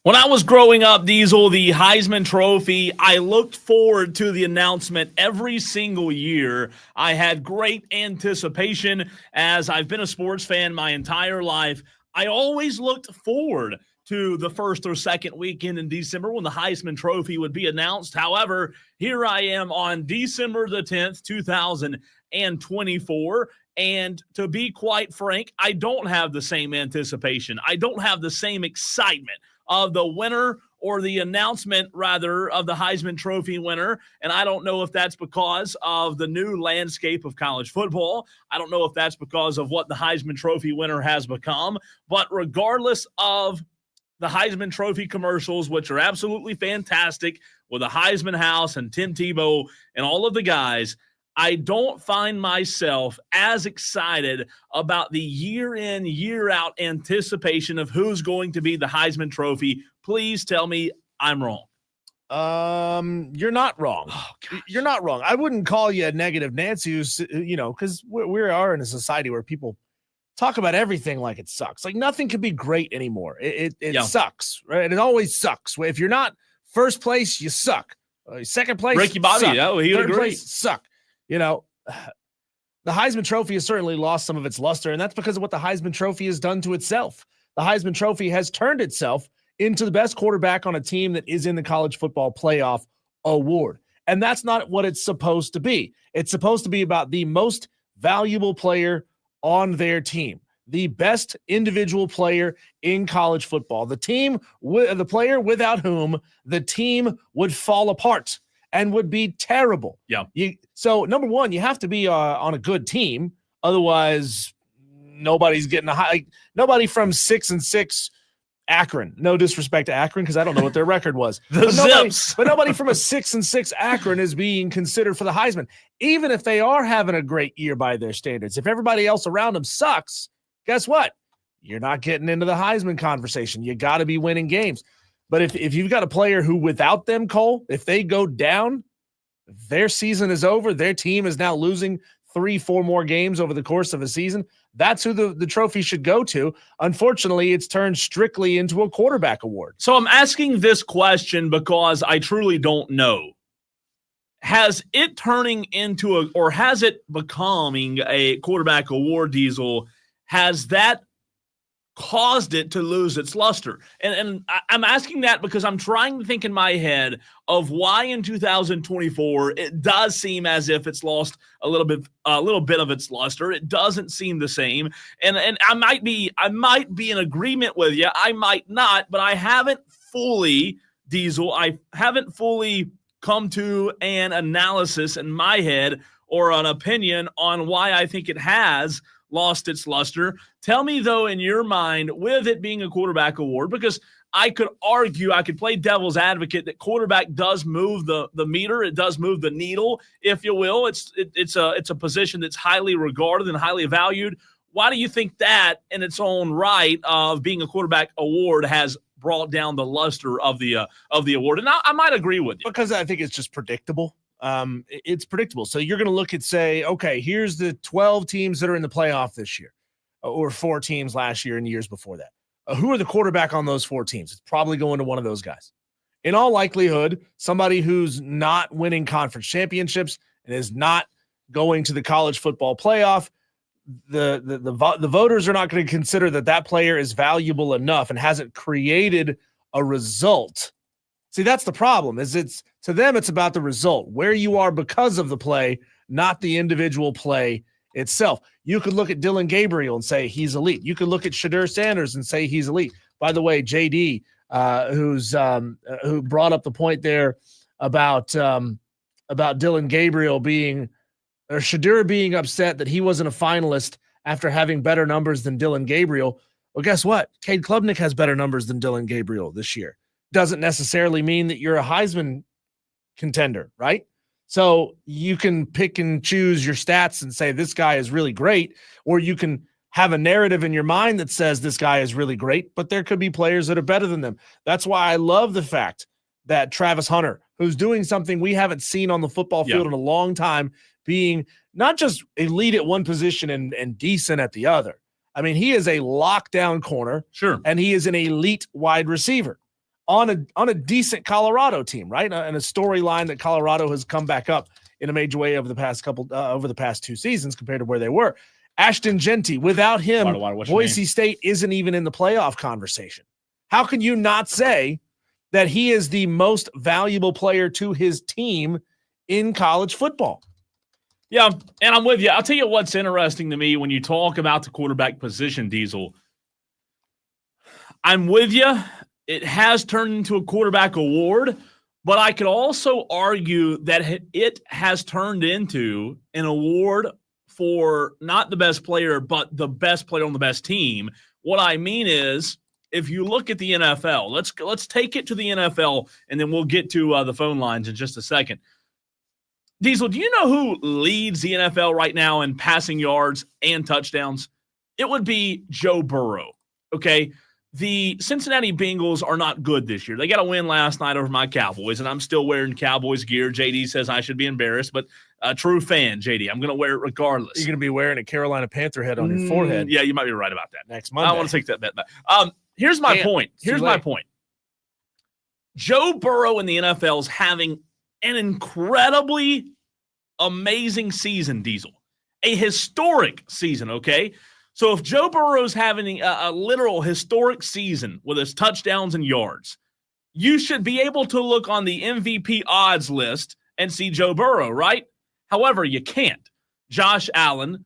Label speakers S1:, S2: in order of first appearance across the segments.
S1: When I was growing up, Diesel, the Heisman Trophy, I looked forward to the announcement every single year. I had great anticipation as I've been a sports fan my entire life. I always looked forward to the first or second weekend in December when the Heisman Trophy would be announced. However, here I am on December the 10th, 2024. And to be quite frank, I don't have the same anticipation. I don't have the same excitement of the winner or the announcement, rather, of the Heisman Trophy winner. And I don't know if that's because of the new landscape of college football. I don't know if that's because of what the Heisman Trophy winner has become. But regardless of the Heisman Trophy commercials, which are absolutely fantastic with the Heisman House and Tim Tebow and all of the guys, I don't find myself as excited about the year in, year out anticipation of who's going to be the Heisman Trophy. Please tell me I'm wrong.
S2: You're not wrong. You're not wrong. I wouldn't call you a negative Nancy, because we are in a society where people talk about everything like it sucks. Like nothing can be great anymore. It sucks, right? And it always sucks. If you're not first place, you suck. Second place,
S1: Ricky Bobby,
S2: suck.
S1: yeah, he would
S2: Third
S1: agree.
S2: place, suck. The Heisman Trophy has certainly lost some of its luster, and that's because of what the Heisman Trophy has done to itself. The Heisman Trophy has turned itself into the best quarterback on a team that is in the college football playoff award. And that's not what it's supposed to be. It's supposed to be about the most valuable player on their team, the best individual player in college football, the player without whom the team would fall apart and would be terrible.
S1: Yeah.
S2: So number one, you have to be on a good team. Otherwise, nobody's getting nobody from 6-6 Akron. No disrespect to Akron, because I don't know what their record was.
S1: But
S2: nobody from a 6-6 Akron is being considered for the Heisman, even if they are having a great year by their standards. If everybody else around them sucks, guess what? You're not getting into the Heisman conversation. You got to be winning games. But if you've got a player who, without them, Cole, if they go down, their season is over. Their team is now losing 3-4 more games over the course of a season. That's who the trophy should go to. Unfortunately, it's turned strictly into a quarterback award.
S1: So I'm asking this question because I truly don't know. Has it turning into or has it becoming a quarterback award, Diesel? Has that caused it to lose its luster? And I'm asking that because I'm trying to think in my head of why in 2024 it does seem as if it's lost a little bit of its luster. It doesn't seem the same. And I might be in agreement with you. I might not, but I haven't fully, Diesel, come to an analysis in my head or an opinion on why I think it has lost its luster. Tell me, though, in your mind, with it being a quarterback award, because I could argue, I could play devil's advocate that quarterback does move the meter. It does move the needle, if you will. It's a position that's highly regarded and highly valued. Why do you think that, in its own right, of being a quarterback award, has brought down the luster of the award? And I might agree with you.
S2: Because I think it's just predictable. It's predictable. So you're going to look and say, okay, here's the 12 teams that are in the playoff this year, or 4 teams last year and years before that. Who are the quarterback on those 4 teams? It's probably going to one of those guys. In all likelihood, somebody who's not winning conference championships and is not going to the college football playoff. The voters are not going to consider that player is valuable enough and hasn't created a result. See, that's the problem. To them, it's about the result, where you are because of the play, not the individual play itself. You could look at Dylan Gabriel and say he's elite. You could look at Shadur Sanders and say he's elite. By the way, JD, who brought up the point there about Dylan Gabriel Shadur being upset that he wasn't a finalist after having better numbers than Dylan Gabriel. Well, guess what? Cade Klubnik has better numbers than Dylan Gabriel this year. Doesn't necessarily mean that you're a Heisman contender, right? So you can pick and choose your stats and say this guy is really great, or you can have a narrative in your mind that says this guy is really great, but there could be players that are better than them. That's why I love the fact that Travis Hunter, who's doing something we haven't seen on the football field in a long time, being not just elite at one position and decent at the other. I mean, he is a lockdown corner,
S1: sure,
S2: and he is an elite wide receiver. on a decent Colorado team, right? And a storyline that Colorado has come back up in a major way over the past 2 seasons compared to where they were. Ashton Jeanty, without him, Boise State isn't even in the playoff conversation. How can you not say that he is the most valuable player to his team in college football?
S1: Yeah, and I'm with you. I'll tell you what's interesting to me when you talk about the quarterback position, Diesel. I'm with you. It has turned into a quarterback award, but I could also argue that it has turned into an award for not the best player, but the best player on the best team. What I mean is, if you look at the NFL, let's take it to the NFL, and then we'll get to the phone lines in just a second. Diesel, do you know who leads the NFL right now in passing yards and touchdowns? It would be Joe Burrow, okay? The Cincinnati Bengals are not good this year. They got a win last night over my Cowboys, and I'm still wearing Cowboys gear. JD says I should be embarrassed, but a true fan, JD. I'm going to wear it regardless.
S2: You're going to be wearing a Carolina Panther head on your forehead.
S1: Yeah, you might be right about that.
S2: Next Monday.
S1: I want to take that bet back. Here's my point. Joe Burrow in the NFL is having an incredibly amazing season, Diesel. A historic season, okay? So if Joe Burrow's having a literal historic season with his touchdowns and yards, you should be able to look on the MVP odds list and see Joe Burrow, right? However, you can't. Josh Allen,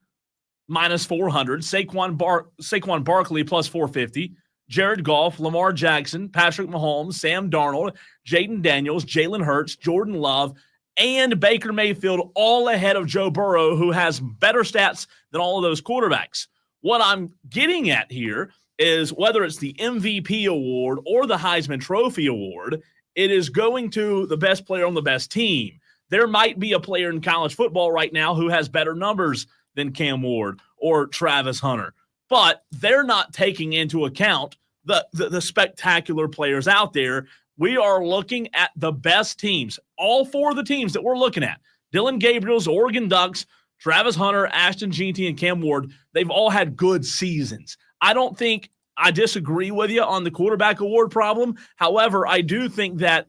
S1: minus 400. Saquon Barkley, plus 450. Jared Goff, Lamar Jackson, Patrick Mahomes, Sam Darnold, Jaden Daniels, Jalen Hurts, Jordan Love, and Baker Mayfield, all ahead of Joe Burrow, who has better stats than all of those quarterbacks. What I'm getting at here is whether it's the MVP award or the Heisman Trophy award, it is going to the best player on the best team. There might be a player in college football right now who has better numbers than Cam Ward or Travis Hunter, but they're not taking into account the spectacular players out there. We are looking at the best teams, all 4 of the teams that we're looking at. Dylan Gabriel's Oregon Ducks, Travis Hunter, Ashton Jeanty, and Cam Ward, they've all had good seasons. I don't think I disagree with you on the quarterback award problem. However, I do think that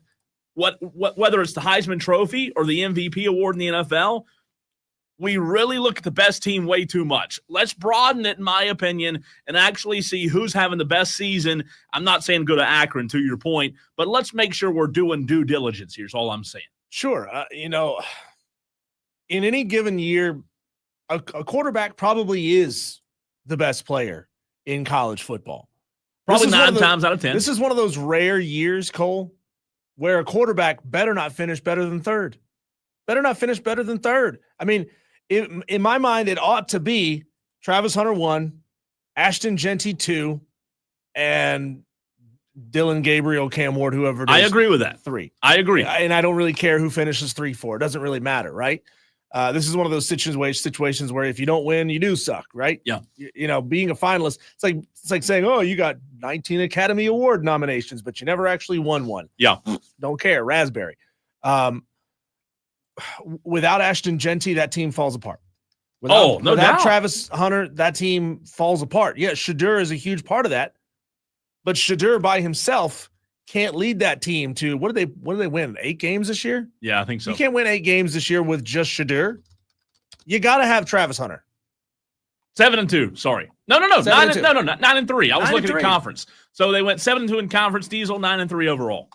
S1: whether it's the Heisman Trophy or the MVP award in the NFL, we really look at the best team way too much. Let's broaden it, in my opinion, and actually see who's having the best season. I'm not saying go to Akron, to your point, but let's make sure we're doing due diligence here is all I'm saying.
S2: Sure. In any given year, a quarterback probably is the best player in college football.
S1: Probably 9 times out of 10.
S2: This is one of those rare years, Cole, where a quarterback better not finish better than third. Better not finish better than third. I mean, in my mind, it ought to be Travis Hunter 1, Ashton Jeanty 2, and Dylan Gabriel, Cam Ward, whoever it is.
S1: I agree with that.
S2: 3.
S1: I agree.
S2: And I don't really care who finishes 3, 4. It doesn't really matter, right? This is one of those situations where if you don't win, you do suck, right?
S1: Yeah.
S2: Being a finalist, it's like saying, oh, you got 19 Academy Award nominations, but you never actually won one.
S1: Yeah.
S2: Don't care. Raspberry. Without Ashton Jeanty, that team falls apart.
S1: No doubt.
S2: Travis Hunter, that team falls apart. Yeah, Shadur is a huge part of that, but Shadur by himself can't lead that team to what did they win? 8 games this year?
S1: Yeah, I think so.
S2: You can't win 8 games this year with just Shadur. You got to have Travis Hunter.
S1: 7-2. Sorry. No. 9-3. I was looking at
S2: 9-3.
S1: conference. So they went 7-2 in conference. Diesel 9-3 overall.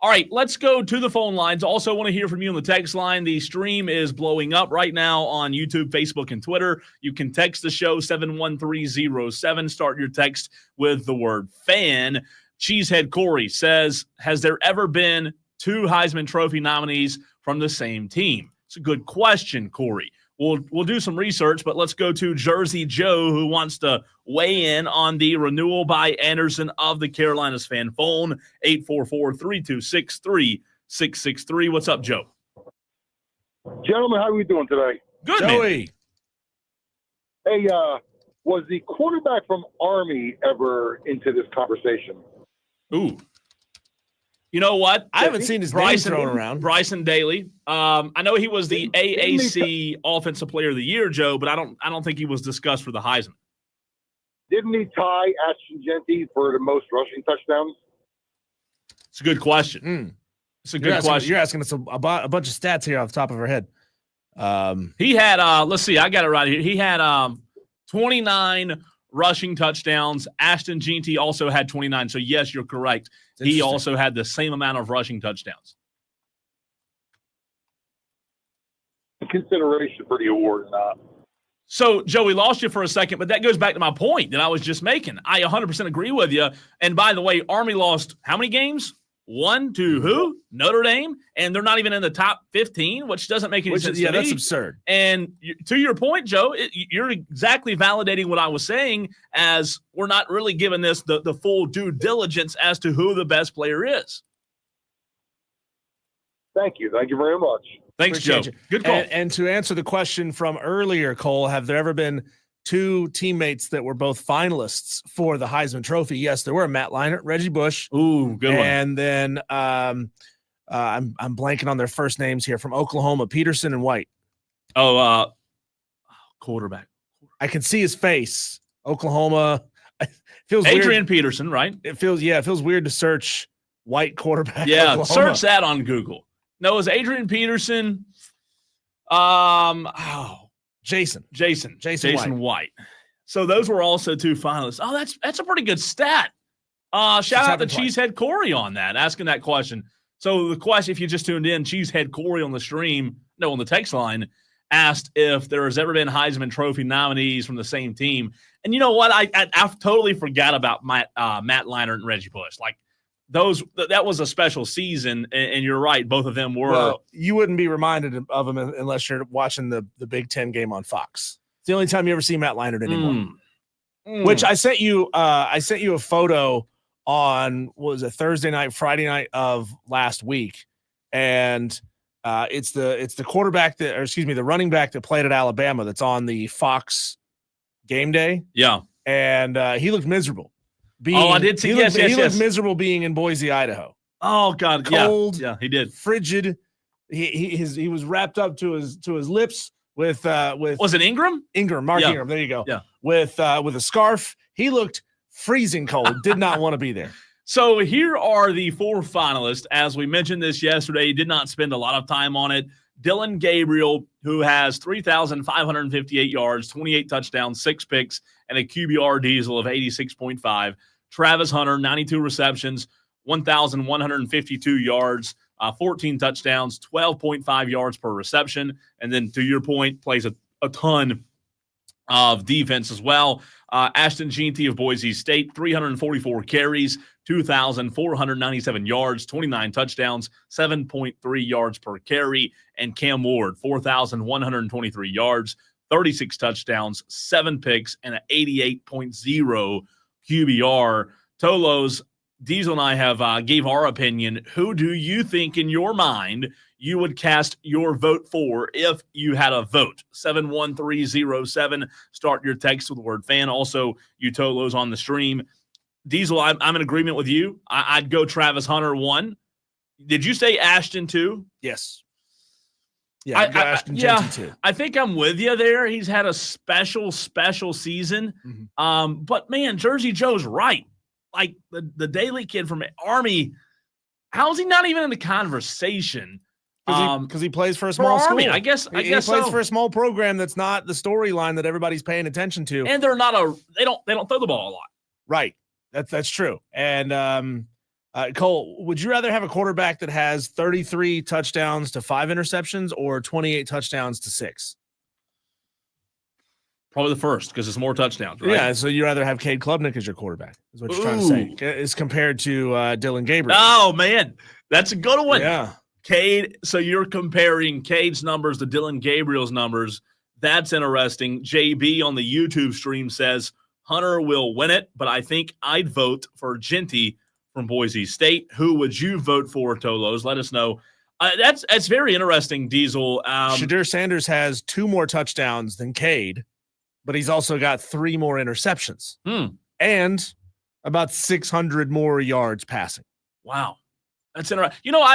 S1: All right, let's go to the phone lines. Also want to hear from you on the text line. The stream is blowing up right now on YouTube, Facebook, and Twitter. You can text the show 71307. Start your text with the word fan. Cheesehead Corey says, has there ever been 2 Heisman Trophy nominees from the same team? It's a good question, Corey. We'll do some research, but let's go to Jersey Joe, who wants to weigh in on the renewal by Anderson of the Carolinas fan phone, 844-326-3663. What's up, Joe?
S3: Gentlemen, how are we doing today?
S1: Good,
S2: Joey.
S1: Man.
S3: Hey, was the quarterback from Army ever into this conversation?
S1: Ooh. You know what?
S2: I haven't seen his name thrown around.
S1: Bryson Daly. I know he was the AAC Offensive Player of the Year, Joe, but I don't think he was discussed for the Heisman.
S3: Didn't he tie Ashton Jeanty for the most rushing touchdowns?
S1: It's a good question. It's a good question.
S2: You're asking us a bunch of stats here off the top of our head.
S1: He had, let's see, I got it right here. He had 29 rushing touchdowns. Ashton Jeanty also had 29. So, yes, you're correct. He also had the same amount of rushing touchdowns.
S3: Consideration for the award or not.
S1: So, Joe, we lost you for a second, but that goes back to my point that I was just making. I 100% agree with you. And by the way, Army lost how many games? 1 to who? Notre Dame. And they're not even in the top 15, which doesn't make any sense to me.
S2: That's absurd.
S1: And to your point, Joe, you're exactly validating what I was saying, as we're not really giving this the full due diligence as to who the best player is.
S3: Thank you. Thank you very much.
S1: Thanks, Joe. Good call.
S2: And to answer the question from earlier, Cole, have there ever been two teammates that were both finalists for the Heisman Trophy? Yes, there were. Matt Leinart, Reggie Bush.
S1: Ooh, good one.
S2: And then I'm blanking on their first names here, from Oklahoma, Peterson and White.
S1: Quarterback.
S2: I can see his face. Oklahoma. It feels
S1: Adrian
S2: weird.
S1: Peterson, right?
S2: It feels weird to search White quarterback.
S1: Yeah,
S2: Oklahoma.
S1: search that on Google. No, it was Adrian Peterson.
S2: Jason
S1: White. So those were also two finalists. Oh, that's a pretty good stat. Shout out to Cheesehead Corey on that, asking that question. So the question, if you just tuned in, Cheesehead Corey on the text line, asked if there has ever been Heisman Trophy nominees from the same team. And you know what? I totally forgot about Matt Leinart and Reggie Bush. Like, that was a special season, and you're right, both of them were.
S2: Well, you wouldn't be reminded of them unless you're watching the Big Ten game on Fox. It's the only time you ever see Matt Leinart anymore. Which I sent you a photo on, what was it, Thursday night, Friday night of last week, and it's the quarterback the running back that played at Alabama that's on the Fox game day.
S1: Yeah,
S2: and he looked miserable.
S1: I did see. He looked
S2: miserable being in Boise, Idaho.
S1: Oh God,
S2: cold.
S1: Yeah, he did.
S2: Frigid. He was wrapped up to his lips with
S1: was it Ingram?
S2: Mark Ingram. There you go.
S1: Yeah,
S2: with a scarf. He looked freezing cold. Did not want to be there.
S1: So here are the 4 finalists. As we mentioned this yesterday, did not spend a lot of time on it. Dylan Gabriel, who has 3,558 yards, 28 touchdowns, 6 picks, and a QBR diesel of 86.5. Travis Hunter, 92 receptions, 1,152 yards, 14 touchdowns, 12.5 yards per reception. And then, to your point, plays a ton of defense as well. Ashton Jeanty of Boise State, 344 carries, 2,497 yards, 29 touchdowns, 7.3 yards per carry. And Cam Ward, 4,123 yards, 36 touchdowns, 7 picks, and an 88.0 QBR. Tolos, Diesel and I have gave our opinion. Who do you think in your mind you would cast your vote for if you had a vote? 71307. Start your text with the word fan. Also, you Tolos on the stream. Diesel, I'm in agreement with you. I'd go Travis Hunter 1. Did you say Ashton 2?
S2: Yes. Yeah, Ashton Jeanty 2.
S1: I think I'm with you there. He's had a special season.
S2: Mm-hmm.
S1: But man, Jersey Joe's right. Like the Daly kid from Army, how is he not even in the conversation?
S2: Because he plays for a small school.
S1: Army, I guess
S2: he plays for a small program that's not the storyline that everybody's paying attention to.
S1: And they're not they don't throw the ball a lot.
S2: Right. That's true. And Cole, would you rather have a quarterback that has 33 touchdowns to 5 interceptions or 28 touchdowns to 6?
S1: Probably the first, because it's more touchdowns, right?
S2: Yeah, so you'd rather have Cade Klubnik as your quarterback, is what you're trying to say, as compared to Dylan Gabriel.
S1: Oh, man. That's a good one.
S2: Yeah.
S1: Cade, so you're comparing Cade's numbers to Dylan Gabriel's numbers. That's interesting. JB on the YouTube stream says Hunter will win it, but I think I'd vote for Jeanty from Boise State. Who would you vote for, Tolos? Let us know. That's very interesting, Diesel.
S2: Shadur Sanders has 2 more touchdowns than Cade, but he's also got 3 more interceptions and about 600 more yards passing.
S1: Wow. That's interesting. You know,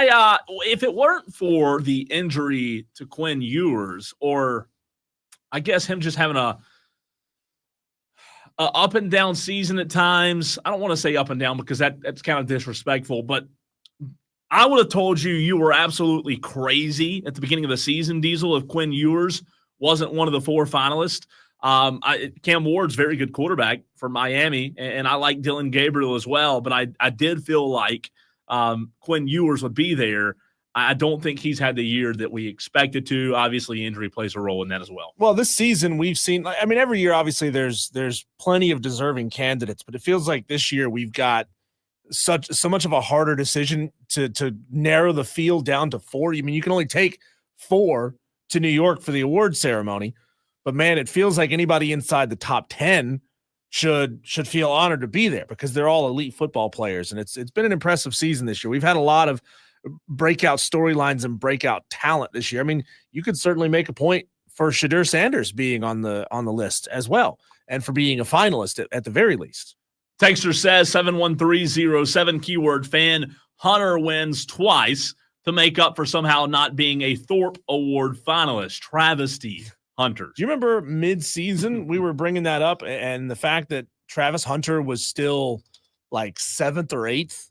S1: if it weren't for the injury to Quinn Ewers, or I guess him just having a up and down season at times, I don't want to say up and down because that's kind of disrespectful, but I would have told you were absolutely crazy at the beginning of the season, Diesel, if Quinn Ewers wasn't one of the 4 finalists. Cam Ward's very good quarterback for Miami, and I like Dylan Gabriel as well, but I did feel like Quinn Ewers would be there. I don't think he's had the year that we expected to. Obviously, injury plays a role in that as well.
S2: Well, this season we've seen, I mean, every year, obviously there's plenty of deserving candidates, but it feels like this year we've got so much of a harder decision to narrow the field down to 4. I mean, you can only take 4 to New York for the award ceremony, but man, it feels like anybody inside the top 10 should feel honored to be there because they're all elite football players. And it's been an impressive season this year. We've had a lot of breakout storylines and breakout talent this year. I mean, you could certainly make a point for Shadur Sanders being on the list as well, and for being a finalist at the very least.
S1: Texter says 71307 keyword fan. Hunter wins twice to make up for somehow not being a Thorpe Award finalist. Travesty, Hunter.
S2: Do you remember mid-season we were bringing that up, and the fact that Travis Hunter was still like 7th or 8th?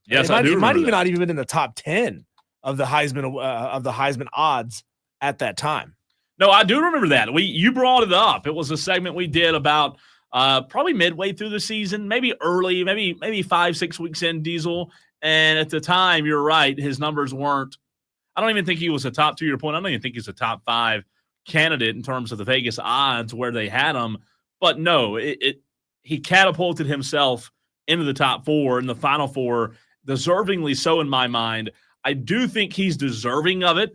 S1: Yes, I do.
S2: It might even not even been in the top 10 of the Heisman odds at that time.
S1: No, I do remember that. You brought it up. It was a segment we did about probably midway through the season, maybe early, maybe 5-6 weeks in, Diesel. And at the time, you're right, his numbers weren't. I don't even think he was a top, to your point, I don't even think he's a top 5 candidate in terms of the Vegas odds where they had him. But no, he catapulted himself into the top 4 in the Final 4, deservingly so in my mind. I do think he's deserving of it.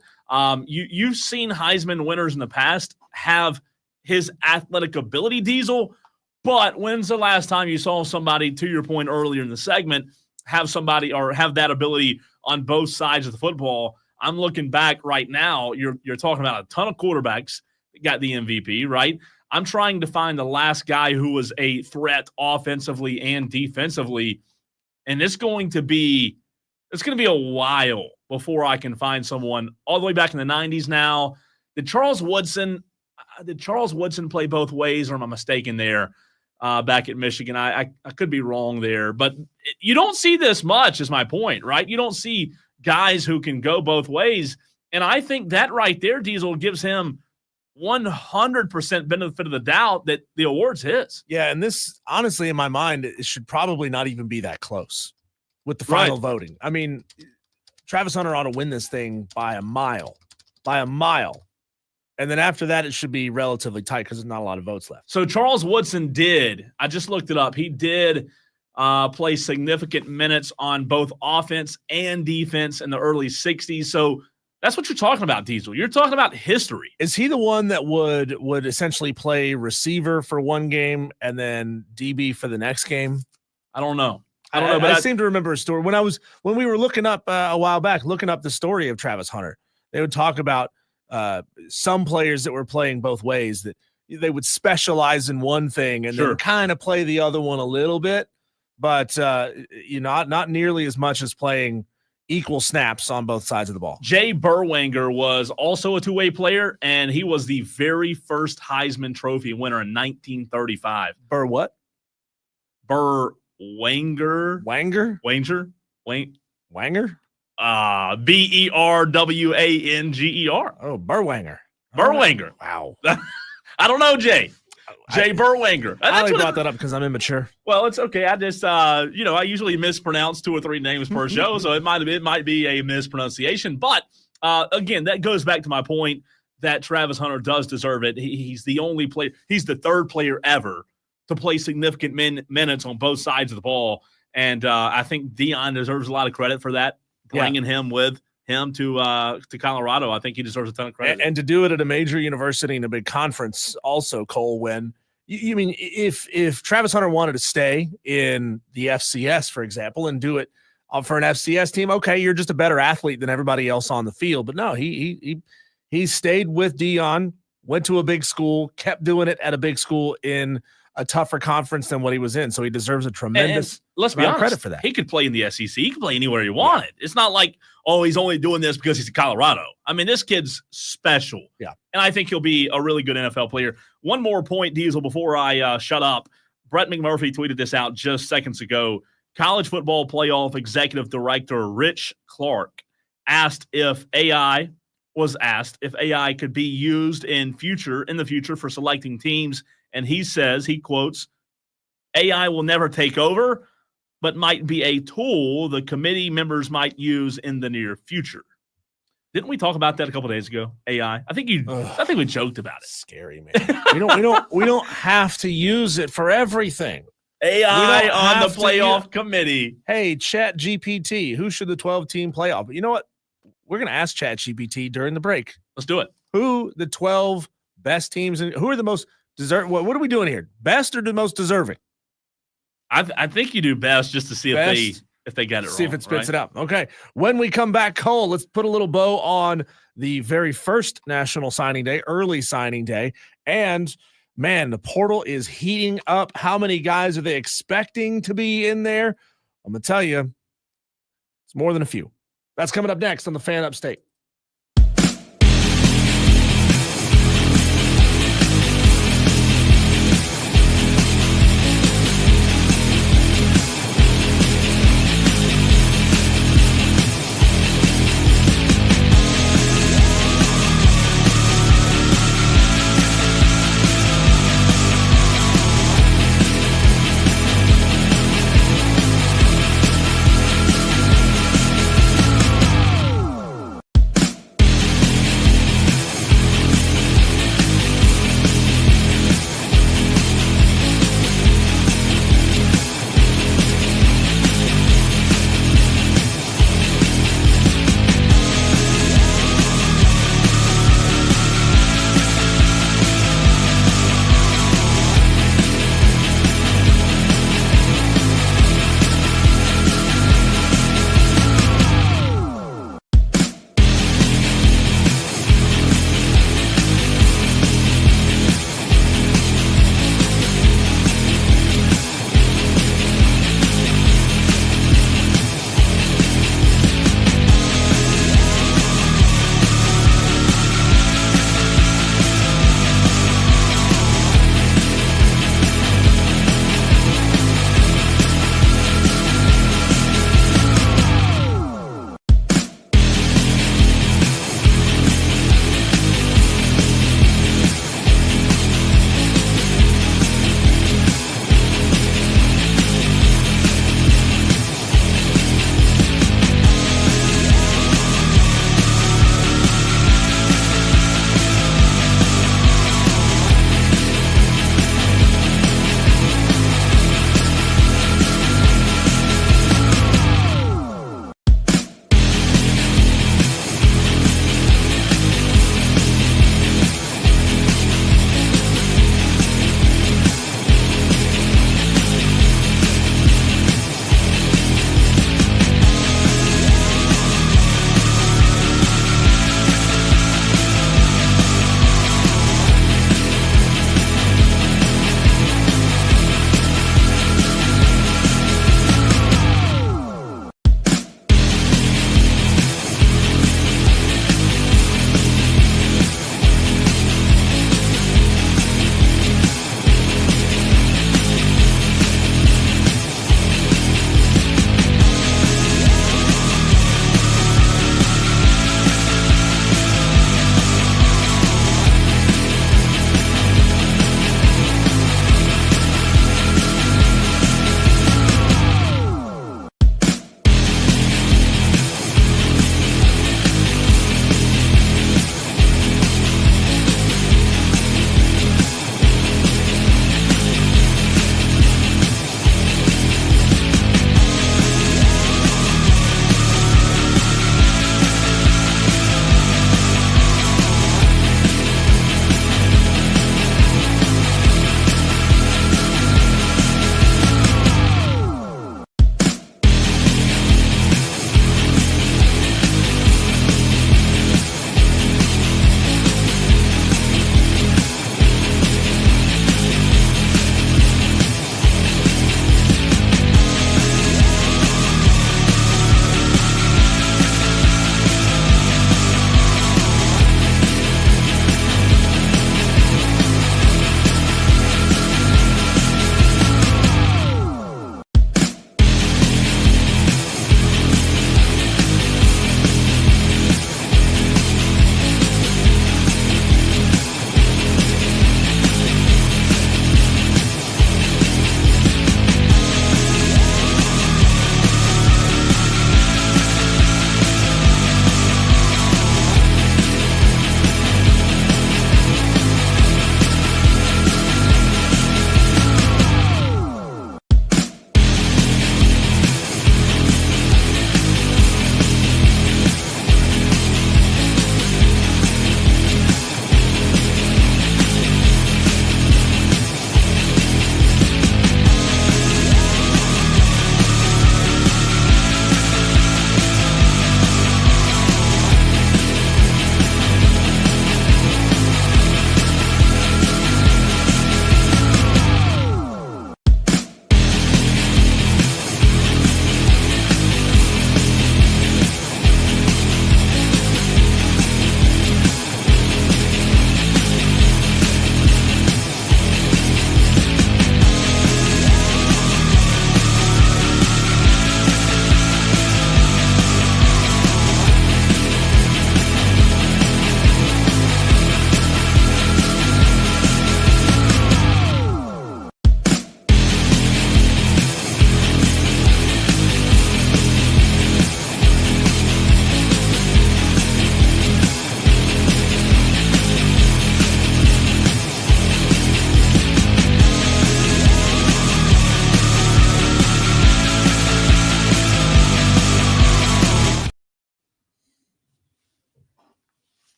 S1: You've seen Heisman winners in the past have his athletic ability, Diesel, but when's the last time you saw somebody, to your point earlier in the segment, have somebody or have that ability on both sides of the football? I'm looking back right now. You're talking about a ton of quarterbacks that got the MVP, right? I'm trying to find the last guy who was a threat offensively and defensively, and it's going to be a while before I can find someone all the way back in the 90s now. Did Charles Woodson play both ways, or am I mistaken there? Back at Michigan, I could be wrong there, but you don't see this much, is my point, right? You don't see guys who can go both ways, and I think that right there, Diesel, gives him 100% benefit of the doubt that the award's his.
S2: Yeah, and this, honestly, in my mind, it should probably not even be that close with the final voting. I mean, Travis Hunter ought to win this thing by a mile. And then after that, it should be relatively tight because there's not a lot of votes left.
S1: So Charles Woodson I just looked it up. He did play significant minutes on both offense and defense in the early 60s. So that's what you're talking about, Diesel. You're talking about history.
S2: Is he the one that would essentially play receiver for one game and then DB for the next game?
S1: I don't know.
S2: But I seem to remember a story when we were looking up a while back, looking up the story of Travis Hunter. They would talk about some players that were playing both ways, that they would specialize in one thing and then kind of play the other one a little bit, but not nearly as much as playing equal snaps on both sides of the ball.
S1: Jay Burwanger was also a two-way player, and he was the very first Heisman Trophy winner in 1935.
S2: Burr what?
S1: Burwanger.
S2: Wanger?
S1: Wanger?
S2: Wanger?
S1: Berwanger.
S2: Oh, Burwanger.
S1: Burwanger.
S2: Wow.
S1: I don't know, Jay. Jay Burwanger.
S2: I only brought that up because I'm immature.
S1: Well, it's okay. I just, I usually mispronounce 2 or 3 names per show, so it might be a mispronunciation. But again, that goes back to my point that Travis Hunter does deserve it. He's the only player. He's the 3rd player ever to play significant minutes on both sides of the ball, and I think Deion deserves a lot of credit for that. Bringing him with him to Colorado, I think he deserves a ton of credit.
S2: And to do it at a major university in a big conference, also, Cole. When you mean if Travis Hunter wanted to stay in the FCS, for example, and do it for an FCS team, okay, you're just a better athlete than everybody else on the field. But no, he stayed with Deion, went to a big school, kept doing it at a big school in a tougher conference than what he was in. So he deserves a tremendous
S1: let's be honest,
S2: credit for that.
S1: He could play in the SEC. He could play anywhere he wanted. Yeah. It's not like, he's only doing this because he's in Colorado. I mean, this kid's special.
S2: Yeah.
S1: And I think he'll be a really good NFL player. One more point, Diesel, before I shut up. Brett McMurphy tweeted this out just seconds ago. College Football Playoff Executive Director Rich Clark was asked if AI could be used in the future for selecting teams, and he says, he quotes, AI will never take over, but might be a tool the committee members might use in the near future. Didn't we talk about that a couple days ago? AI. I think we joked about it.
S2: Scary, man. we don't have to use it for everything.
S1: AI on the playoff committee.
S2: Hey, Chat GPT, who should the 12-team playoff? But you know what? We're going to ask Chat GPT during the break.
S1: Let's do it.
S2: Who the 12 best teams and who are the most deserving? What are we doing here? Best or the most deserving?
S1: I think you do best just to see if they get it wrong.
S2: See if it spits it out. Okay. When we come back, Cole, let's put a little bow on the very first National Signing Day, early signing day. And man, the portal is heating up. How many guys are they expecting to be in there? I'm going to tell you, it's more than a few. That's coming up next on the Fan Upstate.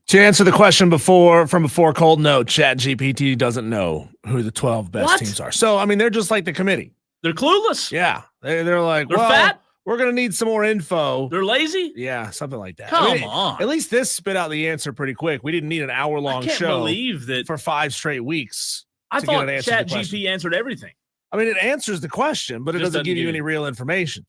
S2: To answer the question from before, Cole, no, ChatGPT doesn't know who the 12 best teams are. So, I mean, they're just like the committee.
S1: They're clueless.
S2: Yeah. They're like,
S1: they're fat.
S2: We're going to need some more info.
S1: They're lazy.
S2: Yeah, something like that.
S1: Come on.
S2: At least this spit out the answer pretty quick. We didn't need an hour-long show.
S1: I can't believe that
S2: for 5 straight weeks.
S1: I thought ChatGPT answered everything.
S2: I mean, it answers the question, but it doesn't give you any real information.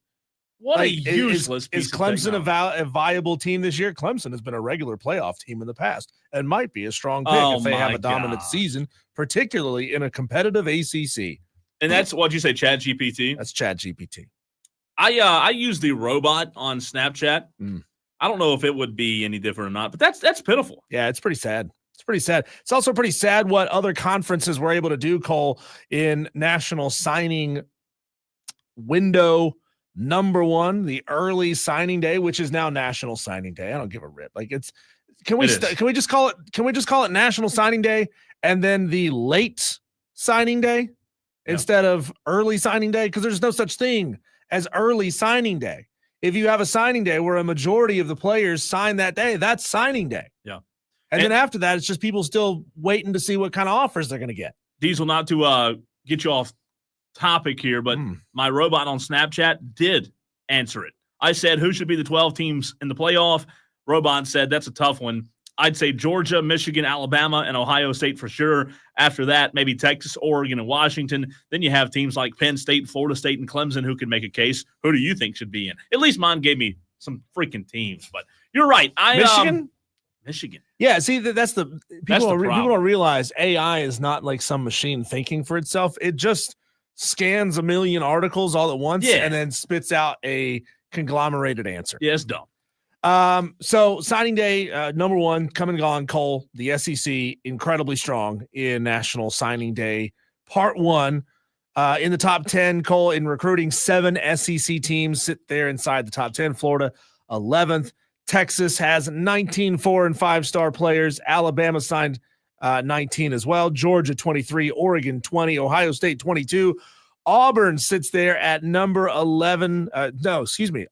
S1: What a useless piece
S2: is Clemson a viable team this year? Clemson has been a regular playoff team in the past and might be a strong pick if they have a dominant season, particularly in a competitive ACC.
S1: And that's what you say, ChatGPT?
S2: That's ChatGPT.
S1: I use the robot on Snapchat. I don't know if it would be any different or not, but that's pitiful.
S2: Yeah, it's pretty sad. It's pretty sad. It's also pretty sad what other conferences were able to do, Cole, in national signing window. Number one, the early signing day, which is now National Signing Day. I don't give a rip. Like can we just call it National Signing Day and then the late signing day instead of early signing day? Because there's no such thing as early signing day. If you have a signing day where a majority of the players sign that day, that's signing day.
S1: Yeah.
S2: And then after that, it's just people still waiting to see what kind of offers they're going to get.
S1: Diesel, not to get you off topic here, but my robot on Snapchat did answer it. I said, who should be the 12 teams in the playoff? Robot said, that's a tough one. I'd say Georgia, Michigan, Alabama, and Ohio State for sure. After that, maybe Texas, Oregon, and Washington. Then you have teams like Penn State, Florida State, and Clemson who can make a case. Who do you think should be in? At least mine gave me some freaking teams, but you're right. Michigan.
S2: Yeah, see, that's the people don't realize AI is not like some machine thinking for itself. It just scans a million articles all at once and then spits out a conglomerated answer.
S1: Yeah, it's dumb.
S2: So signing day, number one, come and gone, Cole, the SEC, incredibly strong in National Signing Day. Part one, in the top 10, Cole, in recruiting, 7 SEC teams sit there inside the top 10. Florida, 11th. Texas has 19 4- and 5-star players. Alabama signed 19 as well. Georgia, 23. Oregon, 20. Ohio State, 22. Auburn sits there at number 11.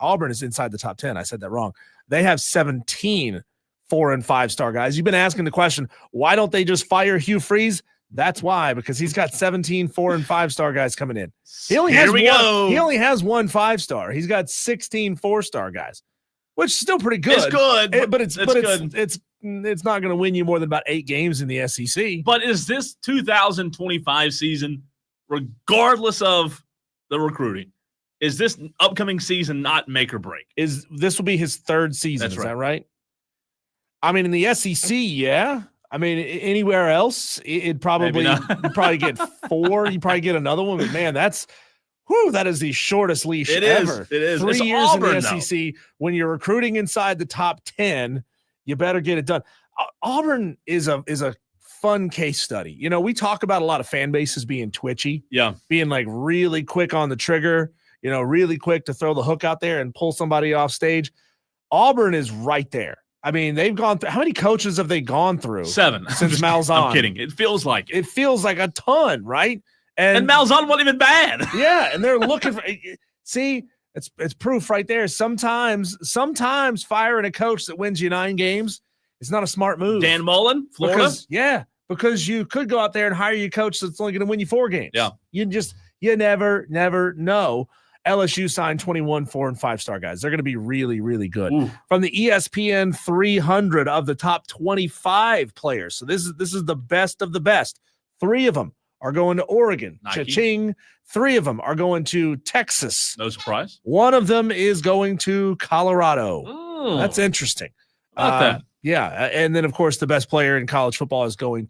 S2: Auburn is inside the top 10. I said that wrong. They have 17 4- and 5-star guys. You've been asking the question, why don't they just fire Hugh Freeze? That's why, because he's got 17 4- and 5-star guys coming in. He only has one 5-star. He's got 16 4-star guys, which is still pretty good.
S1: It's good,
S2: but it's not going to win you more than about 8 games in the SEC.
S1: But is this 2025 season, regardless of the recruiting, is this upcoming season not make or break?
S2: This will be his 3rd season?
S1: That's
S2: that right? I mean, in the SEC, yeah. I mean, anywhere else, you'd probably get 4. You probably get another one. But man, that is the shortest leash ever.
S1: It is.
S2: 3
S1: it's
S2: years
S1: Auburn,
S2: in the SEC. When you're recruiting inside the top 10, you better get it done. Auburn is a fun case study. You know, we talk about a lot of fan bases being twitchy, being like really quick on the trigger, you know, really quick to throw the hook out there and pull somebody off stage. Auburn is right there. I mean, they've gone through, how many coaches have they gone through?
S1: 7
S2: since Malzahn.
S1: I'm kidding. It feels like
S2: a ton, right?
S1: And Malzahn wasn't even bad.
S2: Yeah, and they're looking for. See, it's proof right there. Sometimes firing a coach that wins you 9 games is not a smart move.
S1: Dan Mullen, Florida.
S2: Because you could go out there and hire your coach that's only going to win you 4 games.
S1: Yeah,
S2: you never know. LSU signed 21 4- and 5-star guys. They're going to be really, really good.
S1: Ooh.
S2: From the ESPN 300 of the top 25 players. So this is the best of the best. 3 of them are going to Oregon.
S1: Nike.
S2: Cha-ching. 3 of them are going to Texas.
S1: No surprise.
S2: 1 of them is going to Colorado.
S1: Oh,
S2: that's interesting.
S1: That.
S2: Yeah, and then of course the best player in college football is coming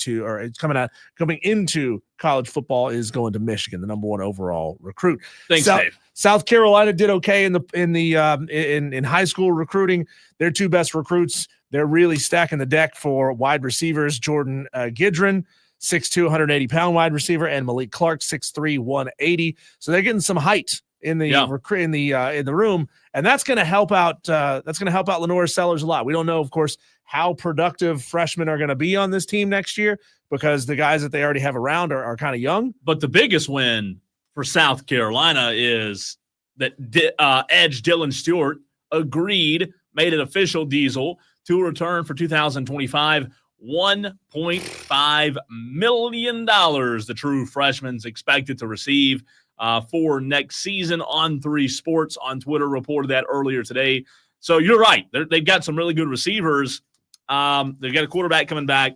S2: into college football is going to Michigan, the number 1 overall recruit.
S1: Thanks, Dave.
S2: South Carolina did okay in high school recruiting. Their 2 best recruits. They're really stacking the deck for wide receivers. Jordan Gidron, 6'2", 180-pound wide receiver, and Malik Clark, 6'3", 180. So they're getting some height in the in the room, and that's going to help out. That's going to help out Lenora Sellers a lot. We don't know, of course, how productive freshmen are going to be on this team next year because the guys that they already have around are kind of young.
S1: But the biggest win for South Carolina is that Edge Dylan Stewart made it official, Diesel, to return for 2025. $1.5 million the true freshman's expected to receive for next season. On3 Sports on Twitter reported that earlier today. So you're right. They've got some really good receivers. They've got a quarterback coming back.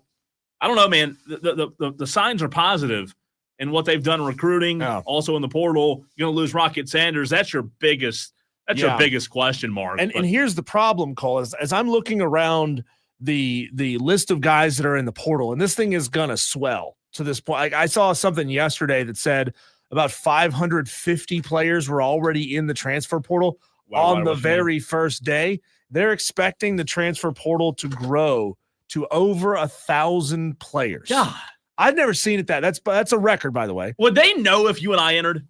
S1: I don't know, man. The signs are positive in what they've done in recruiting, also in the portal. You're going to lose Rocket Sanders. That's your biggest your biggest question mark.
S2: And here's the problem, Cole, as I'm looking around the list of guys that are in the portal, and this thing is going to swell to this point. I saw something yesterday that said about 550 players were already in the transfer portal on the very first day. They're expecting the transfer portal to grow to over 1,000 players.
S1: God.
S2: I've never seen it that's a record, by the way.
S1: Would they know if you and I entered?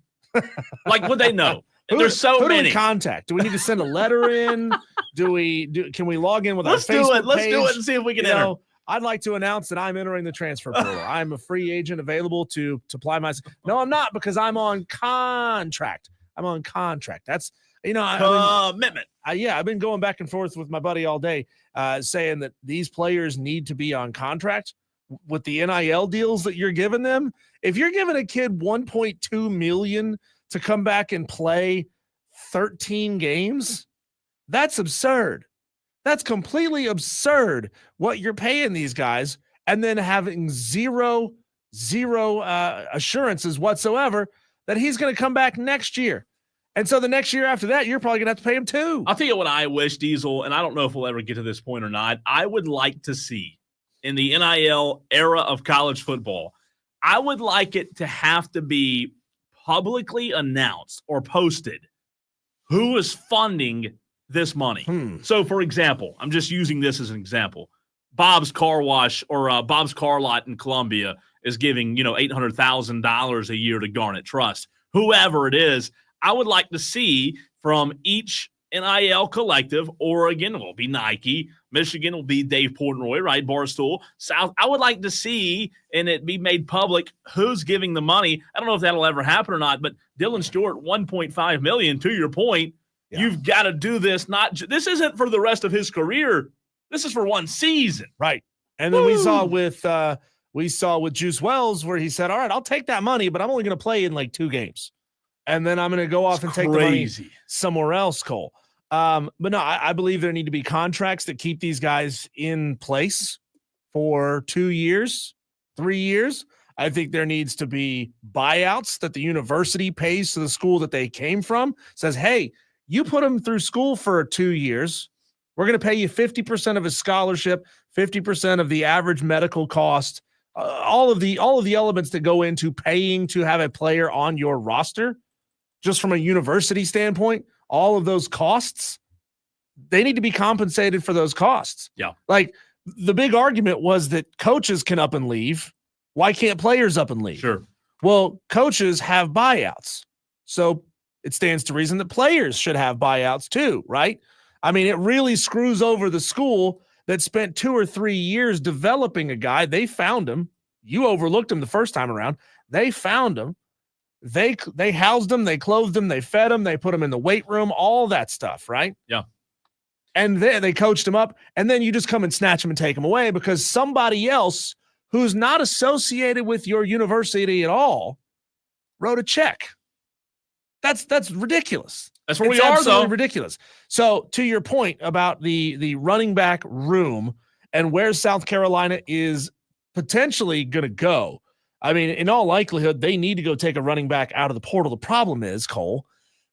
S1: Like, would they know? There's so
S2: who
S1: many.
S2: Do we contact? Do we need to send a letter in? Can we log in with our Facebook page?
S1: Let's do it and see if we can enter.
S2: I'd like to announce that I'm entering the transfer portal. I'm a free agent available to apply myself. No, I'm not, because I'm on contract. That's,
S1: commitment.
S2: I've been going back and forth with my buddy all day, saying that these players need to be on contract with the NIL deals that you're giving them. If you're giving a kid $1.2 million to come back and play 13 games, that's absurd. That's completely absurd what you're paying these guys, and then having zero assurances whatsoever that he's going to come back next year. And so the next year after that, you're probably going to have to pay him too.
S1: I'll tell you what I wish, Diesel, and I don't know if we'll ever get to this point or not. I would like to see, in the NIL era of college football, I would like it to have to be publicly announced or posted who is funding this money. So, for example, I'm just using this as an example. Bob's Car Wash or Bob's Car Lot in Columbia is giving, $800,000 a year to Garnet Trust. Whoever it is, I would like to see from each NIL collective. Oregon will be Nike. Michigan will be Dave Portnoy, right? Barstool. South. I would like to see, and it be made public, who's giving the money. I don't know if that'll ever happen or not, but Dylan Stewart, $1.5 million, to your point. Yeah. You've got to do this. This isn't for the rest of his career. This is for one season.
S2: Right. And then we saw with Juice Wells where he said, all right, I'll take that money, but I'm only going to play in like 2 games. And then I'm going to go off and take the money somewhere else, Cole. But no, I believe there need to be contracts that keep these guys in place for 2 years, 3 years. I think there needs to be buyouts that the university pays to the school that they came from. Says, hey, you put them through school for 2 years. We're going to pay you 50% of his scholarship, 50% of the average medical cost, all of the elements that go into paying to have a player on your roster. Just from a university standpoint, all of those costs, they need to be compensated for those costs.
S1: Yeah.
S2: Like, the big argument was that coaches can up and leave. Why can't players up and leave?
S1: Sure.
S2: Well, coaches have buyouts. So it stands to reason that players should have buyouts too, right? I mean, it really screws over the school that spent 2 or 3 years developing a guy. They found him. You overlooked him the first time around. They found him. They housed him, they clothed him, they fed him, they put him in the weight room, all that stuff, right?
S1: Yeah.
S2: And then they coached him up, and then you just come and snatch him and take him away because somebody else who's not associated with your university at all wrote a check. That's ridiculous.
S1: That's where we are, though.
S2: Ridiculous. So to your point about the running back room and where South Carolina is potentially going to go, I mean, in all likelihood, they need to go take a running back out of the portal. The problem is, Cole,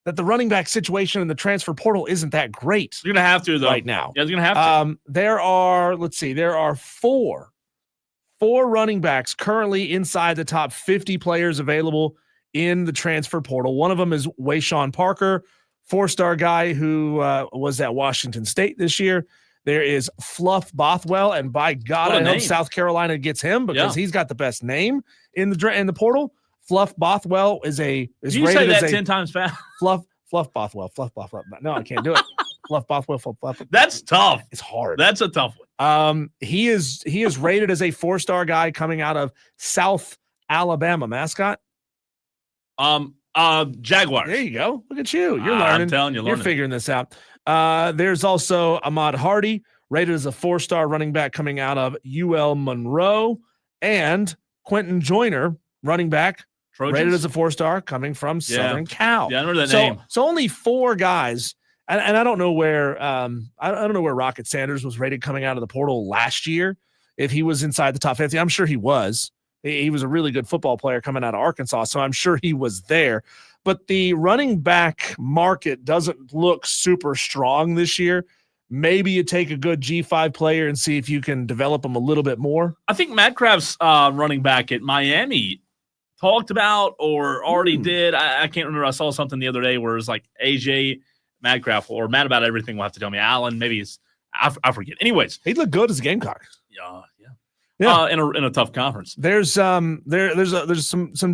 S2: that the running back situation in the transfer portal isn't that great.
S1: You're going to have to, though.
S2: Right now.
S1: Yeah, you're going to have to.
S2: There are four running backs currently inside the top 50 players available in the transfer portal. One of them is Wayshawn Parker, 4-star guy who was at Washington State this year. There is Fluff Bothwell, and by God, I hope South Carolina gets him because he's got the best name in the portal. Fluff Bothwell is
S1: Did you say that 10 times fast?
S2: Fluff Bothwell. No, I can't do it. Fluff Bothwell. Fluff.
S1: That's tough.
S2: It's hard.
S1: That's a tough one.
S2: He is rated as a 4-star guy coming out of South Alabama. Mascot?
S1: Jaguars.
S2: There you go. Look at you. You're learning.
S1: I'm telling you,
S2: you're figuring this out. There's also Ahmad Hardy, rated as a 4-star running back coming out of UL Monroe, and Quentin Joyner, running back,
S1: Trojans?
S2: rated as a 4-star coming from Southern Cal.
S1: Yeah, I remember that name.
S2: So only 4 guys, and I don't know where I don't know where Rocket Sanders was rated coming out of the portal last year. If he was inside the top 50, I'm sure he was. He was a really good football player coming out of Arkansas, so I'm sure he was there. But the running back market doesn't look super strong this year. Maybe you take a good G5 player and see if you can develop them a little bit more.
S1: I think Matt Kraft's running back at Miami talked about or already did. I can't remember. I saw something the other day where it was like AJ, Matt Kraft, or Matt about everything will have to tell me. Allen, maybe it's I forget. Anyways,
S2: He'd look good as a Gamecock.
S1: Yeah. In a tough conference.
S2: There's some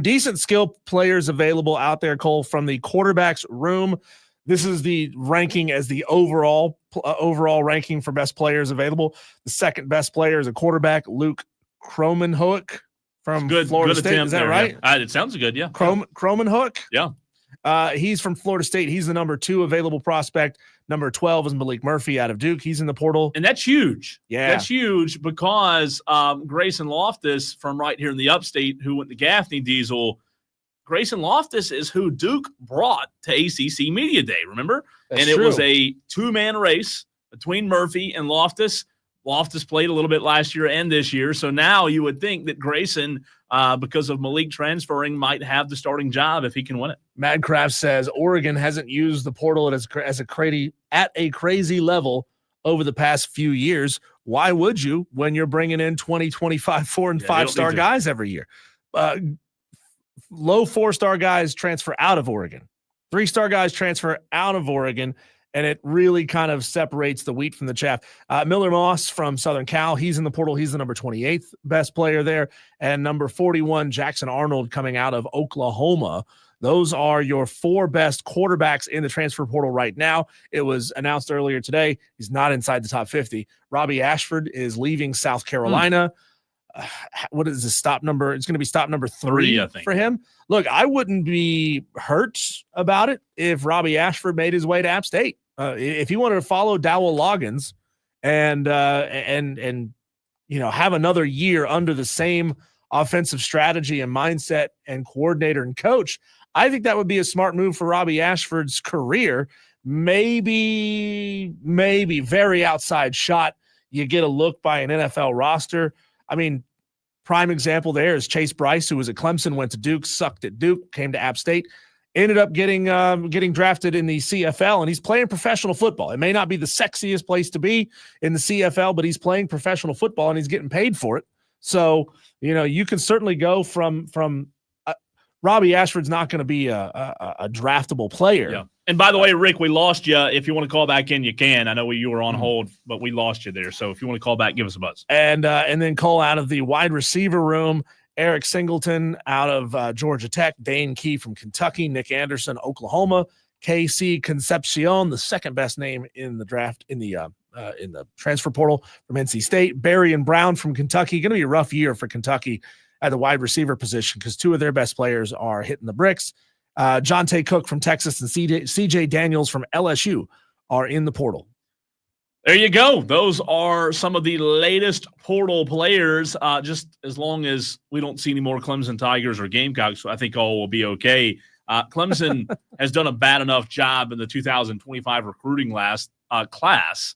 S2: decent skill players available out there, Cole, from the quarterbacks room. This is the ranking as the overall ranking for best players available. The second best player is a quarterback, Luke Kromenhoek from Florida State. Is that right?
S1: Yeah. It sounds good, yeah.
S2: Kromenhoek?
S1: Yeah.
S2: He's from Florida State. He's the number 2 available prospect. Number 12 is Malik Murphy out of Duke. He's in the portal.
S1: And that's huge.
S2: Yeah.
S1: That's huge because Grayson Loftus from right here in the upstate who went to Gaffney Diesel, Grayson Loftus is who Duke brought to ACC Media Day, remember?
S2: That's
S1: it
S2: true.
S1: was a 2-man race between Murphy and Loftus. Loftus played a little bit last year and this year. So now you would think that Grayson, because of Malik transferring, might have the starting job if he can win it.
S2: Mad Craft says Oregon hasn't used the portal at a crazy level over the past few years. Why would you when you're bringing in 20, 25, 4 and 5-star guys every year? Low 4-star guys transfer out of Oregon. 3-star guys transfer out of Oregon, and it really kind of separates the wheat from the chaff. Miller Moss from Southern Cal, he's in the portal. He's the number 28th best player there. And number 41, Jackson Arnold coming out of Oklahoma. Those are your 4 best quarterbacks in the transfer portal right now. It was announced earlier today. He's not inside the top 50. Robbie Ashford is leaving South Carolina. What is the stop number? It's going to be stop number 3
S1: I think,
S2: for him. Look, I wouldn't be hurt about it if Robbie Ashford made his way to App State. If he wanted to follow Dowell Loggins and have another year under the same offensive strategy and mindset and coordinator and coach, I think that would be a smart move for Robbie Ashford's career. Maybe very outside shot. You get a look by an NFL roster. I mean, prime example there is Chase Bryce, who was at Clemson, went to Duke, sucked at Duke, came to App State, ended up getting drafted in the CFL, and he's playing professional football. It may not be the sexiest place to be in the CFL, but he's playing professional football and he's getting paid for it. So, you can certainly go from Robbie Ashford's not going to be a draftable player.
S1: Yeah. And by the way, Rick, we lost you. If you want to call back in, you can. I know you were on hold, but we lost you there. So if you want to call back, give us a buzz.
S2: And then Cole out of the wide receiver room, Eric Singleton out of Georgia Tech, Dane Key from Kentucky, Nick Anderson, Oklahoma, KC Concepcion, the second best name in the draft in the transfer portal from NC State, Barry and Brown from Kentucky. Going to be a rough year for Kentucky at the wide receiver position because 2 of their best players are hitting the bricks. Jonte Cook from Texas and CJ Daniels from LSU are in the portal.
S1: There you go. Those are some of the latest portal players. Just as long as we don't see any more Clemson Tigers or Gamecocks, I think all will be okay. Clemson has done a bad enough job in the 2025 recruiting class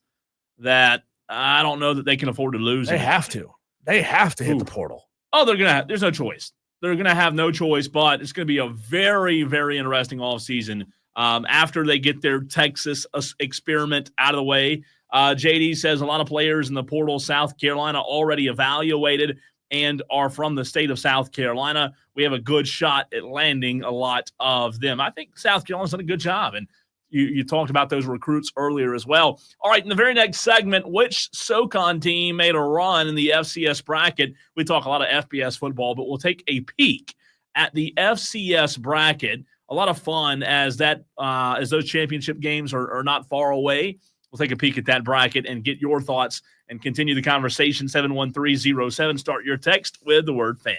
S1: that I don't know that they can afford to lose.
S2: They have to hit the portal.
S1: Oh, there's no choice. They're going to have no choice, but it's going to be a very, very interesting offseason after they get their Texas experiment out of the way. JD says a lot of players in the portal, South Carolina, already evaluated and are from the state of South Carolina. We have a good shot at landing a lot of them. I think South Carolina's done a good job, and you talked about those recruits earlier as well. All right, in the very next segment, which SoCon team made a run in the FCS bracket? We talk a lot of FBS football, but we'll take a peek at the FCS bracket. A lot of fun as those championship games are not far away. We'll take a peek at that bracket and get your thoughts and continue the conversation. 71307. Start your text with the word fan.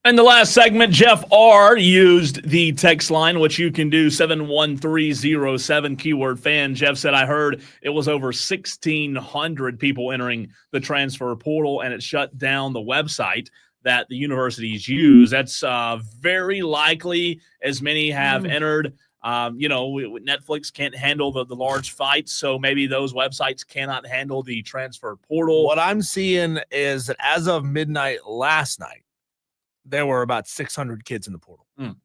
S1: In the last segment, Jeff R. used the text line, which you can do 71307, keyword fan. Jeff said, I heard it was over 1,600 people entering the transfer portal, and it shut down the website that the universities use. That's very likely as many have entered. Netflix can't handle the large fights, so maybe those websites cannot handle the transfer portal.
S2: What I'm seeing is that as of midnight last night, there were about 600 kids in the portal. Now,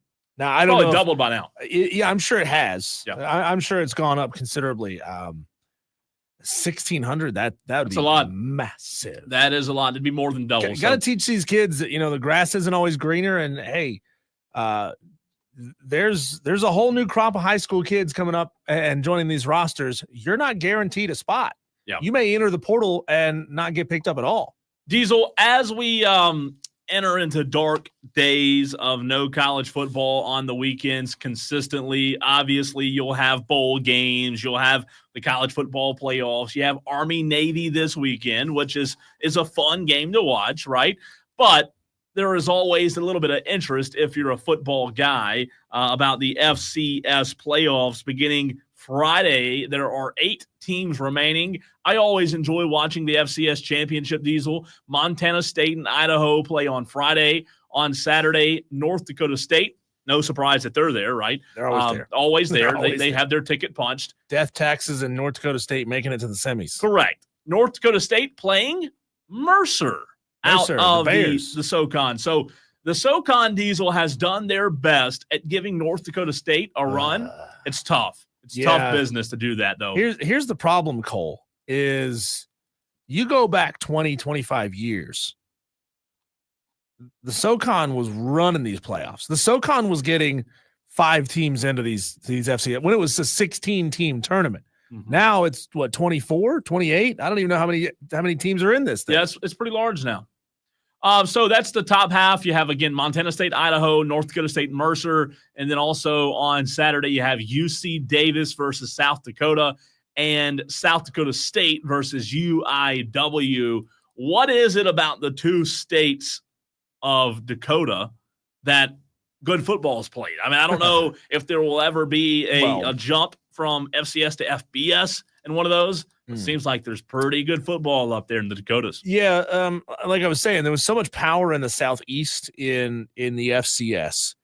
S2: I don't know.
S1: Doubled by now.
S2: Yeah, I'm sure it has.
S1: Yeah.
S2: I'm sure it's gone up considerably. 1,600, that's be
S1: a lot.
S2: Massive.
S1: That is a lot. It'd be more than double.
S2: Got to teach these kids that, the grass isn't always greener. And, hey, there's a whole new crop of high school kids coming up and joining these rosters. You're not guaranteed a spot.
S1: Yeah.
S2: You may enter the portal and not get picked up at all.
S1: Diesel, as we enter into dark days of no college football on the weekends consistently, obviously you'll have bowl games, you'll have the college football playoffs, you have Army-Navy this weekend, which is a fun game to watch, right? But there is always a little bit of interest if you're a football guy about the FCS playoffs beginning Friday. There are 8 teams remaining. I always enjoy watching the FCS championship, Diesel. Montana State and Idaho play on Friday. On Saturday, North Dakota State. No surprise that they're there, right?
S2: They're always there.
S1: Always there. They have their ticket punched.
S2: Death taxes and North Dakota State making it to the semis.
S1: Correct. North Dakota State playing Mercer out of the SoCon. So the SoCon, Diesel, has done their best at giving North Dakota State a run. It's tough. It's tough business to do that, though.
S2: Here's the problem, Cole, is you go back 20, 25 years. The SoCon was running these playoffs. The SoCon was getting 5 teams into these FCS when it was a 16-team tournament. Mm-hmm. Now it's 24, 28? I don't even know how many teams are in this thing.
S1: Yeah, it's pretty large now. So that's the top half. You have, again, Montana State, Idaho, North Dakota State, Mercer. And then also on Saturday, you have UC Davis versus South Dakota and South Dakota State versus UIW. What is it about the two states of Dakota that good football is played? I mean, I don't know if there will ever be a jump from FCS to FBS in one of those. It seems like there's pretty good football up there in the Dakotas.
S2: Yeah, like I was saying, there was so much power in the Southeast in the FCS,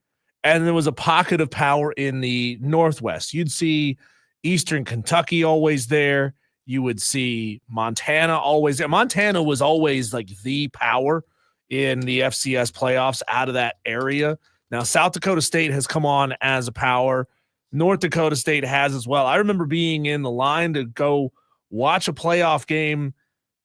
S2: and there was a pocket of power in the Northwest. You'd see Eastern Kentucky always there. You would see Montana always there. Montana was always like the power in the FCS playoffs out of that area. Now, South Dakota State has come on as a power. North Dakota State has as well. I remember being in the line to go watch a playoff game,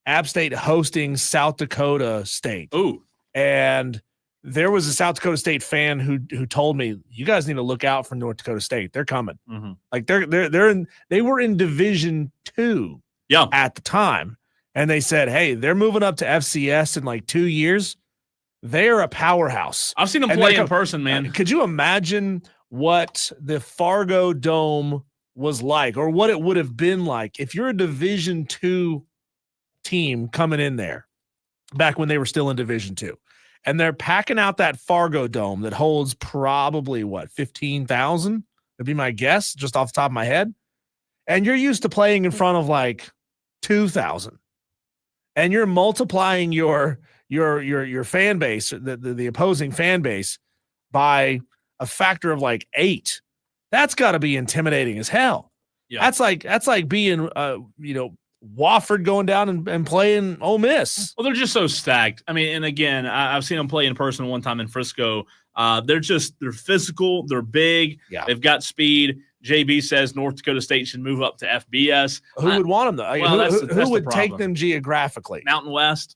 S2: App State hosting South Dakota State.
S1: Ooh.
S2: And there was a South Dakota State fan who told me, you guys need to look out for North Dakota State. They're coming. Mm-hmm. Like they were in Division II at the time. And they said, hey, they're moving up to FCS in like 2 years. They're a powerhouse.
S1: I've seen them play in person, man.
S2: Could you imagine what the Fargo Dome was like, or what it would have been like if you're a Division II team coming in there back when they were still in Division II, and they're packing out that Fargo Dome that holds probably 15,000 would be my guess, just off the top of my head. And you're used to playing in front of like 2,000, and you're multiplying your fan base, the opposing fan base, by a factor of like 8. That's got to be intimidating as hell. Yeah. That's like being Wofford going down and playing Ole Miss.
S1: Well, they're just so stacked. I mean, and again, I've seen them play in person one time in Frisco. They're physical, they're big, they've got speed. JB says North Dakota State should move up to FBS.
S2: Who would want them though? Well, who would take them geographically?
S1: Mountain West.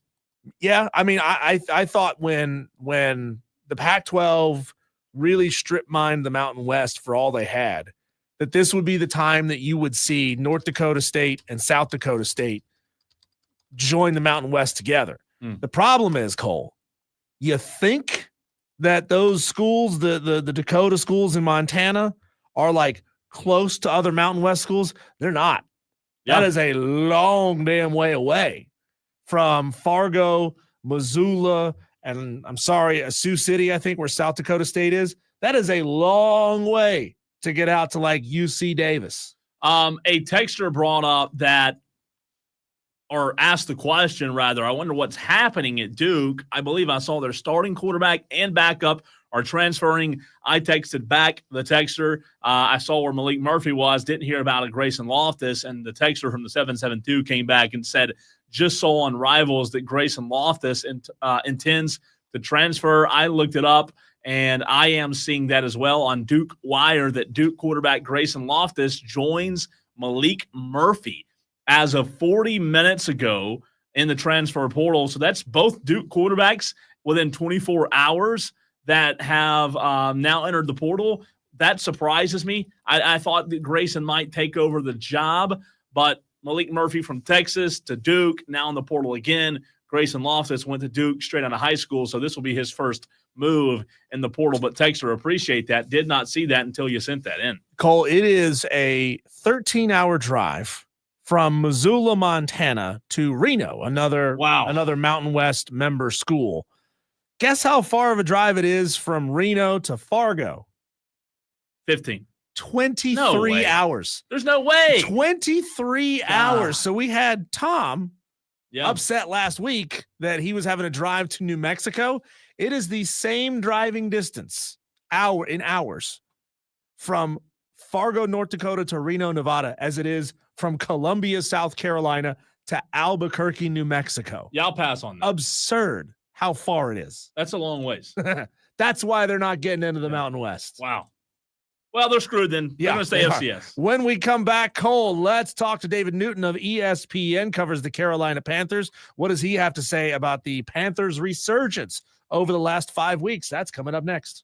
S2: Yeah, I mean, I thought when the Pac-12 really strip mined the Mountain West for all they had, that this would be the time that you would see North Dakota State and South Dakota State join the Mountain West together. The problem is, Cole, you think that those schools, the Dakota schools in Montana, are like close to other Mountain West schools? They're not. Yeah. That is a long damn way away from Fargo, Missoula, And I'm sorry, Sioux City, I think, where South Dakota State is, that is a long way to get out to like UC Davis.
S1: A texter brought up that, or asked the question rather, I wonder what's happening at Duke. I believe I saw their starting quarterback and backup are transferring. I texted back the texter. I saw where Malik Murphy was, didn't hear about it, Grayson Loftus, and the texter from the 772 came back and said, just saw on Rivals that Grayson Loftus intends to transfer. I looked it up, and I am seeing that as well on Duke Wire, that Duke quarterback Grayson Loftus joins Malik Murphy as of 40 minutes ago in the transfer portal. So that's both Duke quarterbacks within 24 hours that have now entered the portal. That surprises me. I thought that Grayson might take over the job, but Malik Murphy from Texas to Duke, now in the portal again. Grayson Loftus went to Duke straight out of high school, so this will be his first move in the portal. But texter, appreciate that. Did not see that until you sent that in.
S2: Cole, it is a 13-hour drive from Missoula, Montana to Reno, another Mountain West member school. Guess how far of a drive it is from Reno to Fargo?
S1: 15.
S2: 23 hours.
S1: There's no way.
S2: 23 hours. So we had Tom upset last week that he was having to drive to New Mexico. It is the same driving distance in hours from Fargo, North Dakota to Reno, Nevada, as it is from Columbia, South Carolina to Albuquerque, New Mexico.
S1: Yeah, I'll pass on that.
S2: Absurd how far it is.
S1: That's a long ways.
S2: That's why they're not getting into the Mountain West.
S1: Wow. Well, they're screwed then. They're going to stay FCS.
S2: When we come back, Cole, let's talk to David Newton of ESPN, covers the Carolina Panthers. What does he have to say about the Panthers' resurgence over the last 5 weeks? That's coming up next.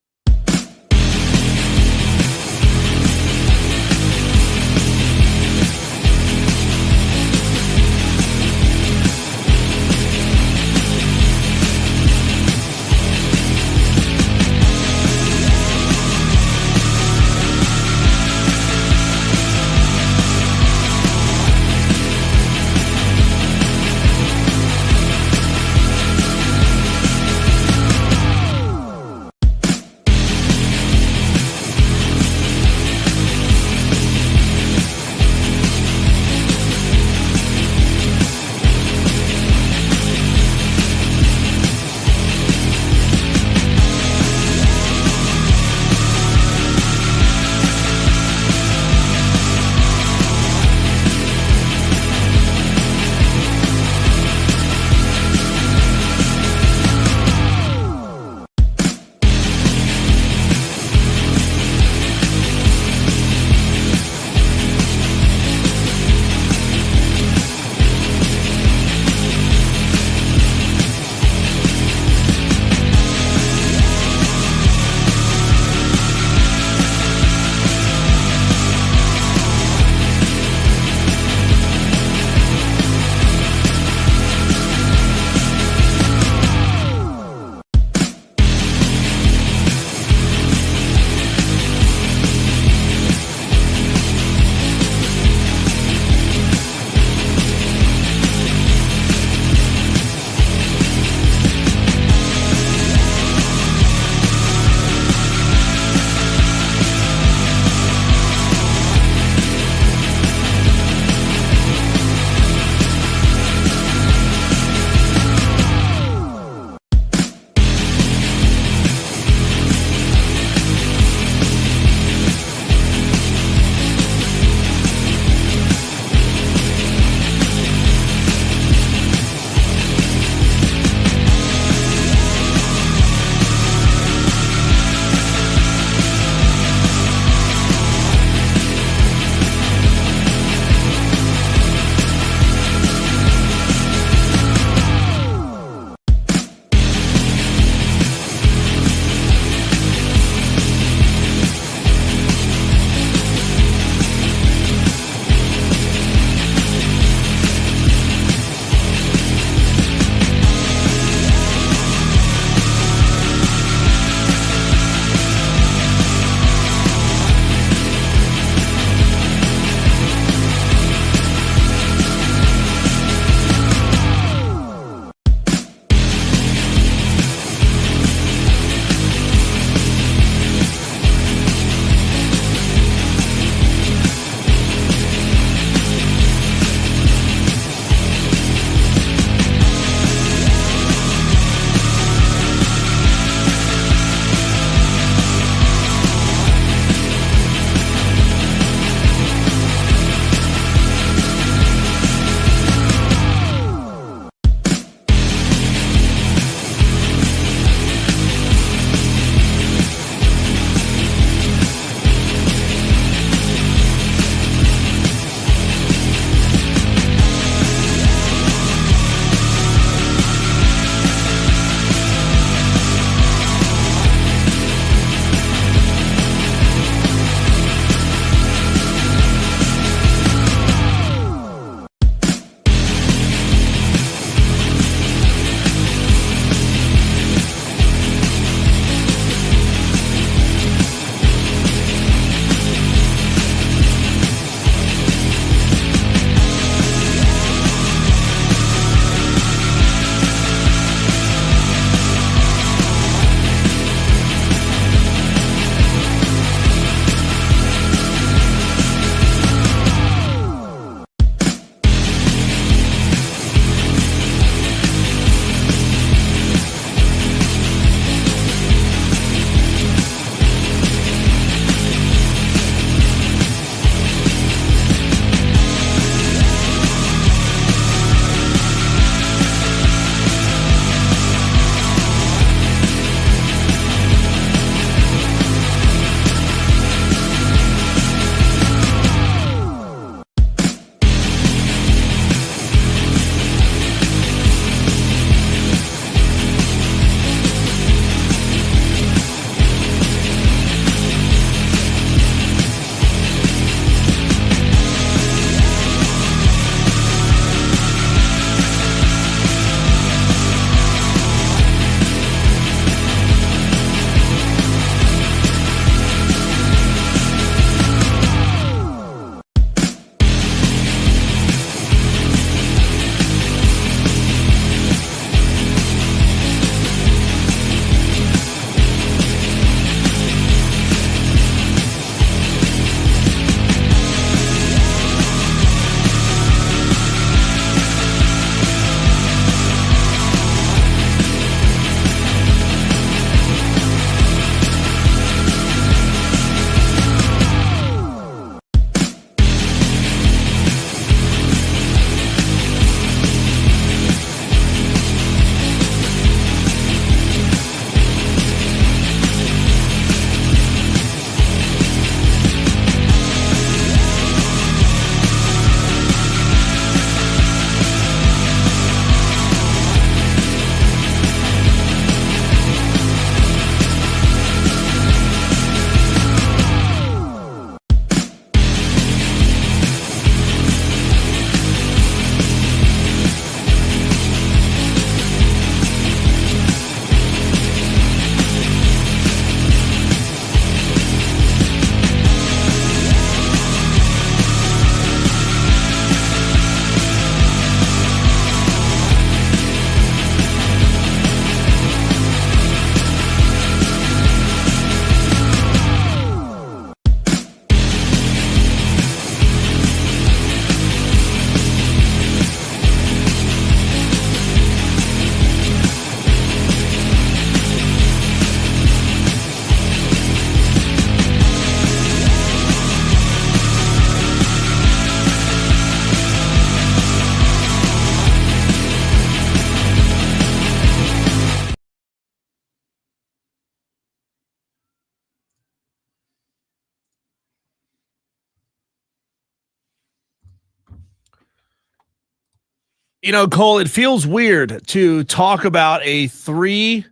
S2: You know, Cole, it feels weird to talk about a 3-10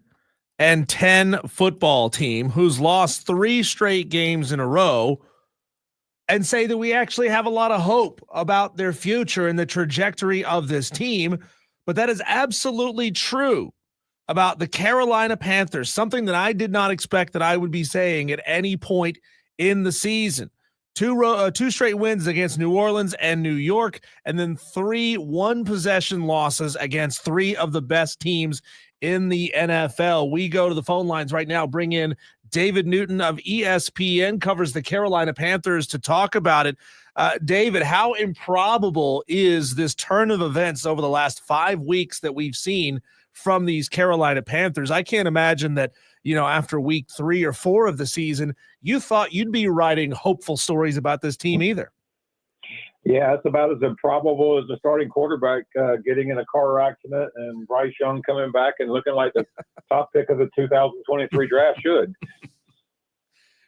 S2: football team who's lost 3 straight games in a row and say that we actually have a lot of hope about their future and the trajectory of this team. But that is absolutely true about the Carolina Panthers, something that I did not expect that I would be saying at any point in the season. 2 straight wins against New Orleans and New York, and then 3 one-possession losses against 3 of the best teams in the NFL. We go to the phone lines right now, bring in David Newton of ESPN, covers the Carolina Panthers, to talk about it. David, how improbable is this turn of events over the last 5 weeks that we've seen from these Carolina Panthers? I can't imagine that, after week 3 or 4 of the season, you thought you'd be writing hopeful stories about this team either.
S3: Yeah, it's about as improbable as the starting quarterback getting in a car accident and Bryce Young coming back and looking like the top pick of the 2023 draft should.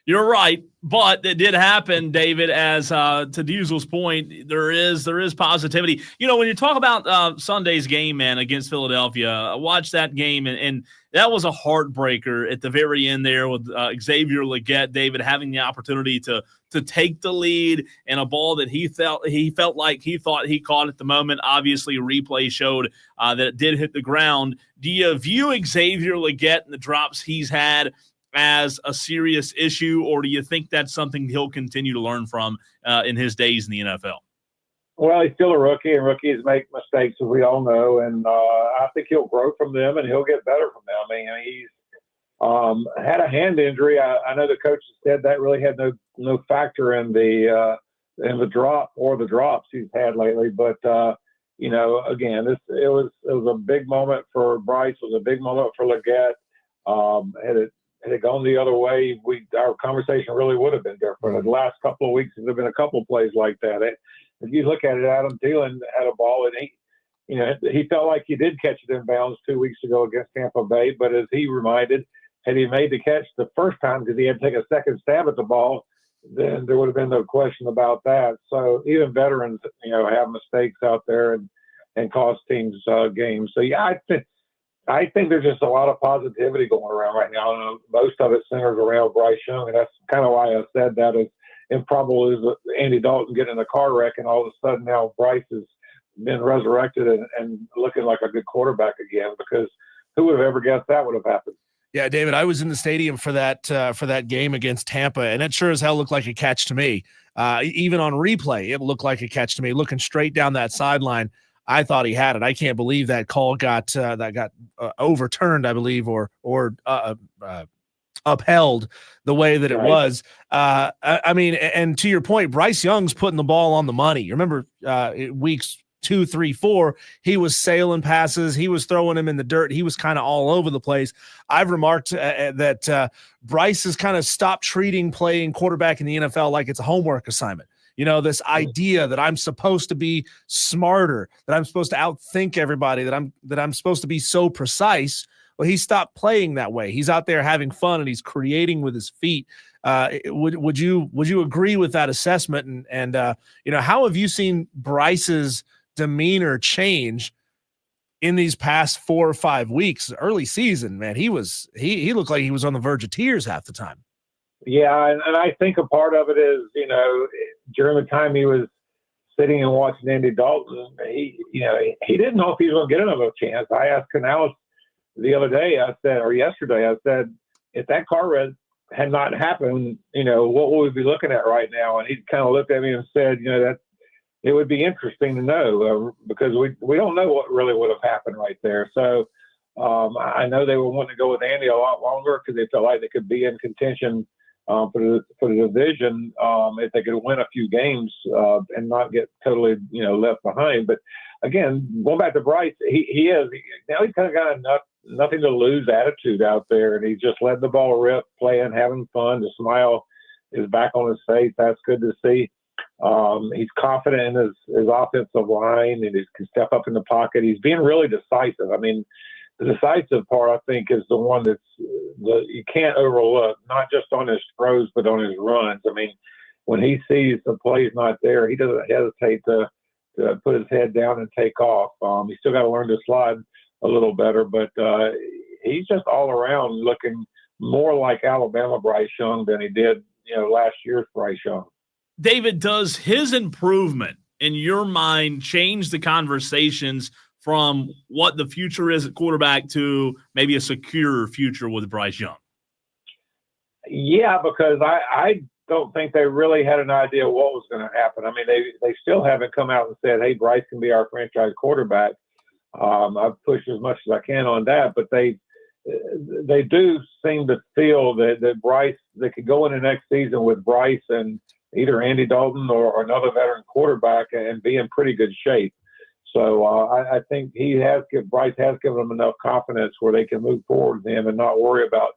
S1: You're right, but it did happen, David. As to Diesel's point, there is positivity. When you talk about Sunday's game, man, against Philadelphia, I watched that game, and that was a heartbreaker at the very end there with Xavier Legette, David, having the opportunity to take the lead and a ball that he thought he caught at the moment. Obviously, replay showed that it did hit the ground. Do you view Xavier Legette and the drops he's had as a serious issue, or do you think that's something he'll continue to learn from in his days in the NFL?
S3: Well, he's still a rookie, and rookies make mistakes, as we all know, and I think he'll grow from them, and he'll get better from them. I mean, he's had a hand injury. I know the coach said that really had no factor in the drop or the drops he's had lately, but again, it was a big moment for Bryce. It was a big moment for Legette. Had it gone the other way, our conversation really would have been different. The last couple of weeks, there have been a couple of plays like that. If you look at it, Adam Thielen had a ball, and he felt like he did catch it in bounds 2 weeks ago against Tampa Bay. But as he reminded, had he made the catch the first time because he had to take a second stab at the ball, then there would have been no question about that. So even veterans, have mistakes out there and cost teams games. So yeah, I think there's just a lot of positivity going around right now. Most of it centers around Bryce Young, and that's kind of why I said that as improbable as Andy Dalton getting in a car wreck, and all of a sudden now Bryce has been resurrected and looking like a good quarterback again, because who would have ever guessed that would have happened?
S2: Yeah, David, I was in the stadium for that game against Tampa, and it sure as hell looked like a catch to me. Even on replay, it looked like a catch to me. Looking straight down that sideline, I thought he had it. I can't believe that call got overturned, I believe, or upheld the way that it was. I mean, and to your point, Bryce Young's putting the ball on the money. You remember weeks 2, 3, 4, he was sailing passes. He was throwing them in the dirt. He was kind of all over the place. I've remarked that Bryce has kind of stopped treating playing quarterback in the NFL like it's a homework assignment. This idea that I'm supposed to be smarter, that I'm supposed to outthink everybody, that I'm supposed to be so precise. Well, he stopped playing that way. He's out there having fun and he's creating with his feet. Would you agree with that assessment? And how have you seen Bryce's demeanor change in these past 4 or 5 weeks? Early season, man, he looked like he was on the verge of tears half the time.
S3: Yeah, and I think a part of it is, during the time he was sitting and watching Andy Dalton, he didn't know if he was going to get another chance. I asked Canales the other day, yesterday, if that car wreck had not happened, what would we be looking at right now? And he kind of looked at me and said, that it would be interesting to know because we don't know what really would have happened right there. So I know they were wanting to go with Andy a lot longer because they felt like they could be in contention for the division if they could win a few games and not get totally left behind. But again, going back to Bryce, he's kind of got a nothing to lose attitude out there, and he's just letting the ball rip, playing, having fun. The smile is back on his face. That's good to see. He's confident in his offensive line, and he can step up in the pocket. He's being really decisive. I mean, the decisive part, I think, is the one you can't overlook, not just on his throws, but on his runs. I mean, when he sees the play's not there, he doesn't hesitate to put his head down and take off. He's still got to learn to slide a little better, but he's just all around looking more like Alabama Bryce Young than he did, last year's Bryce Young.
S1: David, does his improvement in your mind change the conversations from what the future is at quarterback to maybe a secure future with Bryce Young?
S3: Yeah, because I don't think they really had an idea what was going to happen. I mean, they still haven't come out and said, hey, Bryce can be our franchise quarterback. I've pushed as much as I can on that, but they do seem to feel that Bryce, they could go in the next season with Bryce and either Andy Dalton or another veteran quarterback and be in pretty good shape. So I think Bryce has given them enough confidence where they can move forward with him and not worry about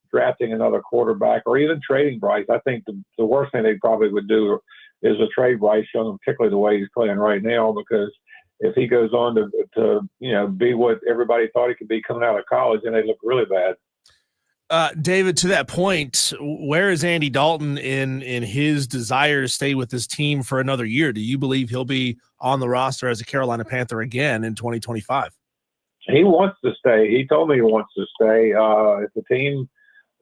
S3: drafting another quarterback or even trading Bryce. I think the worst thing they probably would do is to trade Bryce Young, particularly the way he's playing right now, because if he goes on to be what everybody thought he could be coming out of college, then they look really bad.
S2: David, to that point, where is Andy Dalton in his desire to stay with this team for another year? Do you believe he'll be on the roster as a Carolina Panther again in 2025?
S3: He wants to stay. He told me he wants to stay. If the team,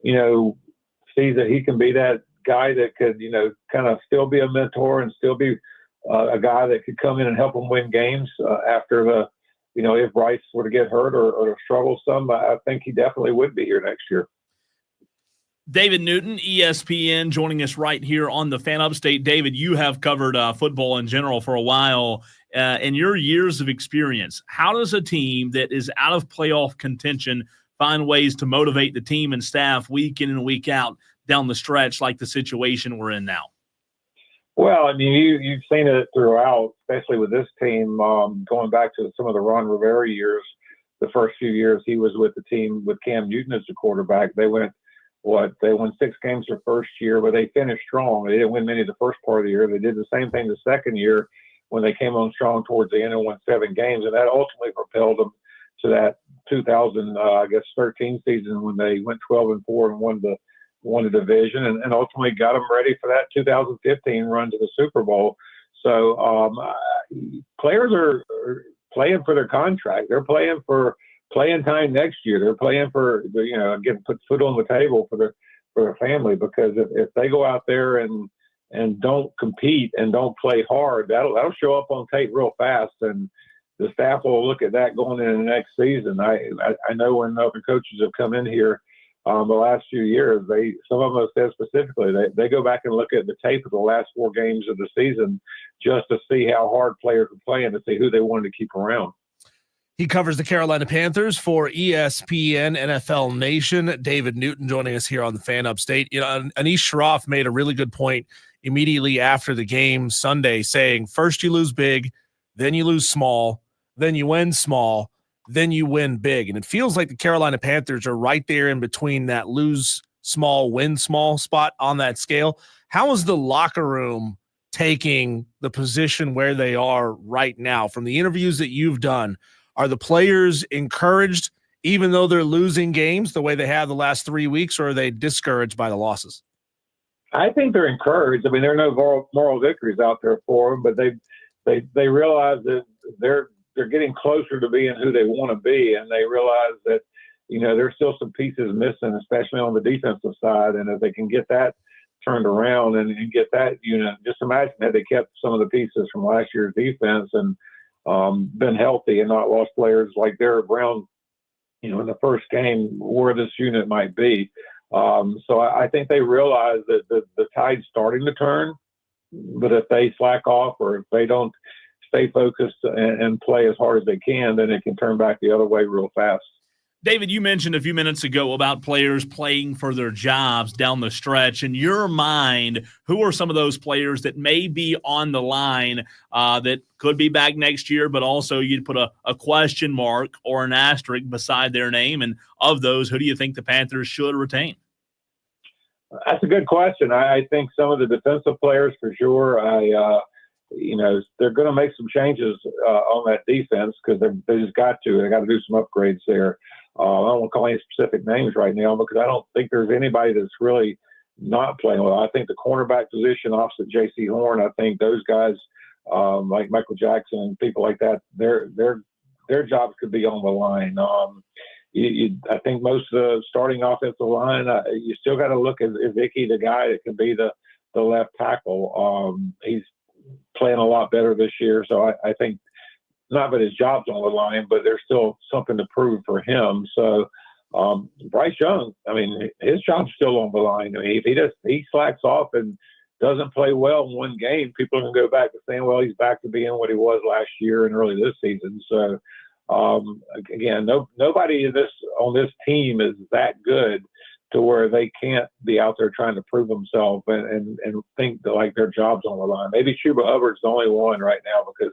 S3: sees that he can be that guy that could, kind of still be a mentor and still be a guy that could come in and help them win games after if Bryce were to get hurt or struggle some, I think he definitely would be here next year.
S1: David Newton, ESPN, joining us right here on the Fan Upstate. David, you have covered football in general for a while. In your years of experience, how does a team that is out of playoff contention find ways to motivate the team and staff week in and week out down the stretch like the situation we're in now?
S3: Well, I mean, you've seen it throughout, especially with this team, going back to some of the Ron Rivera years. The first few years he was with the team with Cam Newton as the quarterback, they won 6 games their first year, but they finished strong. They didn't win many the first part of the year. They did the same thing the second year when they came on strong towards the end and won 7 games, and that ultimately propelled them to that 2013 season when they went 12-4 and won the division, and ultimately got them ready for that 2015 run to the Super Bowl. So players are playing for their contract. They're playing for playing time next year. They're playing for again, put food on the table for their family, because if they go out there and don't compete and don't play hard, that'll show up on tape real fast, and the staff will look at that going into the next season. I know when other coaches have come in here the last few years, some of them have said specifically they go back and look at the tape of the last 4 games of the season just to see how hard players are playing, to see who they wanted to keep around.
S2: He covers the Carolina Panthers for ESPN NFL Nation. David Newton joining us here on the Fan Upstate. Anish Shroff made a really good point immediately after the game Sunday, saying first you lose big, then you lose small, then you win small, then you win big. And it feels like the Carolina Panthers are right there in between that lose small, win small spot on that scale. How is the locker room taking the position where they are right now? From the interviews that you've done, are the players encouraged even though they're losing games the way they have the last 3 weeks, or are they discouraged by the losses?
S3: I think they're encouraged. I mean, there are no moral victories out there for them, but they realize that they're getting closer to being who they want to be, and they realize that there's still some pieces missing, especially on the defensive side, and if they can get that turned around and get that just imagine that they kept some of the pieces from last year's defense and been healthy and not lost players like Derrick Brown, in the first game, where this unit might be. So I think they realize that the tide's starting to turn, but if they slack off or if they don't stay focused and play as hard as they can, then it can turn back the other way real fast.
S1: David, you mentioned a few minutes ago about players playing for their jobs down the stretch. In your mind, who are some of those players that may be on the line that could be back next year, but also you'd put a question mark or an asterisk beside their name? And of those, who do you think the Panthers should retain?
S3: That's a good question. I think some of the defensive players for sure. They're going to make some changes on that defense because they just got to. They got to do some upgrades there. I don't want to call any specific names right now because I don't think there's anybody that's really not playing well. I think the cornerback position opposite J.C. Horn, I think those guys like Michael Jackson and people like that, their jobs could be on the line. I think most of the starting offensive line, you still got to look at Vicky, the guy that can be the left tackle. He's playing a lot better this year, so I think not that his job's on the line, but there's still something to prove for him. So Bryce Young, I mean, his job's still on the line. I mean, if he slacks off and doesn't play well in one game, people are going to go back to saying, well, he's back to being what he was last year and early this season. So again, nobody on this team is that good to where they can't be out there trying to prove themselves and think that like their job's on the line. Maybe Chuba Hubbard's the only one right now because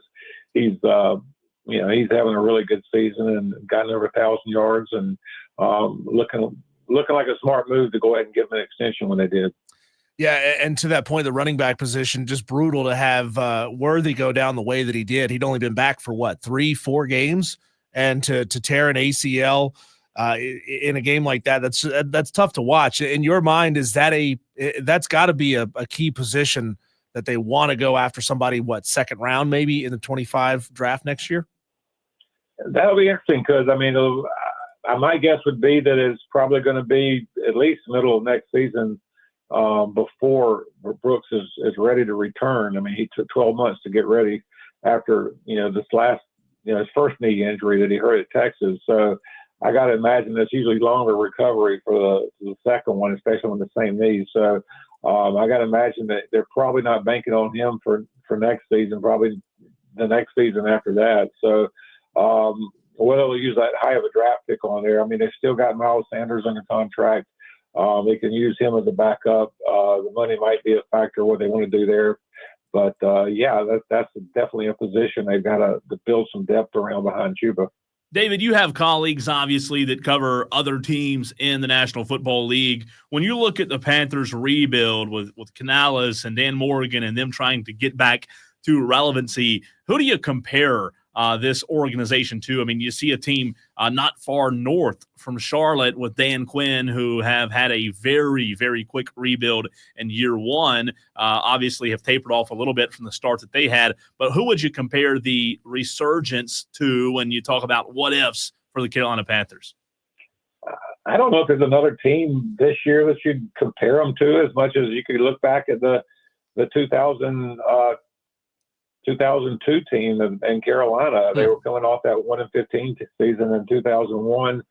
S3: he's having a really good season and gotten over 1,000 yards and looking like a smart move to go ahead and give him an extension when they did.
S2: Yeah, and to that point, the running back position, just brutal to have Worthy go down the way that he did. He'd only been back for, 3-4 games? And to tear an ACL in a game like that, that's tough to watch. In your mind, is that's got to be a key position that they want to go after somebody, second round maybe in the 25 draft next year?
S3: That'll be interesting because, I mean, my guess would be that it's probably going to be at least middle of next season before Brooks is ready to return. I mean, he took 12 months to get ready after, this last, his first knee injury that he hurt at Texas. So I got to imagine that's usually longer recovery for the second one, especially on the same knee. So I got to imagine that they're probably not banking on him for next season, probably the next season after that. So whether they'll use that high of a draft pick on there. I mean, they've still got Miles Sanders under contract. They can use him as a backup. The money might be a factor what they want to do there. But, that's definitely a position they've got to build some depth around behind Chuba.
S1: David, you have colleagues, obviously, that cover other teams in the National Football League. When you look at the Panthers' rebuild with Canales and Dan Morgan and them trying to get back to relevancy, who do you compare this organization to? I mean, you see a team not far north from Charlotte with Dan Quinn, who have had a very, very quick rebuild in year one, obviously have tapered off a little bit from the start that they had. But who would you compare the resurgence to when you talk about what ifs for the Carolina Panthers?
S3: I don't know if there's another team this year that you'd compare them to as much as you could look back at the 2002 team in Carolina. They were coming off that 1-15 season in 2001.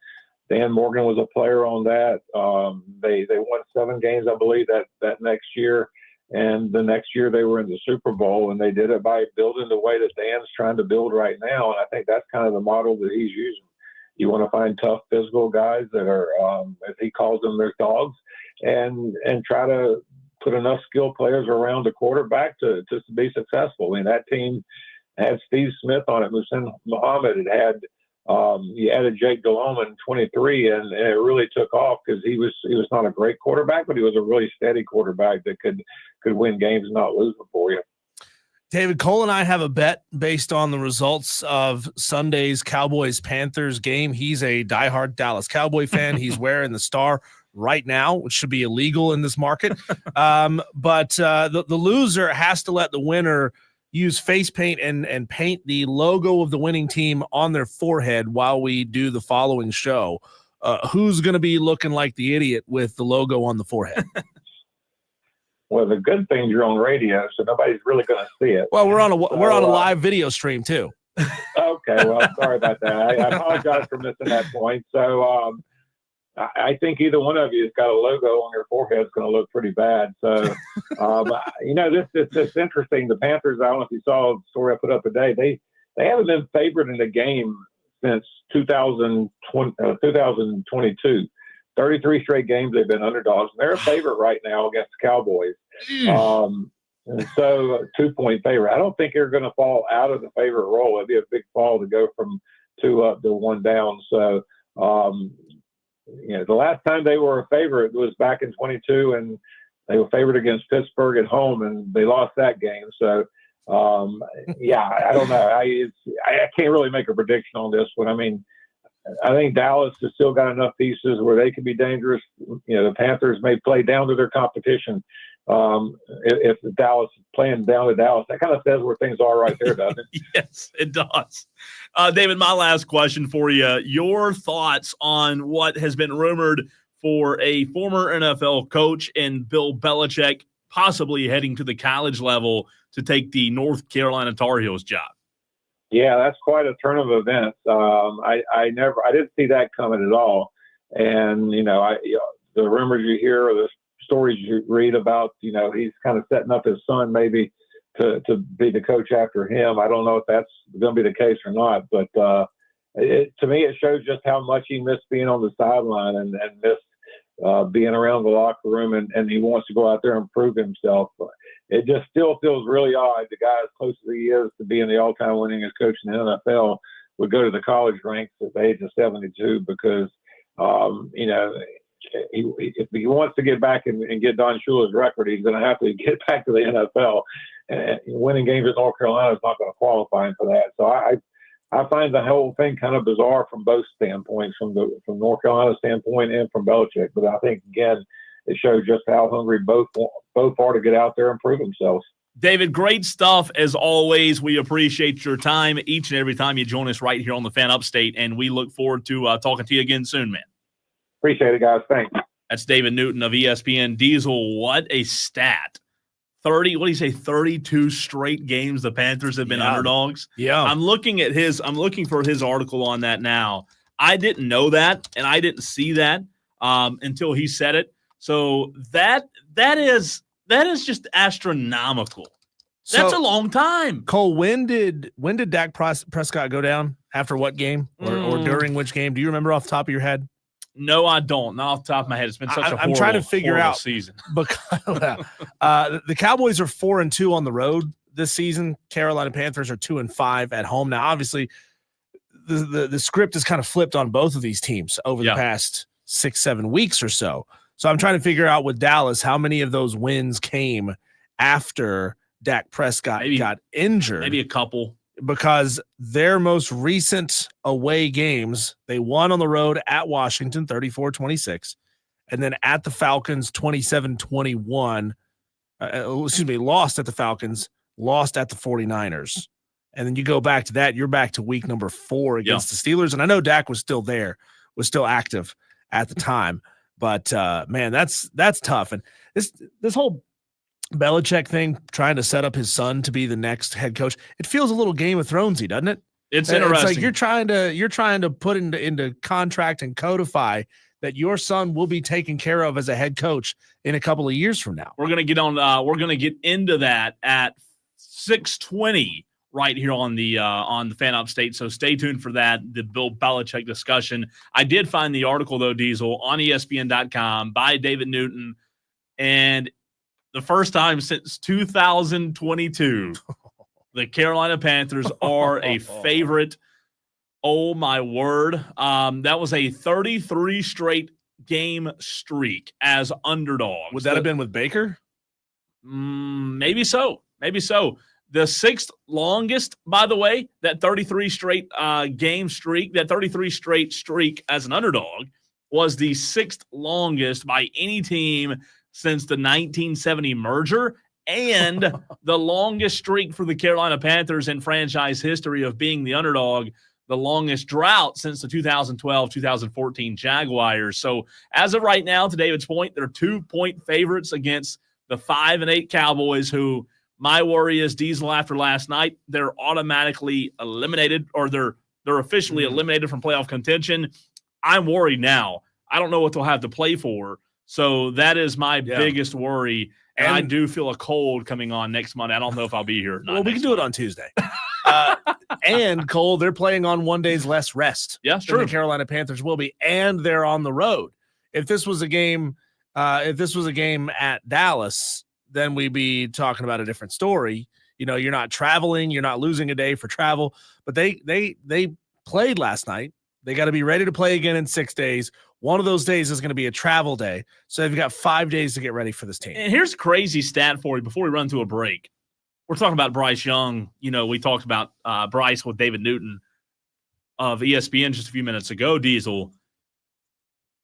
S3: Dan Morgan was a player on that. They won 7 games, I believe, that next year. And the next year they were in the Super Bowl, and they did it by building the way that Dan's trying to build right now. And I think that's kind of the model that he's using. You want to find tough physical guys that are, as he calls them, their dogs, and try to put enough skilled players around the quarterback to be successful. I mean, that team had Steve Smith on it, Muhsin Muhammad. It had you added Jake Delhomme in 23, and it really took off because he was not a great quarterback, but he was a really steady quarterback that could win games and not lose them for you.
S2: David, Cole and I have a bet based on the results of Sunday's Cowboys-Panthers game. He's a diehard Dallas Cowboy fan. He's wearing the star right now, which should be illegal in this market. But the loser has to let the winner use face paint and paint the logo of the winning team on their forehead while we do the following show. Who's going to be looking like the idiot with the logo on the forehead?
S3: Well, the good thing you're on radio, so nobody's really going to see it.
S2: Well, we're on a live video stream too.
S3: Okay, well, sorry about that. I apologize for missing that point. So I think either one of you has got a logo on your forehead is going to look pretty bad. So, this interesting. The Panthers, I don't know if you saw the story I put up today. They haven't been favored in the game since 2022. 33 straight games they've been underdogs. And they're a favorite right now against the Cowboys. And so 2-point favorite. I don't think they're going to fall out of the favorite role. It'd be a big fall to go from 2 up to 1 down. So, the last time they were a favorite was back in 22, and they were favored against Pittsburgh at home, and they lost that game. So, I don't know. I can't really make a prediction on this one. I mean, I think Dallas has still got enough pieces where they can be dangerous. The Panthers may play down to their competition if Dallas is playing down to Dallas. That kind of says where things are right there, doesn't it?
S1: Yes, it does. David, my last question for you. Your thoughts on what has been rumored for a former NFL coach and Bill Belichick possibly heading to the college level to take the North Carolina Tar Heels job?
S3: Yeah, that's quite a turn of events. I didn't see that coming at all. And, the rumors you hear or the stories you read about, he's kind of setting up his son maybe to be the coach after him. I don't know if that's going to be the case or not, but to me, it shows just how much he missed being on the sideline and missed being around the locker room, and he wants to go out there and prove himself. It just still feels really odd. The guy, as close as he is to being the all-time winningest coach in the NFL, would go to the college ranks at the age of 72 because, if he wants to get back and get Don Shula's record, he's going to have to get back to the NFL. And winning games in North Carolina is not going to qualify him for that. So I find the whole thing kind of bizarre from both standpoints, from North Carolina standpoint and from Belichick. But I think, again, it shows just how hungry both are to get out there and prove themselves.
S1: David, great stuff as always. We appreciate your time each and every time you join us right here on the Fan Upstate, and we look forward to talking to you again soon, man.
S3: Appreciate it, guys. Thanks.
S1: That's David Newton of ESPN. Diesel, what a stat. 32 straight games the Panthers have been underdogs.
S2: Yeah.
S1: I'm looking for his article on that now. I didn't know that, and I didn't see that until he said it. So that is just astronomical. That's a long time.
S2: Cole, when did Dak Prescott go down? After what game or during which game? Do you remember off the top of your head?
S1: No, I don't. Not off the top of my head. It's been such a
S2: I'm trying to figure out
S1: season.
S2: Because the Cowboys are 4-2 on the road this season. Carolina Panthers are 2-5 at home. Now, obviously, the script is kind of flipped on both of these teams over the past 6-7 weeks or so. So I'm trying to figure out with Dallas how many of those wins came after Dak Prescott got injured.
S1: Maybe a couple.
S2: Because their most recent away games, they won on the road at Washington 34-26, and then at the Falcons 27-21. Lost at the Falcons, lost at the 49ers. And then you go back to that, you're back to week number 4 against the Steelers. And I know Dak was still there, was still active at the time. But, man, that's tough. And this whole Belichick thing, trying to set up his son to be the next head coach, it feels a little Game of Thronesy, doesn't it?
S1: It's interesting.
S2: It's like you're trying to put into contract and codify that your son will be taken care of as a head coach in a couple of years from now.
S1: We're gonna get on. We're gonna get into that at 6:20 right here on the Fan Upstate. So stay tuned for that. The Bill Belichick discussion. I did find the article though, Diesel, on ESPN.com by David Newton, and the first time since 2022, the Carolina Panthers are a favorite. Oh, my word. That was a 33 straight game streak as underdogs.
S2: Would that have been with Baker?
S1: Maybe so. Maybe so. The sixth longest, by the way, that 33 straight game streak, that 33 straight streak as an underdog was the sixth longest by any team since the 1970 merger, and the longest streak for the Carolina Panthers in franchise history of being the underdog, the longest drought since the 2012-2014 Jaguars. So as of right now, to David's point, they're 2-point favorites against the 5-8 Cowboys, who my worry is, Diesel, after last night, they're automatically eliminated, or they're officially eliminated from playoff contention. I'm worried now. I don't know what they'll have to play for. So that is my biggest worry. And I do feel a cold coming on next Monday. I don't know if I'll be here or not.
S2: Well, we can do it on Tuesday. And, Cole, they're playing on one day's less rest.
S1: Yeah,
S2: than
S1: true.
S2: The Carolina Panthers will be, and they're on the road. If this was a game at Dallas, then we'd be talking about a different story. You know, you're not traveling, you're not losing a day for travel. But they played last night. They got to be ready to play again in 6 days. One of those days is going to be a travel day. So they've got 5 days to get ready for this team.
S1: And here's a crazy stat for you before we run to a break. We're talking about Bryce Young. You know, we talked about Bryce with David Newton of ESPN just a few minutes ago, Diesel.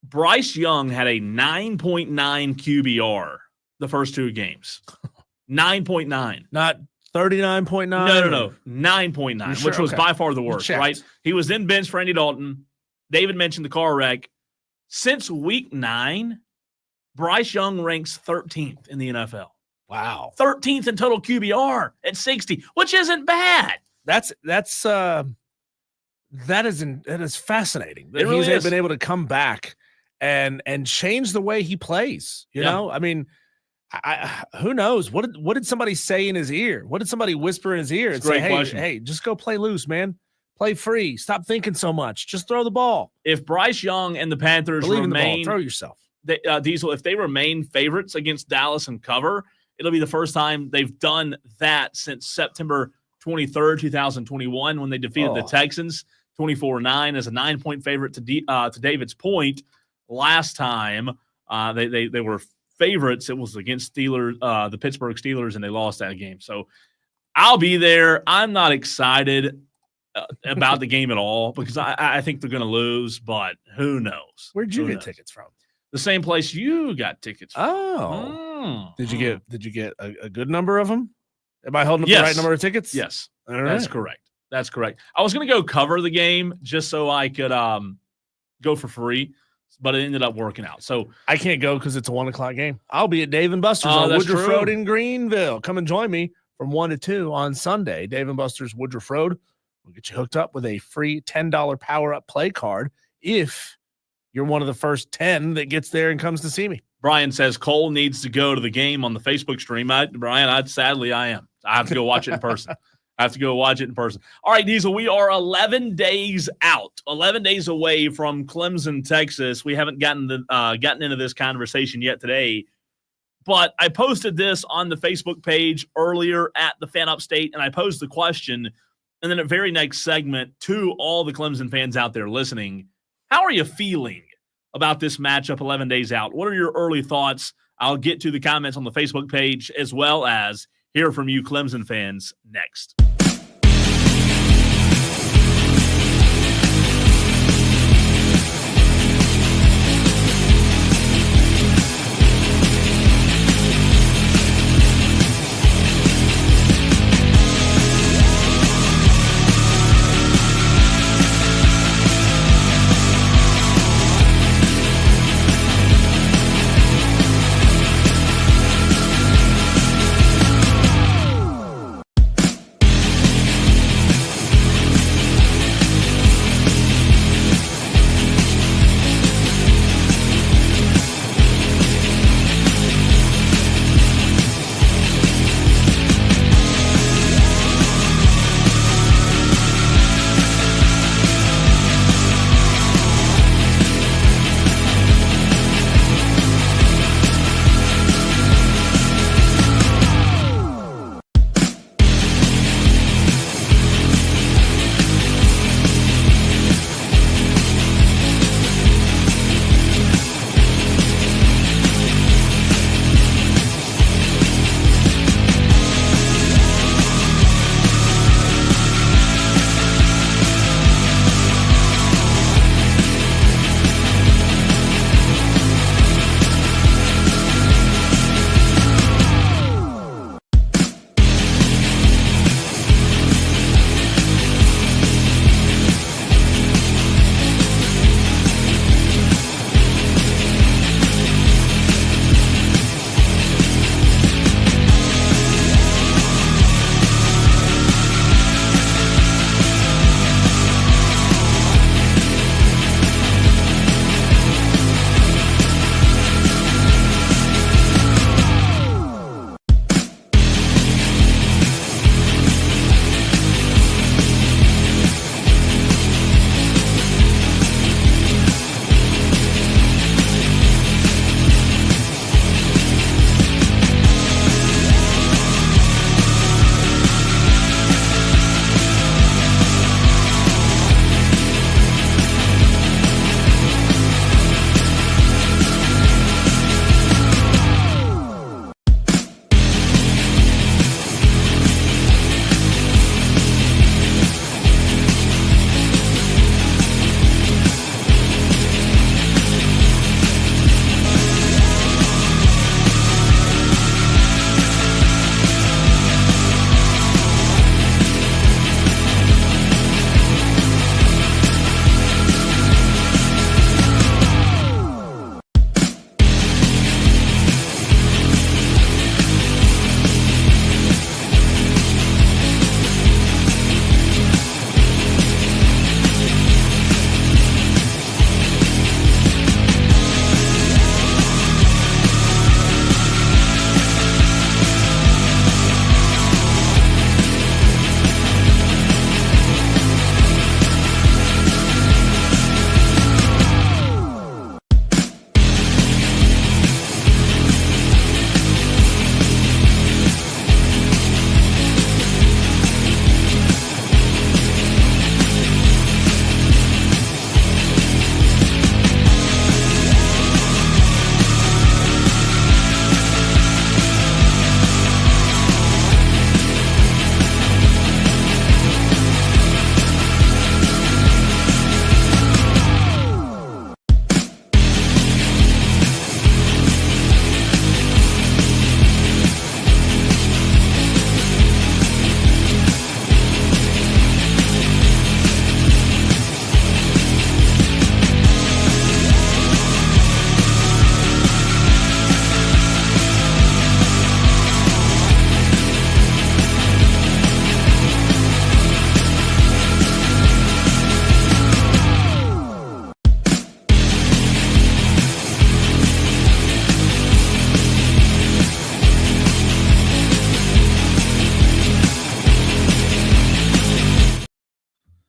S1: Bryce Young had a 9.9 QBR the first two games. 9.9.
S2: Not 39.9?
S1: No. 9.9,
S2: Sure?
S1: which was by far the worst,
S2: checked.
S1: right? He was then benched for Andy Dalton. David mentioned the car wreck. Since week 9, Bryce Young ranks 13th in the NFL.
S2: Wow.
S1: 13th in total QBR at 60, which isn't bad.
S2: That is fascinating. That
S1: It really
S2: he's
S1: is.
S2: been able to come back and change the way he plays. You know, I mean, who knows? What did somebody say in his ear? What did somebody whisper in his ear and say, hey, just go play loose, man. Play free. Stop thinking so much. Just throw the ball.
S1: If Bryce Young and the Panthers
S2: Believe in
S1: remain,
S2: the ball. Throw yourself.
S1: Diesel, if they remain favorites against Dallas and cover, it'll be the first time they've done that since September 23rd, 2021, when they defeated the Texans 24-9 as a 9-point favorite to David's point. Last time they were favorites, it was against the Pittsburgh Steelers, and they lost that game. So I'll be there. I'm not excited about the game at all because I think they're going to lose, but who knows?
S2: Where'd you get tickets from?
S1: The same place you got tickets from.
S2: Oh. Did you get a good number of them? Am I holding up the right number of tickets?
S1: Yes.
S2: All right.
S1: That's correct. I was going to go cover the game just so I could go for free, but it ended up working out. So
S2: I can't go because it's a 1:00 game. I'll be at Dave & Buster's on Woodruff Road in Greenville. Come and join me from 1 to 2 on Sunday. Dave & Buster's Woodruff Road. We'll get you hooked up with a free $10 power-up play card if you're one of the first 10 that gets there and comes to see me.
S1: Brian says Cole needs to go to the game on the Facebook stream. Sadly, I am. I have to go watch it in person. All right, Diesel, we are 11 days out, 11 days away from Clemson, Texas. We haven't gotten into this conversation yet today, but I posted this on the Facebook page earlier at the Fan Upstate, and I posed the question, and then the very next segment to all the Clemson fans out there listening, how are you feeling about this matchup 11 days out? What are your early thoughts? I'll get to the comments on the Facebook page as well as hear from you Clemson fans next.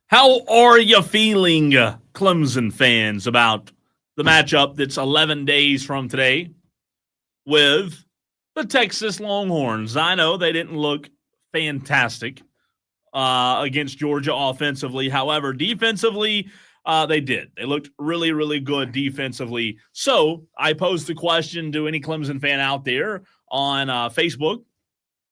S1: How are you feeling, Clemson fans, about the matchup that's 11 days from today with the Texas Longhorns? I know they didn't look fantastic against Georgia offensively. However, defensively, they did. They looked really, really good defensively. So I posed the question to any Clemson fan out there on Facebook,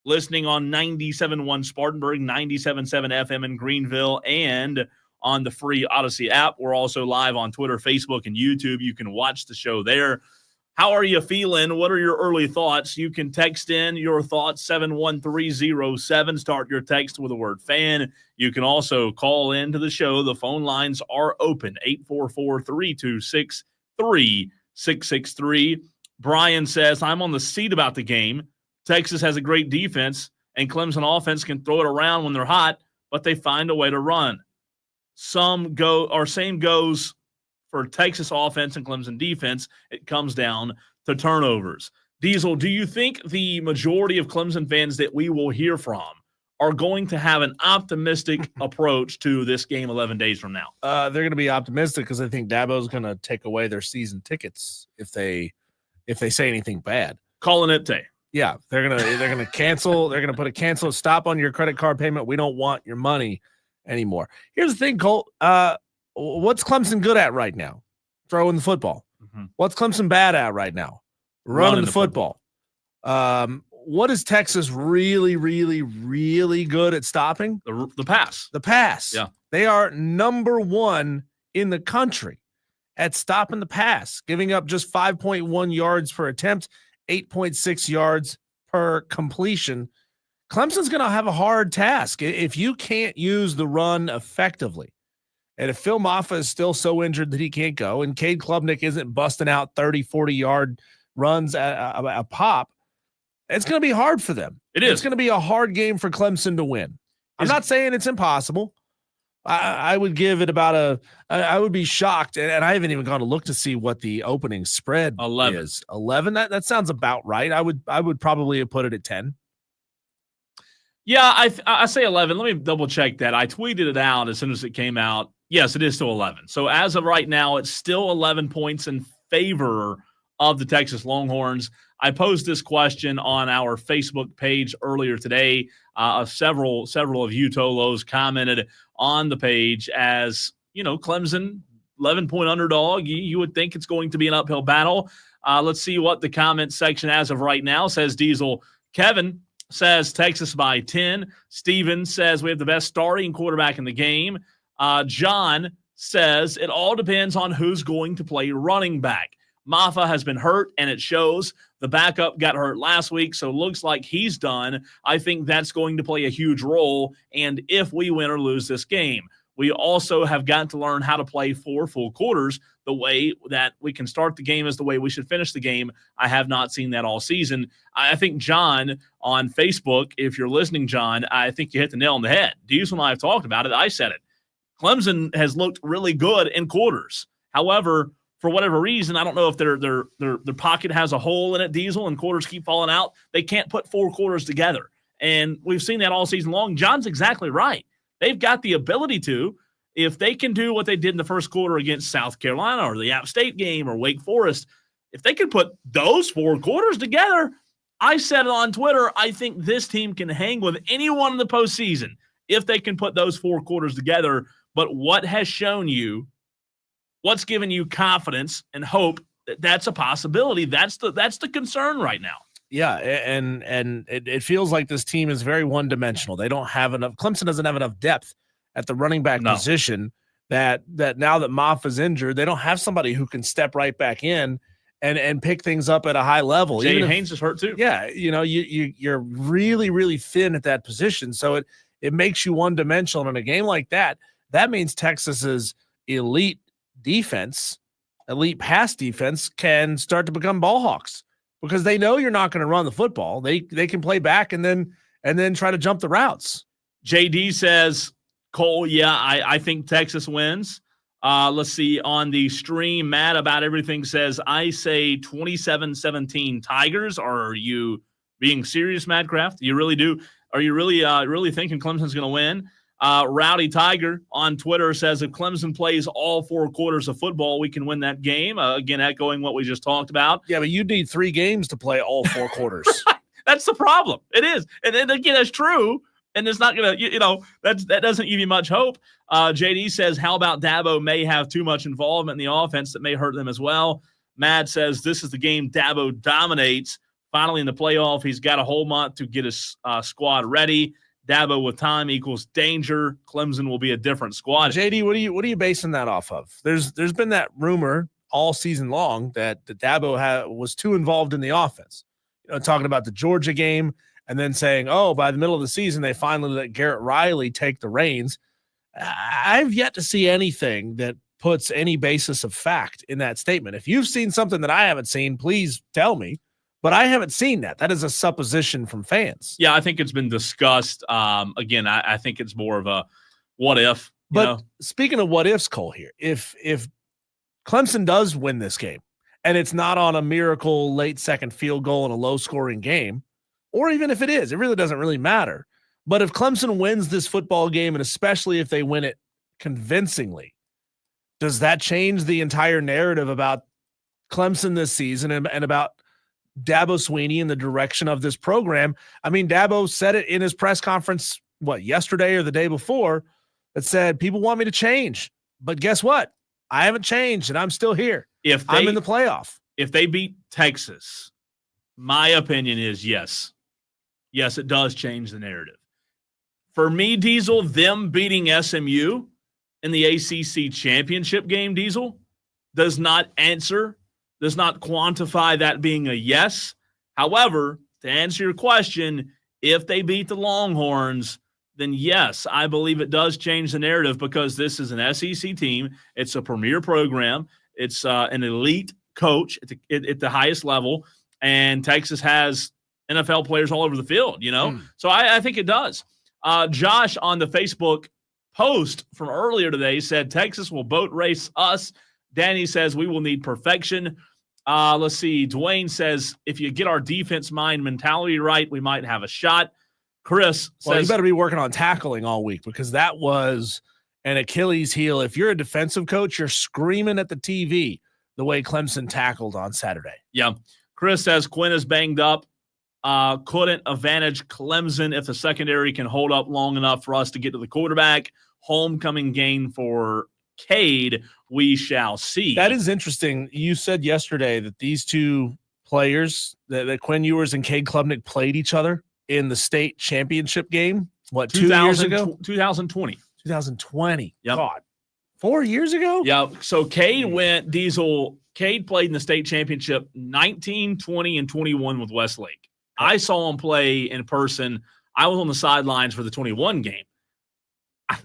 S1: listening on 97.1 Spartanburg, 97.7 FM in Greenville, and on the free Odyssey app. We're also live on Twitter, Facebook, and YouTube. You can watch the show there. How are you feeling? What are your early thoughts? You can text in your thoughts, 71307. Start your text with the word fan. You can also call into the show. The phone lines are open, 844-326-3663. Brian says, I'm on the seat about the game. Texas has a great defense, and Clemson offense can throw it around when they're hot, but they find a way to run. Same goes for Texas offense and Clemson defense. It comes down to turnovers. Diesel, do you think the majority of Clemson fans that we will hear from are going to have an optimistic approach to this game 11 days from now?
S2: They're going to be optimistic because I think Dabo's going to take away their season tickets if they say anything bad.
S1: Calling it day.
S2: Yeah, they're gonna cancel. They're gonna put a cancel stop on your credit card payment. We don't want your money anymore. Here's the thing, Colt. What's Clemson good at right now? Throwing the football. Mm-hmm. What's Clemson bad at right now? Running the football. What is Texas really, really, really good at stopping?
S1: The pass.
S2: The pass.
S1: Yeah,
S2: they are number one in the country at stopping the pass, giving up just 5.1 yards per attempt. 8.6 yards per completion. Clemson's going to have a hard task if you can't use the run effectively. And if Phil Maffa is still so injured that he can't go, and Cade Klubnik isn't busting out 30, 40-yard runs a pop, it's going to be hard for them. It's going to be a hard game for Clemson to win. I'm not saying it's impossible. I would give it about I would be shocked, and I haven't even gone to look to see what the opening spread
S1: 11.
S2: is. 11? That sounds about right. I would probably have put it at 10.
S1: Yeah, I say 11. Let me double check that. I tweeted it out as soon as it came out. Yes, it is still 11. So as of right now, it's still 11 points in favor of the Texas Longhorns. I posed this question on our Facebook page earlier today. Several of you Tolos commented on the page as, Clemson, 11-point underdog. You would think it's going to be an uphill battle. Let's see what the comment section as of right now says. Diesel. Kevin says Texas by 10. Steven says we have the best starting quarterback in the game. John says it all depends on who's going to play running back. Maffa has been hurt, and it shows. The backup got hurt last week, so it looks like he's done. I think that's going to play a huge role, and if we win or lose this game. We also have got to learn how to play 4 full quarters. The way that we can start the game is the way we should finish the game. I have not seen that all season. I think John on Facebook, if you're listening, John, I think you hit the nail on the head. Diesel and I have talked about it. I said it. Clemson has looked really good in quarters. However, for whatever reason, I don't know if their pocket has a hole in it, Diesel, and quarters keep falling out. They can't put 4 quarters together. And we've seen that all season long. John's exactly right. They've got the ability to, if they can do what they did in the first quarter against South Carolina or the App State game or Wake Forest, if they can put those 4 quarters together, I said it on Twitter, I think this team can hang with anyone in the postseason if they can put those 4 quarters together. But what has shown you, what's given you confidence and hope that that's a possibility? That's the concern right now.
S2: Yeah, and it feels like this team is very one-dimensional. They don't have enough. Clemson doesn't have enough depth at the running back position that now that Moff is injured, they don't have somebody who can step right back in and pick things up at a high level.
S1: Jay Haynes is hurt too.
S2: Yeah, you're really, really thin at that position, so it makes you one-dimensional. In a game like that, that means Texas's elite defense, elite pass defense, can start to become ball hawks because they know you're not going to run the football. They can play back and then try to jump the routes.
S1: JD says, Cole, yeah, I think Texas wins. Let's see, on the stream, Matt About Everything says, I say 27-17 Tigers. Are you being serious, Matt Kraft? You really do? Are you really thinking Clemson's going to win? Rowdy Tiger on Twitter says if Clemson plays all 4 quarters of football, we can win that game. Again, echoing what we just talked about.
S2: Yeah, but you need 3 games to play all 4 quarters.
S1: That's the problem. It is. And again, that's true. And it's not going to, that doesn't give you much hope. JD says, how about Dabo may have too much involvement in the offense that may hurt them as well. Mad says, this is the game Dabo dominates. Finally, in the playoff, he's got a whole month to get his squad ready. Dabo with time equals danger. Clemson will be a different squad.
S2: JD, what are you basing that off of? There's been that rumor all season long that Dabo was too involved in the offense. Talking about the Georgia game and then saying, oh, by the middle of the season, they finally let Garrett Riley take the reins. I've yet to see anything that puts any basis of fact in that statement. If you've seen something that I haven't seen, please tell me. But I haven't seen that. That is a supposition from fans.
S1: Yeah, I think it's been discussed. Again, I think it's more of a what if.
S2: But speaking of what ifs, Cole, here, if Clemson does win this game and it's not on a miracle late second field goal in a low-scoring game, or even if it is, it really doesn't really matter. But if Clemson wins this football game, and especially if they win it convincingly, does that change the entire narrative about Clemson this season and about Dabo Swinney and the direction of this program? I mean, Dabo said it in his press conference, yesterday or the day before, that said, people want me to change. But guess what? I haven't changed, and I'm still here. I'm in the playoff.
S1: If they beat Texas, my opinion is yes. Yes, it does change the narrative. For me, Diesel, them beating SMU in the ACC championship game, Diesel, does not quantify that being a yes. However, to answer your question, if they beat the Longhorns, then yes, I believe it does change the narrative because this is an SEC team. It's a premier program. It's an elite coach at the highest level, and Texas has NFL players all over the field, So I think it does. Josh on the Facebook post from earlier today said Texas will boat race us. Danny says we will need perfection. Let's see. Dwayne says if you get our defense mind mentality right, we might have a shot. Chris says
S2: you better be working on tackling all week because that was an Achilles heel. If you're a defensive coach, you're screaming at the TV the way Clemson tackled on Saturday.
S1: Yeah. Chris says Quinn is banged up. Couldn't advantage Clemson if the secondary can hold up long enough for us to get to the quarterback. Homecoming game for Cade, we shall see.
S2: That is interesting. You said yesterday that these two players, that Quinn Ewers and Cade Klubnik, played each other in the state championship game. 2 years ago?
S1: 2020.
S2: 2020.
S1: Yep.
S2: God. 4 years ago?
S1: Yeah. So Cade played in the state championship 19, 20, and 21 with Westlake. I saw him play in person. I was on the sidelines for the 21 game.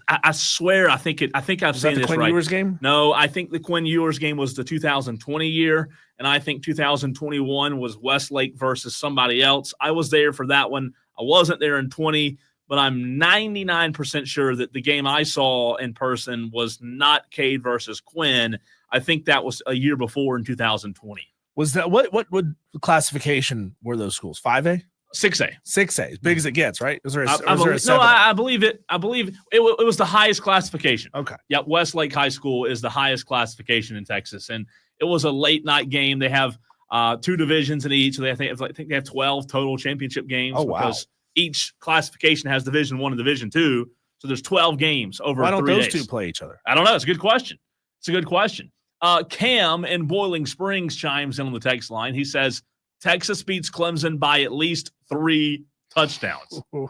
S1: I swear, I think I've seen this right.
S2: Quinn Ewers game?
S1: No, I think the Quinn Ewers game was the 2020 year, and I think 2021 was Westlake versus somebody else. I was there for that one. I wasn't there in 20, but I'm 99% sure that the game I saw in person was not Cade versus Quinn. I think that was a year before in 2020.
S2: Was that what classification were those schools? 5A?
S1: 6A.
S2: 6A, as big as it gets, right?
S1: I believe it. I believe it was the highest classification.
S2: Okay.
S1: Yeah, Westlake High School is the highest classification in Texas, and it was a late night game. They have 2 divisions in each, so I think they have 12 total championship games.
S2: Oh, wow.
S1: Because each classification has Division I and Division II, so there's 12 games over 3 days.
S2: Why don't those two play each other?
S1: I don't know. It's a good question. Cam in Boiling Springs chimes in on the text line. He says Texas beats Clemson by at least 3 touchdowns.
S2: Ooh.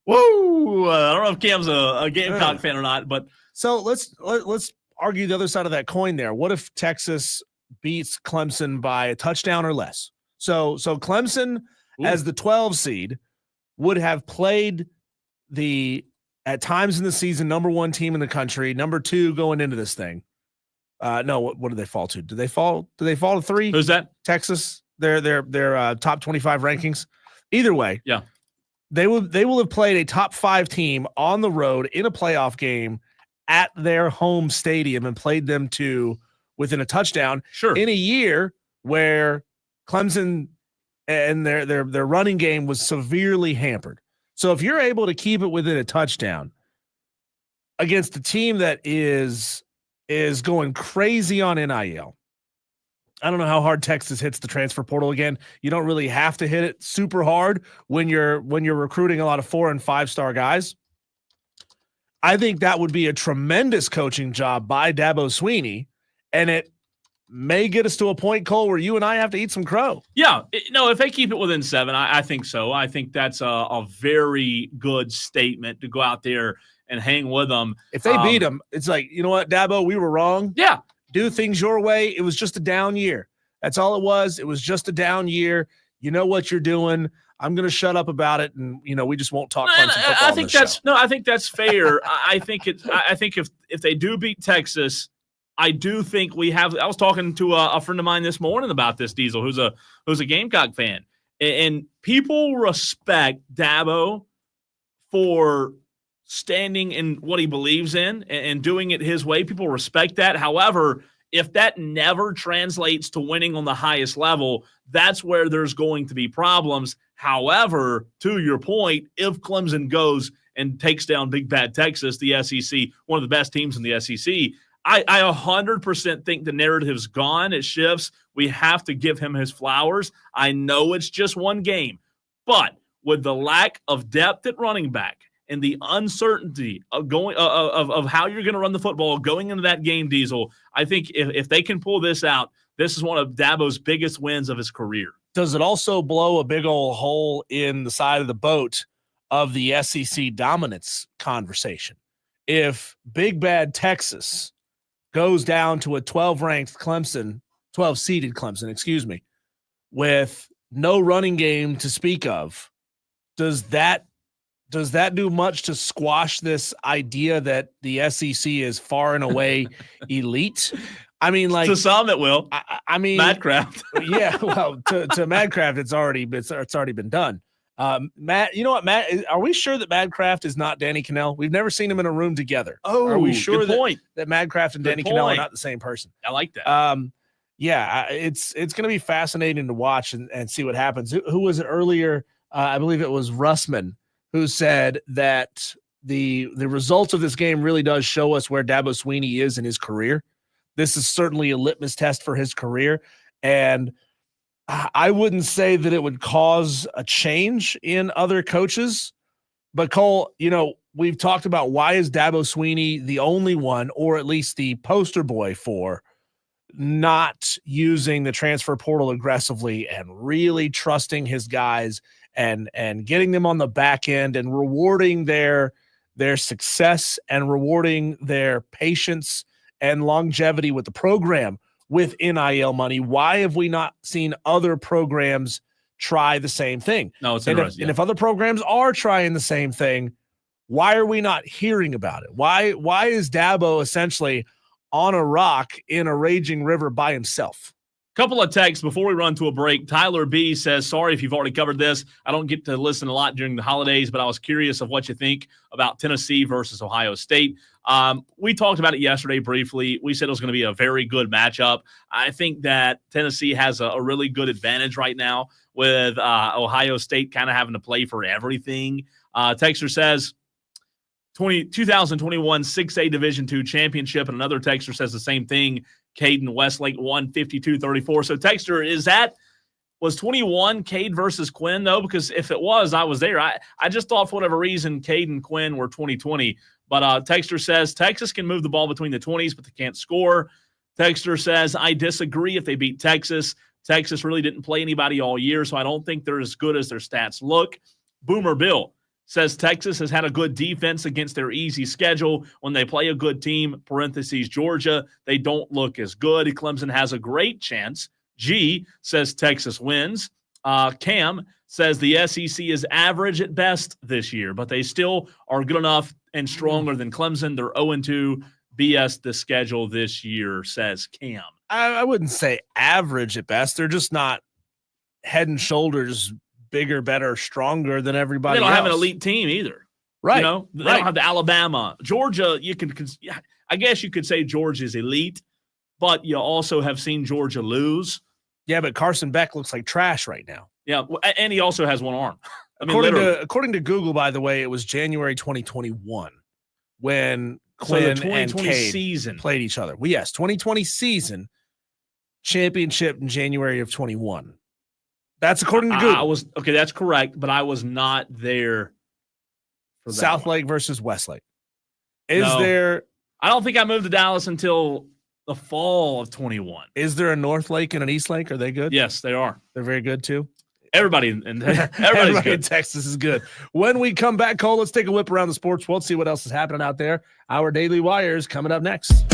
S1: Woo! I don't know if Cam's a Gamecock fan or not, but
S2: so let's argue the other side of that coin there. What if Texas beats Clemson by a touchdown or less? So Clemson, as the 12 seed, would have played at times in the season #1 team in the country, #2 going into this thing. No, what did they fall to? Did they fall to 3?
S1: Who's that?
S2: Texas. Their top 25 rankings. Either way,
S1: yeah,
S2: they will have played a top 5 team on the road in a playoff game at their home stadium and played them to within a touchdown.
S1: Sure.
S2: In a year where Clemson and their running game was severely hampered. So if you're able to keep it within a touchdown against a team that is going crazy on NIL, I don't know how hard Texas hits the transfer portal again. You don't really have to hit it super hard when you're recruiting a lot of 4- and 5-star guys. I think that would be a tremendous coaching job by Dabo Swinney, and it may get us to a point, Cole, where you and I have to eat some crow.
S1: Yeah, if they keep it within 7, I think so. I think that's a very good statement to go out there and hang with them.
S2: If they beat them, it's like, you know what, Dabo, we were wrong.
S1: Yeah.
S2: Do things your way. It was just a down year. That's all it was. It was just a down year. You know what you're doing. I'm going to shut up about it, and we just won't talk Clemson football.
S1: I think I think that's fair. I think if they do beat Texas, I do think we have. I was talking to a friend of mine this morning about this, Diesel, who's a Gamecock fan, and people respect Dabo for standing in what he believes in and doing it his way. People respect that. However, if that never translates to winning on the highest level, that's where there's going to be problems. However, to your point, if Clemson goes and takes down Big Bad Texas, the SEC, one of the best teams in the SEC, I 100% think the narrative's gone. It shifts. We have to give him his flowers. I know it's just one game, but with the lack of depth at running back and the uncertainty of going of how you're going to run the football going into that game, Diesel, I think if they can pull this out, this is one of Dabo's biggest wins of his career.
S2: Does it also blow a big old hole in the side of the boat of the SEC dominance conversation? If Big Bad Texas goes down to a 12-seeded Clemson, with no running game to speak of, does that do much to squash this idea that the SEC is far and away elite? I mean, like,
S1: to some it will.
S2: I mean,
S1: Madcraft.
S2: Yeah, well, to Madcraft, it's already been done. Matt, you know what, Matt? Are we sure that Madcraft is not Danny Cannell? We've never seen them in a room together.
S1: Oh,
S2: are we sure
S1: that
S2: Madcraft and Danny Cannell are not the same person?
S1: I like that.
S2: Yeah, it's going to be fascinating to watch and see what happens. Who was it earlier? I believe it was Russman who said that the results of this game really does show us where Dabo Swinney is in his career. This is certainly a litmus test for his career, and I wouldn't say that it would cause a change in other coaches. But Cole, we've talked about, why is Dabo Swinney the only one, or at least the poster boy for not using the transfer portal aggressively and really trusting his guys and getting them on the back end and rewarding their success and rewarding their patience and longevity with the program with NIL money? Why have we not seen other programs try the same thing?
S1: No, it's
S2: interesting. And if other programs are trying the same thing, why are we not hearing about it? Why is Dabo essentially on a rock in a raging river by himself?
S1: Couple of texts before we run to a break. Tyler B says, sorry if you've already covered this. I don't get to listen a lot during the holidays, but I was curious of what you think about Tennessee versus Ohio State. We talked about it yesterday briefly. We said it was going to be a very good matchup. I think that Tennessee has a really good advantage right now with Ohio State kind of having to play for everything. Texter says, 2021 6A Division II championship, and another texter says the same thing. Caden Westlake won 52-34. So texter, was 21 Cade versus Quinn though? Because if it was, I was there. I just thought for whatever reason Cade and Quinn were 2020. But texter says Texas can move the ball between the 20s, but they can't score. Texter says, I disagree if they beat Texas. Texas really didn't play anybody all year, so I don't think they're as good as their stats look. Boomer Bill says Texas has had a good defense against their easy schedule. When they play a good team, parentheses, Georgia, they don't look as good. Clemson has a great chance. G says Texas wins. Cam says the SEC is average at best this year, but they still are good enough and stronger than Clemson. They're 0-2. BS the schedule this year, says Cam.
S2: I wouldn't say average at best. They're just not head and shoulders bigger, better, stronger than everybody else.
S1: They don't have an elite team either.
S2: Right.
S1: They don't have the Alabama. Georgia, I guess you could say Georgia's elite, but you also have seen Georgia lose.
S2: Yeah, but Carson Beck looks like trash right now.
S1: Yeah, and he also has one arm.
S2: According to Google, by the way, it was January 2021 when Quinn
S1: the 2020
S2: and Cade
S1: season
S2: played each other. Well, yes, 2020 season, championship in January of 21. That's according to Google.
S1: That's correct, but I was not there for that
S2: South
S1: one.
S2: Lake versus Westlake.
S1: I don't think I moved to Dallas until the fall of 21.
S2: Is there a North Lake and an East Lake? Are they good?
S1: Yes, they are.
S2: They're very good too.
S1: Everybody
S2: Everybody in Texas is good. When we come back, Cole, let's take a whip around the sports world, see what else is happening out there. Our Daily Wires coming up next.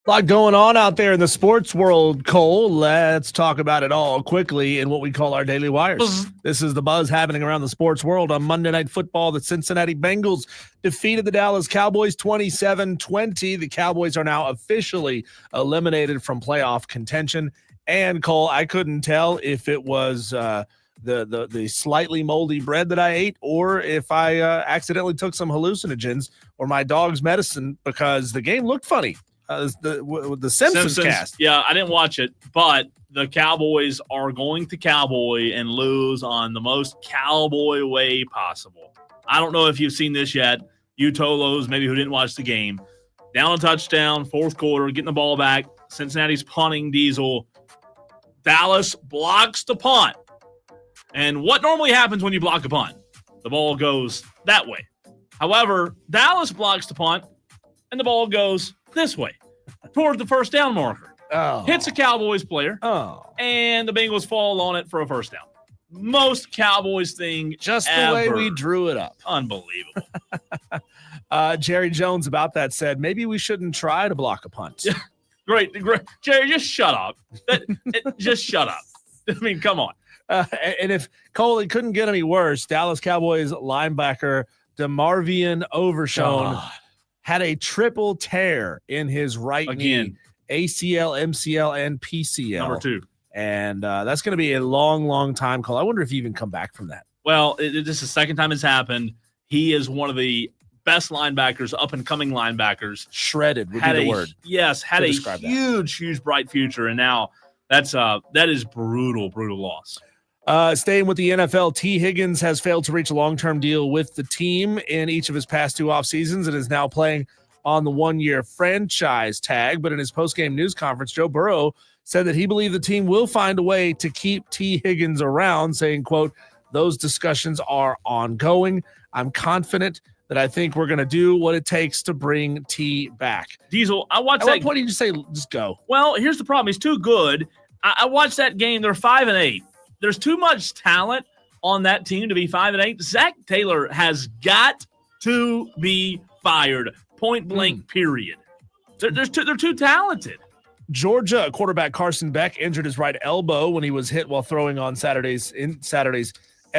S2: A lot going on out there in the sports world, Cole. Let's talk about it all quickly in what we call our Daily Wires. This is the buzz happening around the sports world. On Monday Night Football, the Cincinnati Bengals defeated the Dallas Cowboys 27-20. The Cowboys are now officially eliminated from playoff contention. And, Cole, I couldn't tell if it was the slightly moldy bread that I ate or if I accidentally took some hallucinogens or my dog's medicine because the game looked funny. The Simpsons cast.
S1: Yeah, I didn't watch it, but the Cowboys are going to cowboy and lose on the most cowboy way possible. I don't know if you've seen this yet. You Tolos, maybe who didn't watch the game. Down a touchdown, fourth quarter, getting the ball back. Cincinnati's punting Diesel. Dallas blocks the punt. And what normally happens when you block a punt? The ball goes that way. However, Dallas blocks the punt, and the ball goes this way toward the first down marker. Hits a Cowboys player. And the Bengals fall on it for a first down. Most Cowboys thing
S2: just
S1: ever.
S2: The way we drew it up.
S1: Unbelievable.
S2: Jerry Jones about that said, maybe we shouldn't try to block a punt.
S1: Great. Jerry, just shut up. Just shut up. I mean, come on.
S2: And if Cole, it couldn't get any worse, Dallas Cowboys linebacker DeMarvion Overshown had a triple tear in his right knee, ACL, MCL, and PCL.
S1: Number 2.
S2: And that's going to be a long, long time, Cole. I wonder if he even come back from that.
S1: Well, this is the second time it's happened. He is one of the best linebackers, up-and-coming linebackers.
S2: Shredded would be the word.
S1: Yes, had a huge, bright future, and now that is brutal loss.
S2: Staying with the NFL, T. Higgins has failed to reach a long-term deal with the team in each of his past 2 off seasons and is now playing on the 1-year franchise tag. But in his post-game news conference, Joe Burrow said that he believed the team will find a way to keep T. Higgins around, saying, quote, those discussions are ongoing. I'm confident that I think we're going to do what it takes to bring T back.
S1: Diesel, I watched
S2: that. At what point did you say, just go?
S1: Well, here's the problem. He's too good. I watched that game. They're 5-8. There's too much talent on that team to be 5-8. Zach Taylor has got to be fired. Point blank, period. They're too talented.
S2: Georgia quarterback Carson Beck injured his right elbow when he was hit while throwing on Saturday's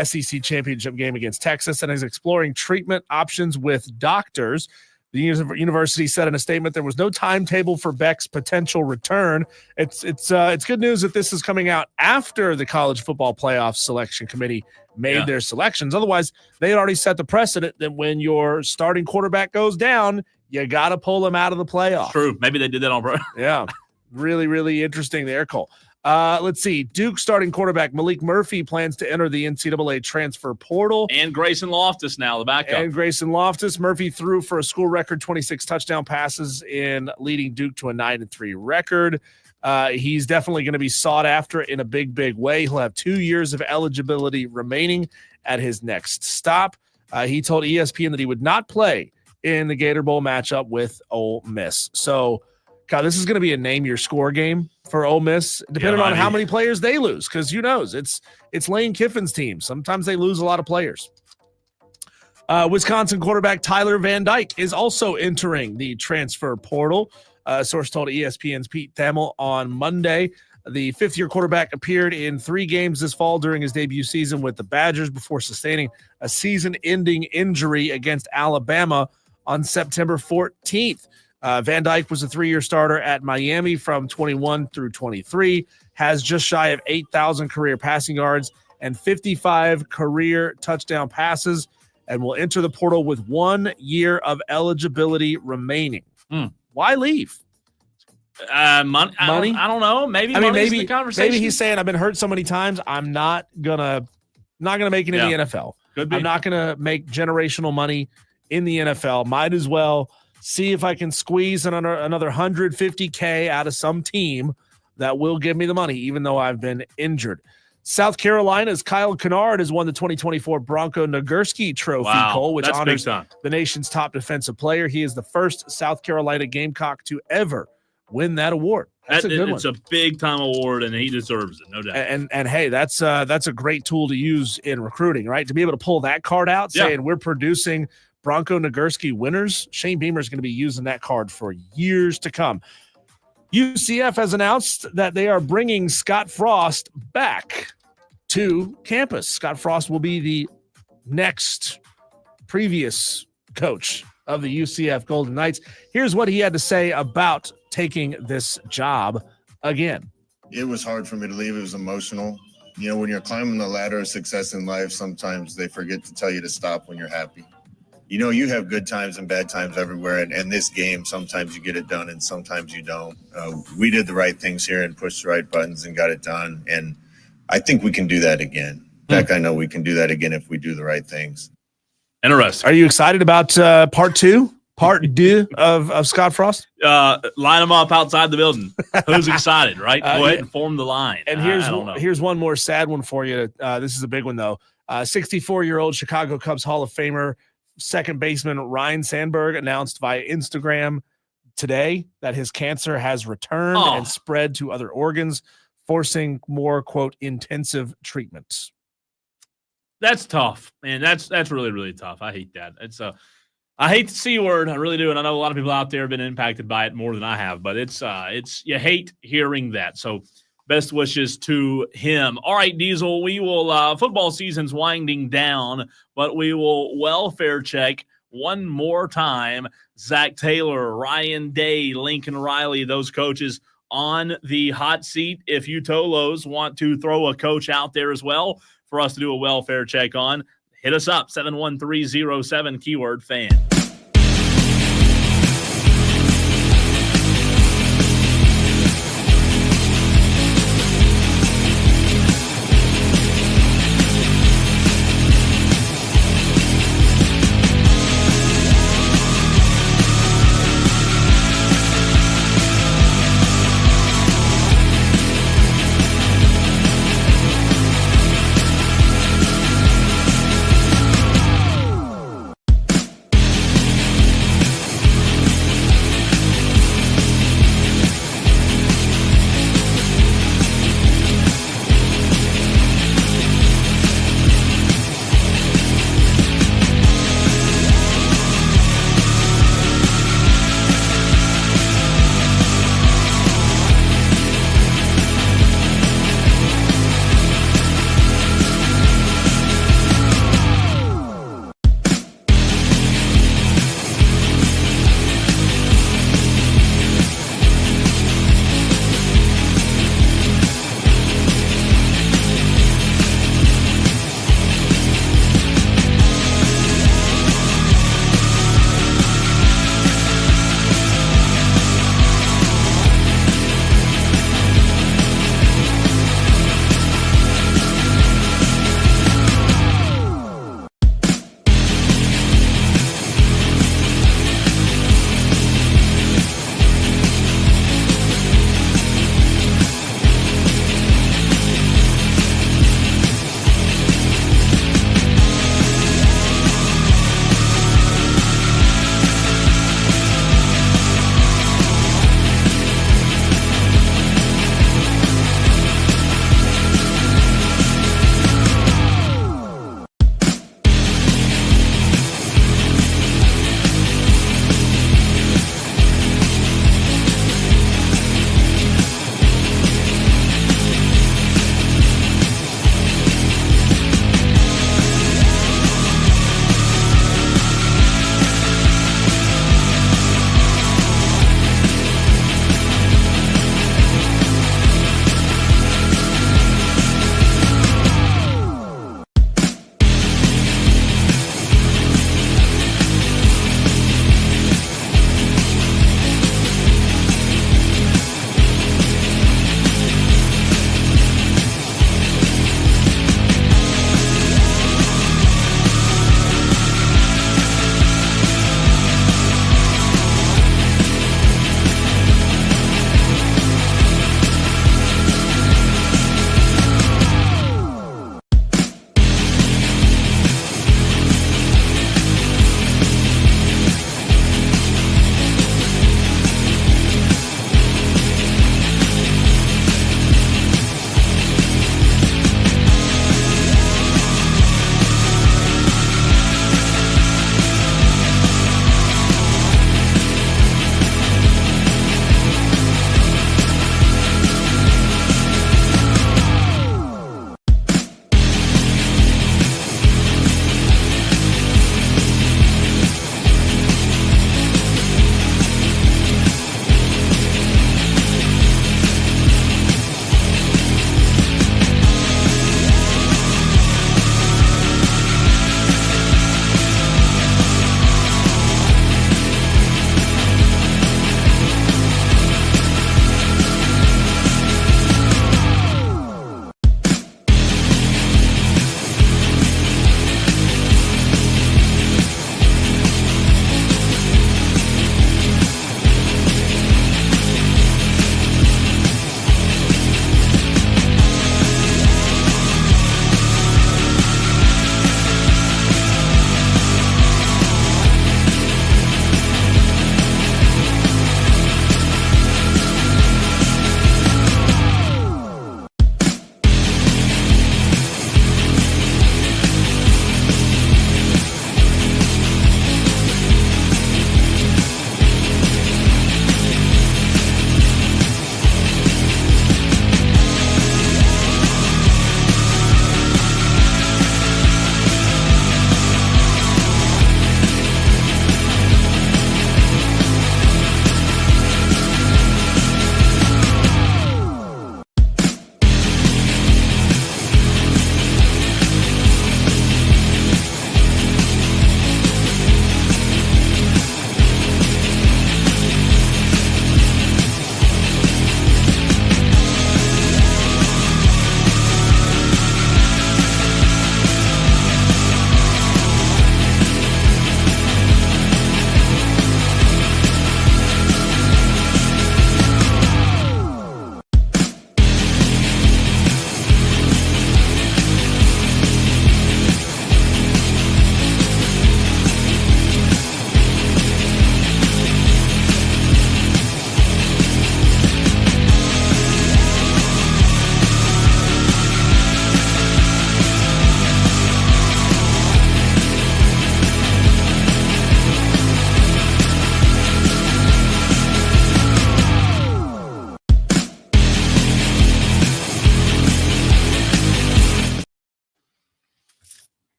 S2: SEC championship game against Texas and is exploring treatment options with doctors. The university said in a statement there was no timetable for Beck's potential return. It's good news that this is coming out after the College Football Playoff Selection Committee made their selections. Otherwise, they had already set the precedent that when your starting quarterback goes down, you got to pull him out of the playoff.
S1: True. Maybe they did that on purpose.
S2: Yeah. Really, really interesting there, Cole. Let's see. Duke starting quarterback Malik Murphy plans to enter the NCAA transfer portal.
S1: And Grayson Loftus now, the backup.
S2: And Grayson Loftus. Murphy threw for a school record 26 touchdown passes in leading Duke to a 9-3 record. He's definitely going to be sought after in a big, big way. He'll have 2 years of eligibility remaining at his next stop. He told ESPN that he would not play in the Gator Bowl matchup with Ole Miss. So, God, this is going to be a name your score game for Ole Miss, depending on how many players they lose, because who knows? It's Lane Kiffin's team. Sometimes they lose a lot of players. Wisconsin quarterback Tyler Van Dyke is also entering the transfer portal. A source told ESPN's Pete Thamel on Monday. The fifth-year quarterback appeared in 3 games this fall during his debut season with the Badgers before sustaining a season-ending injury against Alabama on September 14th. Van Dyke was a 3-year starter at Miami from 21 through 23, has just shy of 8,000 career passing yards and 55 career touchdown passes, and will enter the portal with 1 year of eligibility remaining. Why leave?
S1: Money? I don't know. Maybe the conversation.
S2: Maybe he's saying I've been hurt so many times, I'm not gonna make it in the NFL.
S1: Could be.
S2: I'm not gonna make generational money in the NFL. Might as well see if I can squeeze another $150K out of some team that will give me the money, even though I've been injured. South Carolina's Kyle Kennard has won the 2024 Bronco Nagurski Trophy, Cole, which honors the nation's top defensive player. He is the first South Carolina Gamecock to ever win that award. That's a good one.
S1: It's a big-time award, and he deserves it, no doubt.
S2: And hey, that's a great tool to use in recruiting, right? To be able to pull that card out, saying we're producing Bronco Nagurski winners. Shane Beamer is going to be using that card for years to come. UCF has announced that they are bringing Scott Frost back to campus. Scott Frost will be the next previous coach of the UCF Golden Knights. Here's what he had to say about taking this job again.
S4: It was hard for me to leave. It was emotional. You know, when you're climbing the ladder of success in life, sometimes they forget to tell you to stop when you're happy. You know, you have good times and bad times everywhere. And this game, sometimes you get it done and sometimes you don't. We did the right things here and pushed the right buttons and got it done. And I think we can do that again. In fact, I know we can do that again if we do the right things.
S1: Interesting.
S2: Are you excited about part two of Scott Frost?
S1: Line them up outside the building. Who's excited, right? Go ahead and form the line.
S2: And here's one more sad one for you. This is a big one, though. 64-year-old Chicago Cubs Hall of Famer, second baseman Ryne Sandberg announced via Instagram today that his cancer has returned and spread to other organs, forcing more, quote, intensive treatments.
S1: That's tough, man. That's really, really tough. I hate that. I hate the C word. I really do. And I know a lot of people out there have been impacted by it more than I have, but it's you hate hearing that. So best wishes to him. All right, Diesel, we will football season's winding down, but we will welfare check one more time. Zach Taylor, Ryan Day, Lincoln Riley, those coaches on the hot seat. If you Tolos want to throw a coach out there as well for us to do a welfare check on, hit us up, 71307, keyword fan.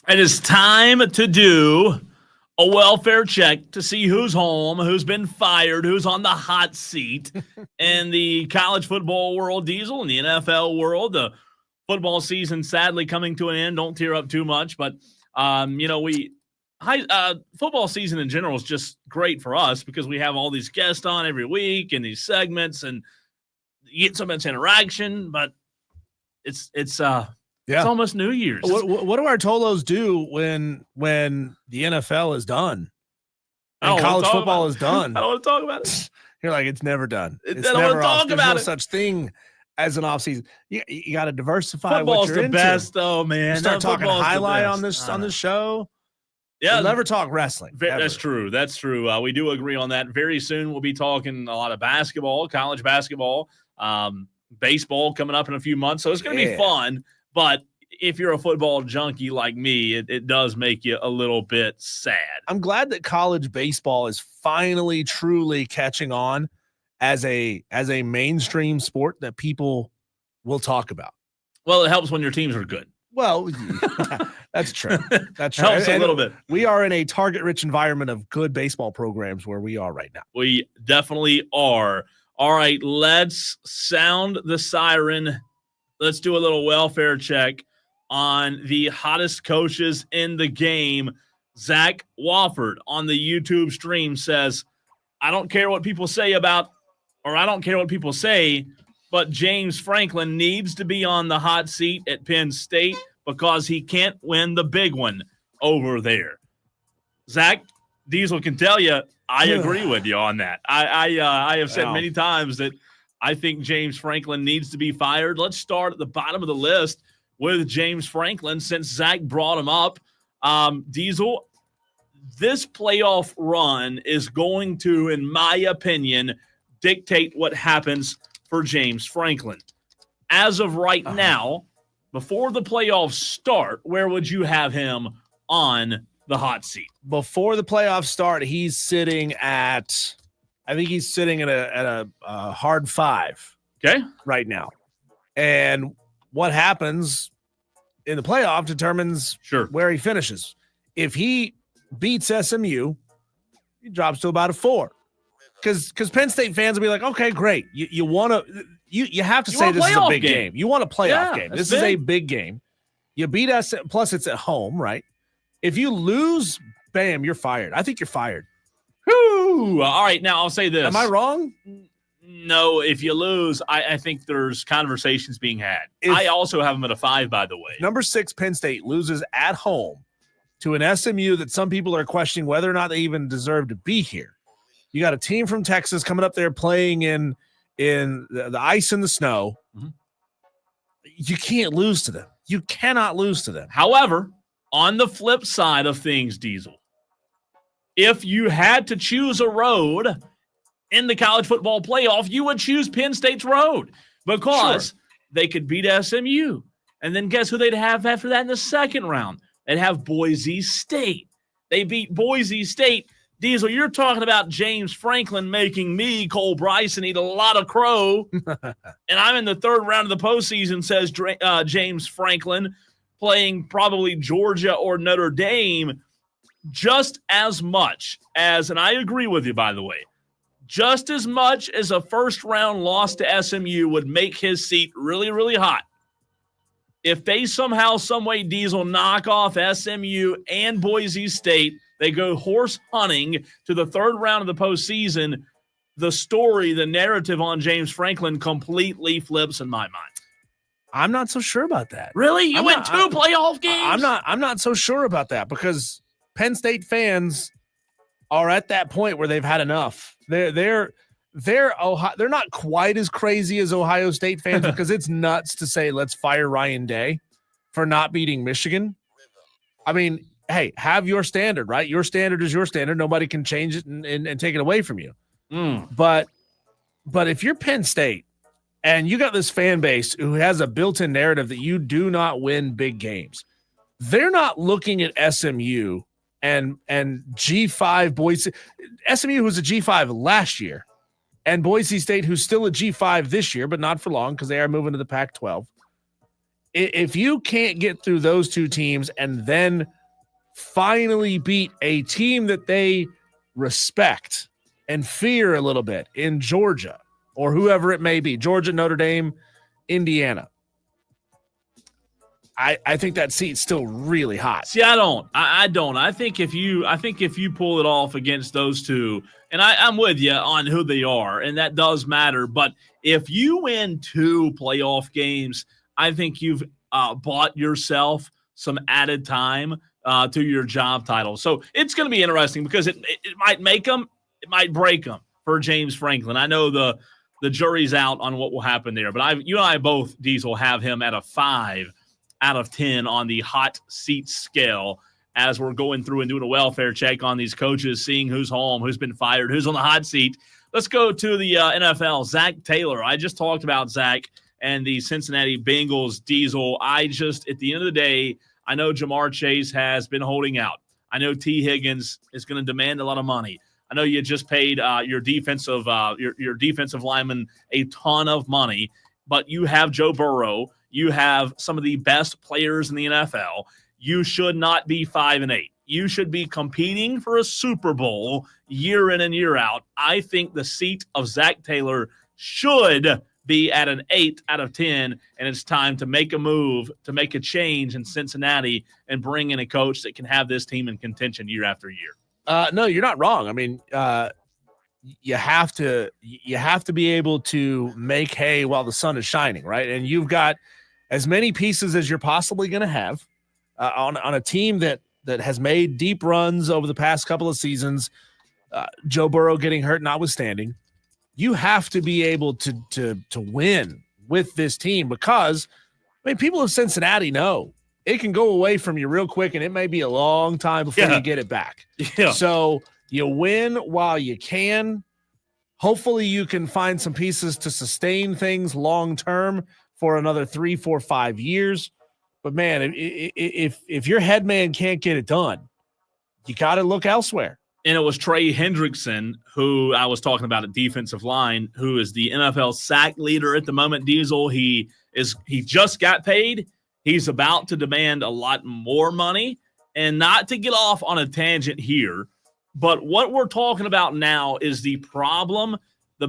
S1: It is time to do a welfare check to see who's home, who's been fired, who's on the hot seat in the college football world, Diesel, in the NFL world. The football season sadly coming to an end. Don't tear up too much, but football season in general is just great for us because we have all these guests on every week and these segments, and you get so much interaction. But it's almost New Year's.
S2: What do our Tolos do when the NFL is done and college football is done?
S1: I don't want to talk about it.
S2: You're like, it's never done.
S1: I don't want to talk about it.
S2: There's no such thing as an offseason. You got to diversify.
S1: Football's
S2: what you're
S1: the
S2: into.
S1: best, though, man.
S2: You start talking highlight on this show.
S1: Yeah,
S2: we'll never talk wrestling.
S1: That's true. That's true. We do agree on that. Very soon we'll be talking a lot of basketball, college basketball, baseball coming up in a few months. So it's going to be fun. But if you're a football junkie like me, it does make you a little bit sad.
S2: I'm glad that college baseball is finally truly catching on as a mainstream sport that people will talk about.
S1: Well, it helps when your teams are good.
S2: Well, that's true. That's true.
S1: Helps a little bit.
S2: We are in a target-rich environment of good baseball programs where we are right now.
S1: We definitely are. All right, let's sound the siren. Let's do a little welfare check on the hottest coaches in the game. Zach Wofford on the YouTube stream says, I don't care what people say but James Franklin needs to be on the hot seat at Penn State because he can't win the big one over there. Zach, Diesel can tell you, I agree with you on that. I have said many times that I think James Franklin needs to be fired. Let's start at the bottom of the list with James Franklin since Zach brought him up. Diesel, this playoff run is going to, in my opinion, dictate what happens for James Franklin. As of right now, before the playoffs start, where would you have him on the hot seat?
S2: Before the playoffs start, he's sitting at a hard 5.
S1: Okay.
S2: Right now. And what happens in the playoff determines where he finishes. If he beats SMU, he drops to about a 4. Because Penn State fans will be like, okay, great. You have to say this is a big game. You want a playoff game. This is a big game. You beat us, plus it's at home, right? If you lose, bam, you're fired. I think you're fired.
S1: Whew. All right, now I'll say this.
S2: Am I wrong?
S1: No, if you lose, I think there's conversations being had. I also have them at a 5, by the way.
S2: Number 6, Penn State loses at home to an SMU that some people are questioning whether or not they even deserve to be here. You got a team from Texas coming up there playing in the ice and the snow. Mm-hmm. You can't lose to them. You cannot lose to them.
S1: However, on the flip side of things, Diesel, if you had to choose a road in the college football playoff, you would choose Penn State's road because they could beat SMU. And then guess who they'd have after that in the second round? They'd have Boise State. They beat Boise State. Diesel, you're talking about James Franklin making me, Cole Bryson, eat a lot of crow. And I'm in the third round of the postseason, says James Franklin, playing probably Georgia or Notre Dame, just as much as, and I agree with you, by the way, just as much as a first-round loss to SMU would make his seat really, really hot. If they somehow, some way, Diesel, knock off SMU and Boise State, they go horse hunting to the third round of the postseason, the story, the narrative on James Franklin completely flips in my mind.
S2: I'm not so sure about that.
S1: Really? You went 2 playoff games?
S2: I'm not so sure about that because Penn State fans are at that point where they've had enough. They're not quite as crazy as Ohio State fans because it's nuts to say let's fire Ryan Day for not beating Michigan. I mean, hey, have your standard, right? Your standard is your standard. Nobody can change it and take it away from you. But if you're Penn State and you got this fan base who has a built-in narrative that you do not win big games, they're not looking at SMU and G5 Boise. SMU was a G5 last year, and Boise State, who's still a G5 this year, but not for long because they are moving to the Pac-12. If you can't get through those two teams and then finally beat a team that they respect and fear a little bit in Georgia or whoever it may be, Georgia, Notre Dame, Indiana, I think that seat's still really hot.
S1: See, I don't. I think if you pull it off against those two, and I'm with you on who they are, and that does matter. But if you win 2 playoff games, I think you've bought yourself some added time to your job title. So it's going to be interesting because it might make them, it might break them for James Franklin. I know the jury's out on what will happen there, but you and I both, Diesel, have him at a 5 out of 10 on the hot seat scale as we're going through and doing a welfare check on these coaches, seeing who's home, who's been fired, who's on the hot seat. Let's go to the NFL. Zach Taylor. I just talked about Zach and the Cincinnati Bengals. Diesel. At the end of the day, I know Jamar Chase has been holding out. I know T. Higgins is going to demand a lot of money. I know you just paid your defensive lineman a ton of money, but you have Joe Burrow. You have some of the best players in the NFL. You should not be 5-8. You should be competing for a Super Bowl year in and year out. I think the seat of Zach Taylor should be at an 8 out of 10, and it's time to make a move, to make a change in Cincinnati and bring in a coach that can have this team in contention year after year.
S2: No, you're not wrong. I mean, you have to be able to make hay while the sun is shining, right? And you've got as many pieces as you're possibly going to have on a team that has made deep runs over the past couple of seasons. Joe Burrow getting hurt notwithstanding, you have to be able to win with this team because, I mean, people of Cincinnati know it can go away from you real quick, and it may be a long time before you get it back.
S1: Yeah.
S2: So you win while you can. Hopefully you can find some pieces to sustain things long-term for another 3, 4, 5 years. But, man, if your head man can't get it done, you got to look elsewhere.
S1: And it was Trey Hendrickson, who I was talking about at defensive line, who is the NFL sack leader at the moment. Diesel, he just got paid. He's about to demand a lot more money. And not to get off on a tangent here, but what we're talking about now is the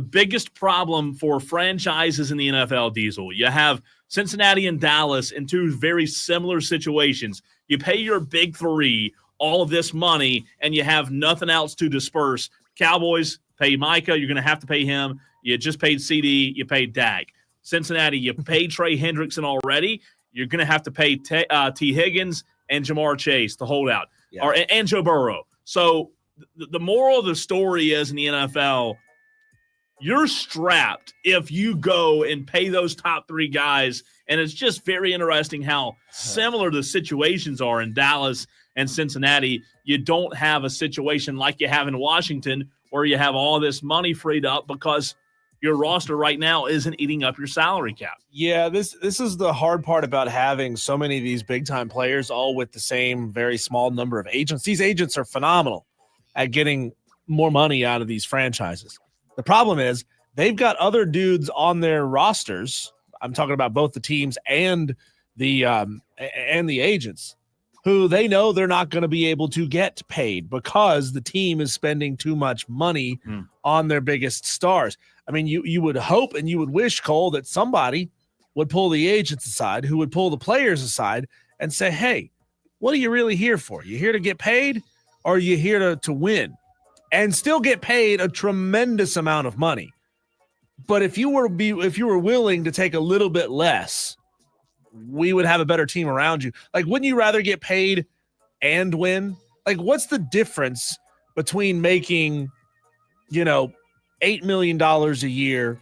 S1: biggest problem for franchises in the NFL, Diesel. You have Cincinnati and Dallas in 2 very similar situations. You pay your big 3 all of this money, and you have nothing else to disperse. Cowboys pay Micah. You're going to have to pay him. You just paid CD. You paid Dak. Cincinnati, you paid Trey Hendrickson already. You're going to have to pay T. Higgins and Jamar Chase, the holdout, and Joe Burrow. So the moral of the story is in the NFL, you're strapped if you go and pay those top 3 guys. And it's just very interesting how similar the situations are in Dallas and Cincinnati. You don't have a situation like you have in Washington where you have all this money freed up because your roster right now isn't eating up your salary cap.
S2: Yeah, this is the hard part about having so many of these big-time players all with the same very small number of agents. These agents are phenomenal at getting more money out of these franchises. The problem is they've got other dudes on their rosters. I'm talking about both the teams and the agents who they know they're not going to be able to get paid because the team is spending too much money on their biggest stars. I mean, you would hope and you would wish, Cole, that somebody would pull the agents aside, who would pull the players aside and say, hey, what are you really here for? You here to get paid, or are you here to win? And still get paid a tremendous amount of money. But if you were willing to take a little bit less, we would have a better team around you. Like, wouldn't you rather get paid and win? Like, what's the difference between making, $8 million a year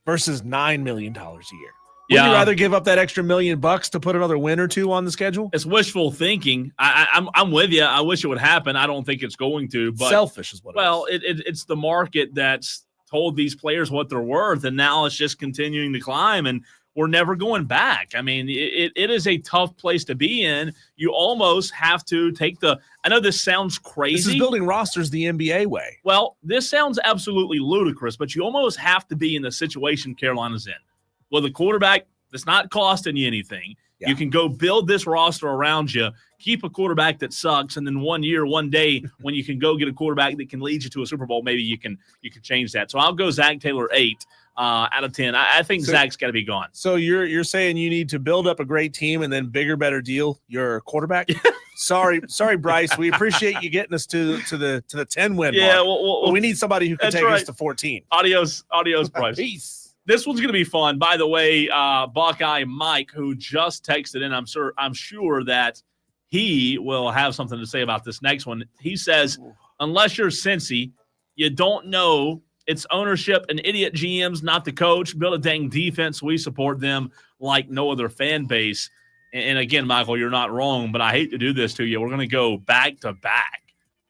S2: versus $9 million a year? Would you rather give up that extra $1 million to put another win or 2 on the schedule?
S1: It's wishful thinking. I'm with you. I wish it would happen. I don't think it's going to. But
S2: selfish is what. Well,
S1: it's the market that's told these players what they're worth, and now it's just continuing to climb, and we're never going back. I mean, it is a tough place to be in. You almost have to take I know this sounds crazy.
S2: This is building rosters the NBA way.
S1: Well, this sounds absolutely ludicrous, but you almost have to be in the situation Carolina's in. With a quarterback that's not costing you anything.
S2: Yeah.
S1: You can go build this roster around you, keep a quarterback that sucks, and then one day when you can go get a quarterback that can lead you to a Super Bowl, maybe you can change that. So I'll go Zach Taylor 8 out of 10. I think Zach's got to be gone.
S2: So you're saying you need to build up a great team and then bigger, better deal your quarterback? Sorry, Bryce. We appreciate you getting us to the 10 win.
S1: Yeah,
S2: mark.
S1: well,
S2: we need somebody who can take us to 14.
S1: Adios, Bryce.
S2: Peace.
S1: This one's going to be fun. By the way, Buckeye Mike, who just texted in, I'm sure that he will have something to say about this next one. He says, unless you're Cincy, you don't know it's ownership and idiot GMs, not the coach. Build a dang defense. We support them like no other fan base. And again, Michael, you're not wrong, but I hate to do this to you. We're going to go back to back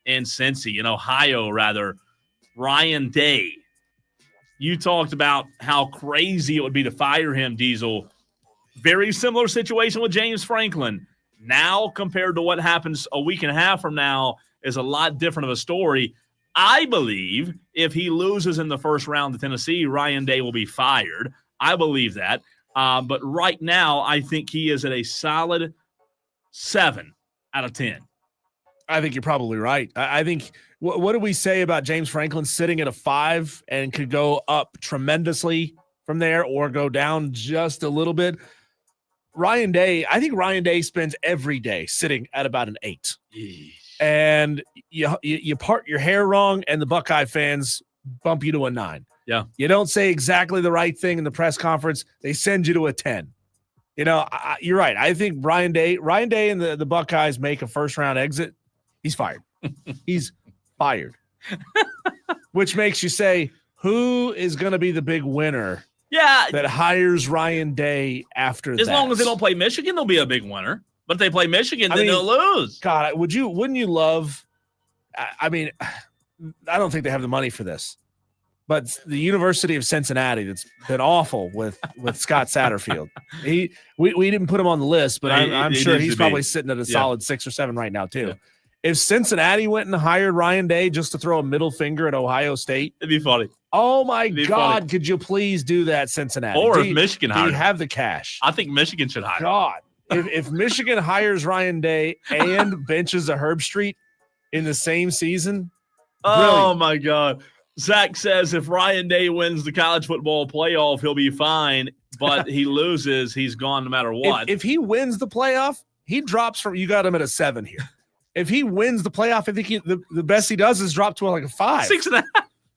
S1: in Cincy, in Ohio, rather. Ryan Day. You talked about how crazy it would be to fire him, Diesel. Very similar situation with James Franklin. Now, compared to what happens a week and a half from now, is a lot different of a story. I believe if he loses in the first round to Tennessee, Ryan Day will be fired. I believe that. But right now, I think he is at a solid 7 out of 10.
S2: I think you're probably right. I think what do we say about James Franklin sitting at a 5 and could go up tremendously from there or go down just a little bit? Ryan Day, I think Ryan Day spends every day sitting at about an 8.
S1: Yeesh.
S2: And you part your hair wrong, and the Buckeye fans bump you to a 9.
S1: Yeah.
S2: You don't say exactly the right thing in the press conference. They send you to a 10. You're right. I think Ryan Day and the Buckeyes make a first-round exit. He's fired. He's fired. Which makes you say, who is going to be the big winner that hires Ryan Day after that?
S1: As long as they don't play Michigan, they'll be a big winner. But if they play Michigan, then they'll lose.
S2: God, wouldn't you love – I mean, I don't think they have the money for this. But the University of Cincinnati, that's been awful with Scott Satterfield. We didn't put him on the list, but I'm sure he's probably sitting at a solid 6 or 7 right now too. Yeah. If Cincinnati went and hired Ryan Day just to throw a middle finger at Ohio State,
S1: it'd be funny.
S2: Oh my God! Funny. Could you please do that, Cincinnati?
S1: Or if Michigan hired,
S2: do you have the cash?
S1: I think Michigan should hire.
S2: God, if Michigan hires Ryan Day and benches a Herb Street in the same season,
S1: oh my God! Zach says if Ryan Day wins the college football playoff, he'll be fine. But he loses, he's gone no matter what.
S2: If he wins the playoff, he drops from. You got him at a 7 here. If he wins the playoff, I think the best he does is drop to like a 5.
S1: 6.5.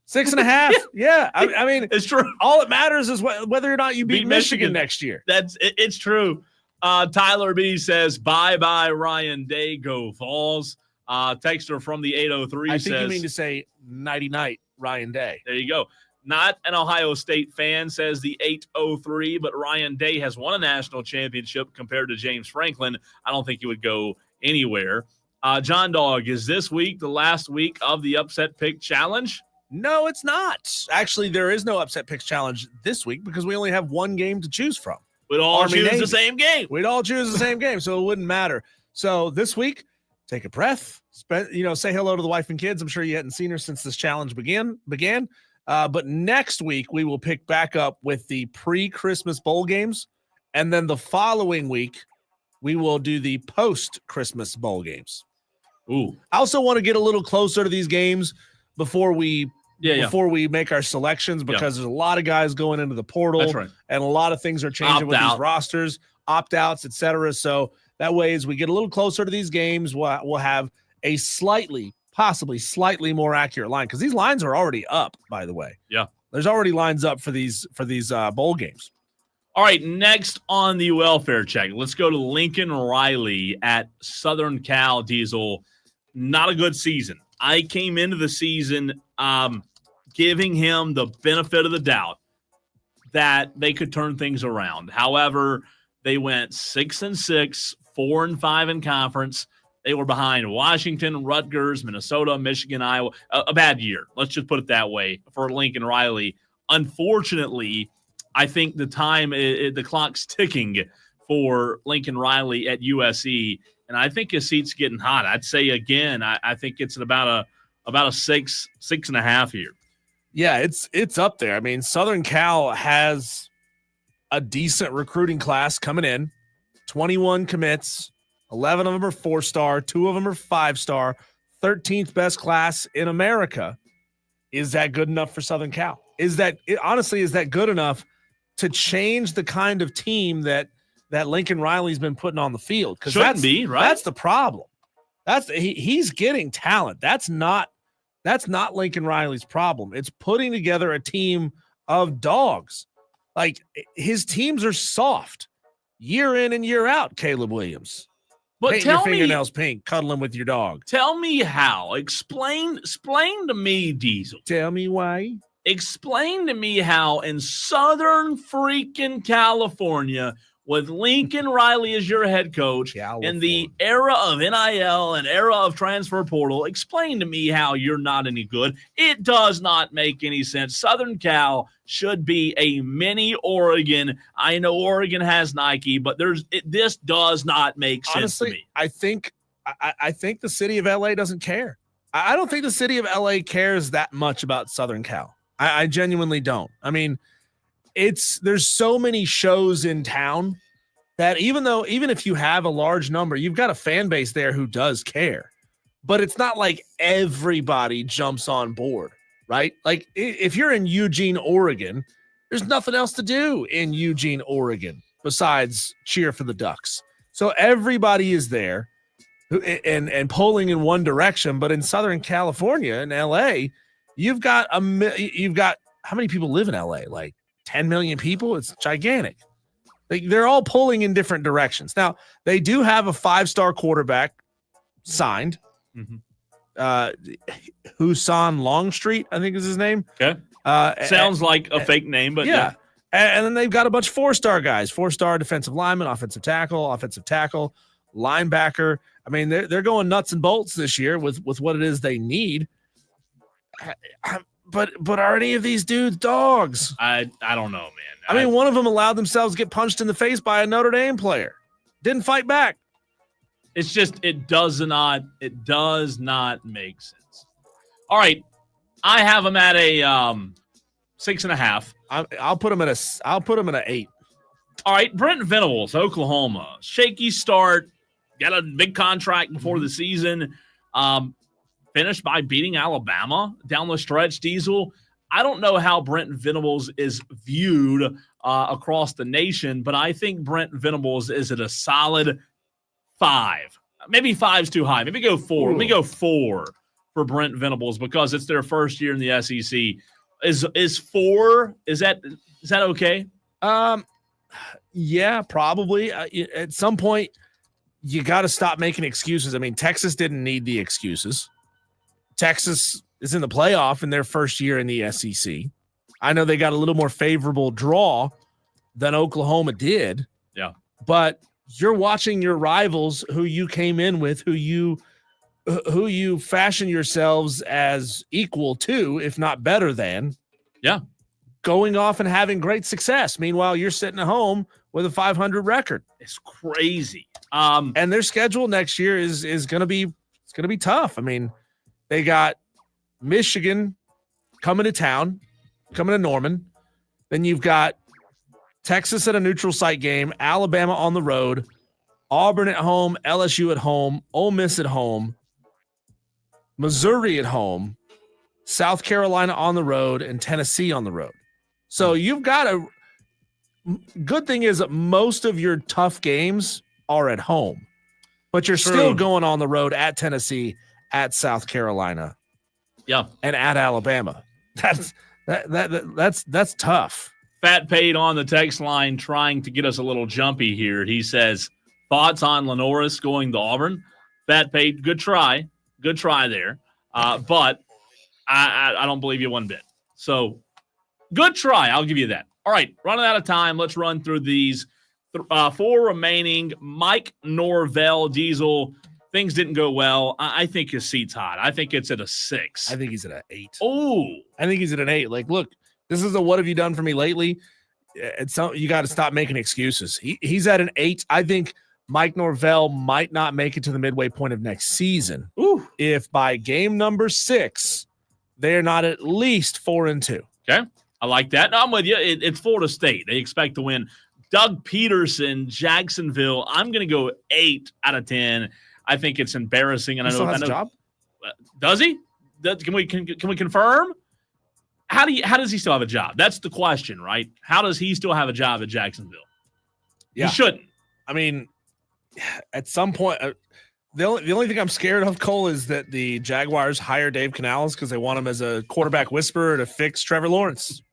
S2: 6.5. Yeah. I mean,
S1: it's true.
S2: All that matters is whether or not you beat Michigan next year.
S1: It's true. Tyler B says, bye-bye, Ryan Day. Go Vols. Texter from the 803 says.
S2: I think you mean to say nighty-night, Ryan Day.
S1: There you go. Not an Ohio State fan, says the 803, but Ryan Day has won a national championship compared to James Franklin. I don't think he would go anywhere. John Dog, is this week the last week of the Upset Pick Challenge?
S2: No, it's not. Actually, there is no Upset Picks Challenge this week because we only have one game to choose from.
S1: We'd all choose the same game.
S2: We'd all choose the same game, so it wouldn't matter. So this week, take a breath. Say hello to the wife and kids. I'm sure you hadn't seen her since this challenge began. But next week, we will pick back up with the pre-Christmas bowl games. And then the following week, we will do the post-Christmas bowl games.
S1: Ooh.
S2: I also want to get a little closer to these games before we make our selections because there's a lot of guys going into the portal.
S1: That's right.
S2: And a lot of things are changing with these rosters, opt-outs, etc. So that way, as we get a little closer to these games, we'll have a possibly slightly more accurate line because these lines are already up, by the way.
S1: Yeah.
S2: There's already lines up for these bowl games.
S1: All right, next on the welfare check, let's go to Lincoln Riley at Southern Cal. Diesel. Not a good season. I came into the season giving him the benefit of the doubt that they could turn things around. However, they went 6-6, 4-5 in conference. They were behind Washington, Rutgers, Minnesota, Michigan, Iowa. A bad year. Let's just put it that way for Lincoln Riley. Unfortunately, I think the clock's ticking for Lincoln Riley at USC, and I think his seat's getting hot. I'd say again, I think it's at about a 6.5 here.
S2: Yeah, it's up there. I mean, Southern Cal has a decent recruiting class coming in. 21 commits, 11 of them are 4-star, 2 of them are 5-star, 13th best class in America. Is that good enough for Southern Cal? Honestly, is that good enough to change the kind of team that Lincoln Riley's been putting on the field? Because
S1: Shouldn't be, right?
S2: That's the problem. He's getting talent. That's not Lincoln Riley's problem. It's putting together a team of dogs. Like, his teams are soft year in and year out, Caleb Williams.
S1: But
S2: Paint your fingernails pink, cuddling with your dog.
S1: Tell me how. Explain to me, Diesel.
S2: Tell me why.
S1: Explain to me how in Southern freaking California, with Lincoln Riley as your head coach, in the era of NIL and era of transfer portal, explain to me how you're not any good. It does not make any sense. Southern Cal should be a mini Oregon. I know Oregon has Nike, but this does not make sense.
S2: Honestly,
S1: to me.
S2: I think the city of LA doesn't care. I don't think the city of LA cares that much about Southern Cal. I genuinely don't. I mean, there's so many shows in town that even if you have a large number, you've got a fan base there who does care. But it's not like everybody jumps on board, right? Like, if you're in Eugene, Oregon, there's nothing else to do in Eugene, Oregon besides cheer for the Ducks. So everybody is there and pulling in one direction. But in Southern California, in LA, you've got how many people live in LA? Like 10 million people. It's gigantic. They're all pulling in different directions. Now, they do have a 5-star quarterback signed. Husan Longstreet, I think is his name.
S1: Okay. Sounds like a fake name, but
S2: yeah. And then they've got a bunch of 4-star guys, 4-star defensive lineman, offensive tackle, linebacker. I mean, they're going nuts and bolts this year with what it is they need. But are any of these dudes dogs?
S1: I don't know, man.
S2: I mean, one of them allowed themselves to get punched in the face by a Notre Dame player. Didn't fight back.
S1: It's just it does not make sense. All right, I have them at a 6.5.
S2: I'll put them at an 8.
S1: All right, Brent Venables, Oklahoma, shaky start, got a big contract before the season. Finished by beating Alabama down the stretch. Diesel, I don't know how Brent Venables is viewed across the nation, but I think Brent Venables is at a solid 5. Maybe 5's too high. Maybe go 4. Let me go 4 for Brent Venables because it's their first year in the SEC. Is 4? Is that okay?
S2: Yeah, probably. At some point, you got to stop making excuses. I mean, Texas didn't need the excuses. Texas is in the playoff in their first year in the SEC. I know they got a little more favorable draw than Oklahoma did.
S1: Yeah.
S2: But you're watching your rivals who you came in with, who you fashion yourselves as equal to, if not better than.
S1: Yeah.
S2: Going off and having great success. Meanwhile, you're sitting at home with a 500 record.
S1: It's crazy.
S2: And their schedule next year is going to be tough. I mean, they got Michigan coming to Norman. Then you've got Texas at a neutral site game, Alabama on the road, Auburn at home, LSU at home, Ole Miss at home, Missouri at home, South Carolina on the road, and Tennessee on the road. So you've got a good thing is that most of your tough games are at home, but you're still going on the road at Tennessee, at South Carolina, and at Alabama. That's tough.
S1: Fat Paid on the text line trying to get us a little jumpy here. He says, thoughts on Lenoris going to Auburn? Fat Paid, good try there. But I don't believe you one bit. So good try. I'll give you that. All right, running out of time. Let's run through these 4 remaining. Mike Norvell, Diesel. Things didn't go well. I think his seat's hot. I think it's at a 6.
S2: I think he's at an 8.
S1: Oh,
S2: I think he's at an 8. Like, look, this is a what have you done for me lately? You got to stop making excuses. He's at an 8. I think Mike Norvell might not make it to the midway point of next season.
S1: Ooh.
S2: If by game number 6, they're not at least 4-2.
S1: Okay. I like that. No, I'm with you. It's Florida State. They expect to win. Doug Peterson, Jacksonville. I'm going to go 8 out of 10. I think it's embarrassing. And
S2: He still has a job?
S1: Does he? Can we confirm? How does he still have a job? That's the question, right? How does he still have a job at Jacksonville?
S2: Yeah.
S1: He shouldn't.
S2: I mean, at some point, the only thing I'm scared of, Cole, is that the Jaguars hire Dave Canales because they want him as a quarterback whisperer to fix Trevor Lawrence.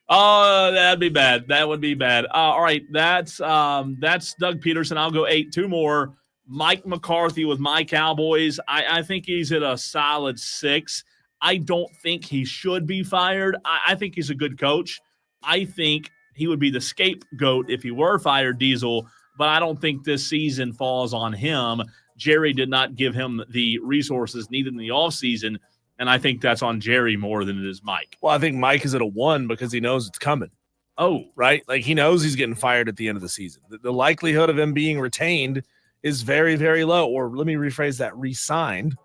S1: Oh, that'd be bad. That would be bad. All right, that's Doug Peterson. I'll go 8. 2 more. Mike McCarthy with my Cowboys. I think he's at a solid 6. I don't think he should be fired. I think he's a good coach. I think he would be the scapegoat if he were fired, Diesel, but I don't think this season falls on him. Jerry did not give him the resources needed in the offseason, and I think that's on Jerry more than it is Mike.
S2: Well, I think Mike is at a 1 because he knows it's coming.
S1: Oh,
S2: right? Like he knows he's getting fired at the end of the season. The likelihood of him being retained is very, very low. Or let me rephrase that, re-signed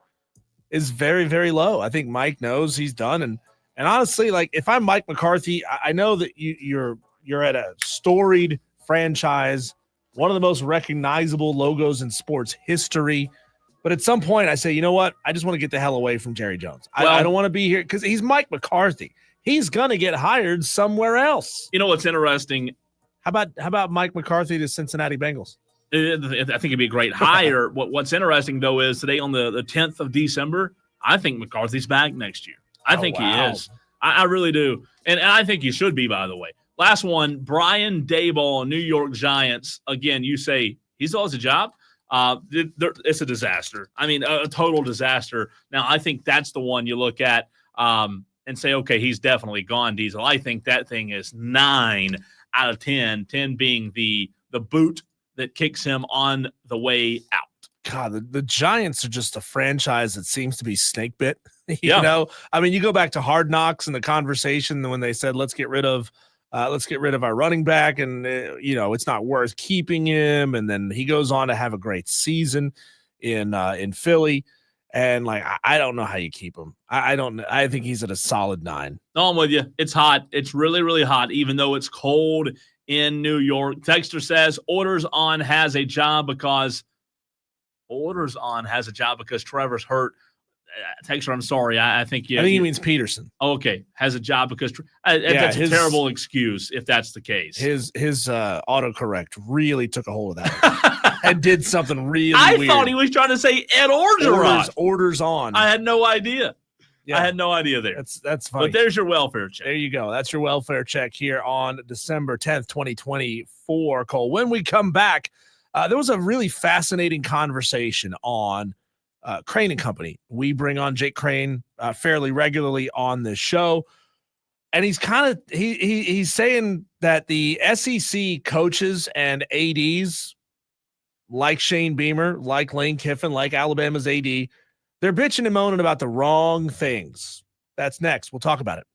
S2: is very, very low. I think Mike knows he's done. And honestly, like if I'm Mike McCarthy, I know that you're at a storied franchise, one of the most recognizable logos in sports history. But at some point I say, you know what? I just want to get the hell away from Jerry Jones. I don't want to be here because he's Mike McCarthy. He's going to get hired somewhere else.
S1: You know what's interesting?
S2: How about Mike McCarthy to Cincinnati Bengals?
S1: I think it'd be a great hire. What's interesting, though, is today on the 10th of December, I think McCarthy's back next year. I think he is. I really do. And I think he should be, by the way. Last one, Brian Daboll, New York Giants. Again, you say he still has a job. It's a disaster. I mean, a total disaster. Now, I think that's the one you look at and say, okay, he's definitely gone, Diesel. I think that thing is 9 out of 10, 10 being the boot that kicks him on the way out.
S2: God, the Giants are just a franchise that seems to be snake bit. You know, I mean, you go back to Hard Knocks and the conversation when they said, let's get rid of our running back. And, it's not worth keeping him. And then he goes on to have a great season in Philly. And I don't know how you keep him. I think he's at a solid 9.
S1: No, I'm with you. It's hot. It's really, really hot, even though it's cold in New York. Texter says Orders on has a job because Trevor's hurt. Texter, I'm sorry. I think
S2: he means Peterson.
S1: Okay, has a job because that's a terrible excuse if that's the case.
S2: His autocorrect really took a hold of that and did something really weird.
S1: I thought he was trying to say Ed Orgeron.
S2: Orders on.
S1: I had no idea.
S2: Yeah.
S1: I had no idea there.
S2: That's funny.
S1: But there's your welfare check.
S2: There you go. That's your welfare check here on December 10th, 2024, Cole. When we come back, there was a really fascinating conversation on Crane & Company. We bring on Jake Crane fairly regularly on this show. And he's he's saying that the SEC coaches and ADs like Shane Beamer, like Lane Kiffin, like Alabama's AD, they're bitching and moaning about the wrong things. That's next. We'll talk about it.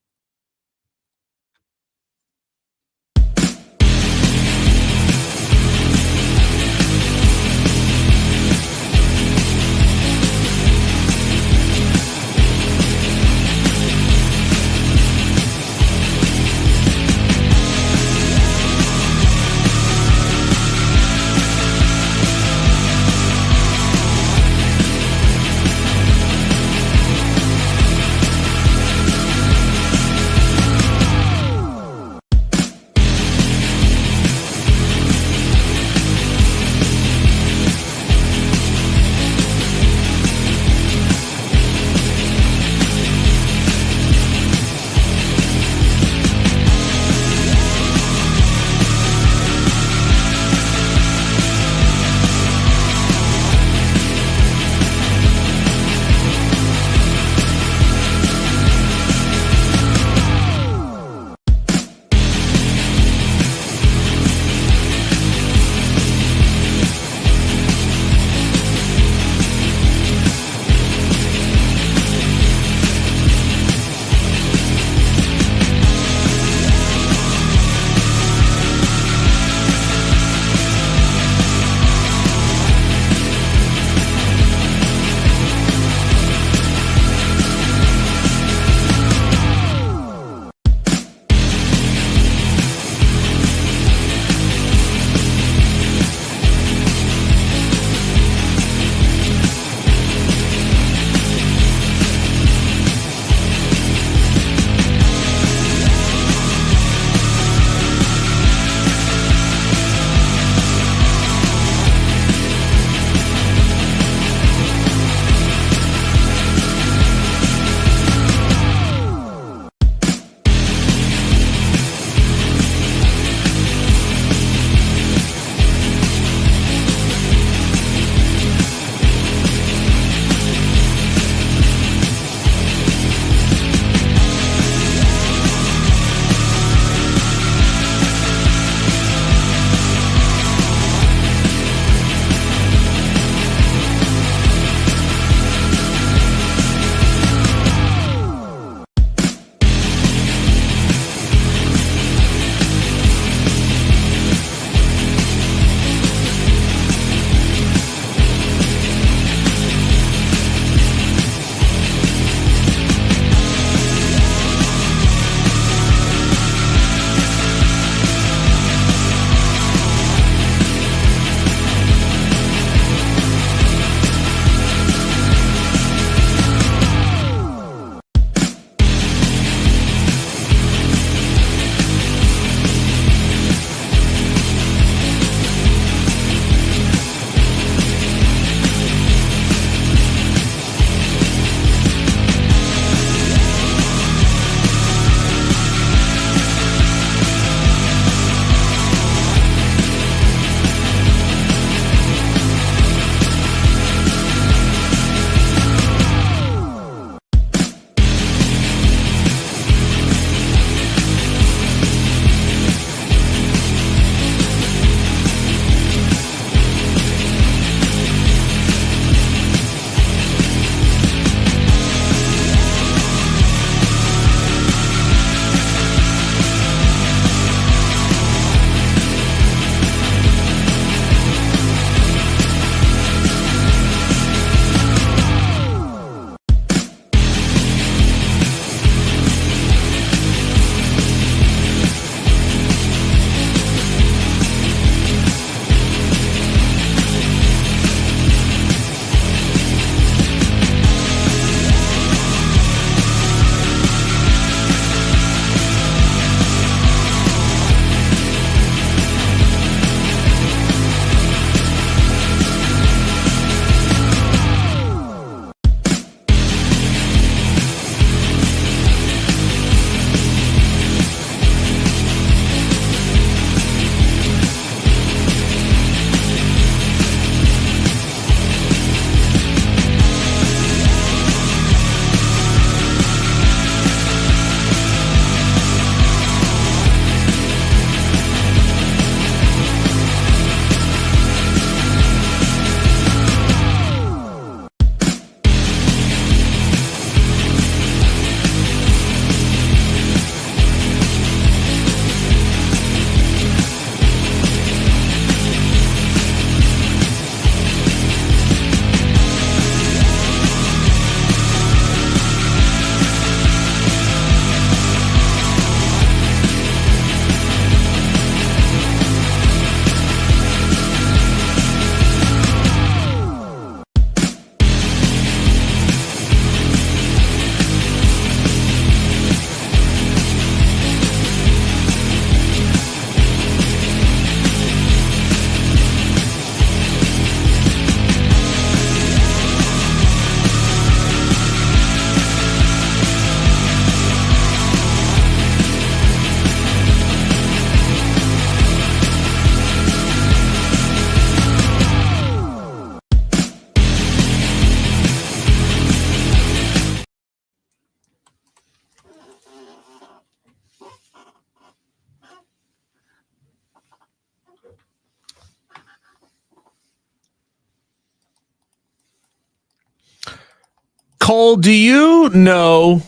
S2: Cole, do you know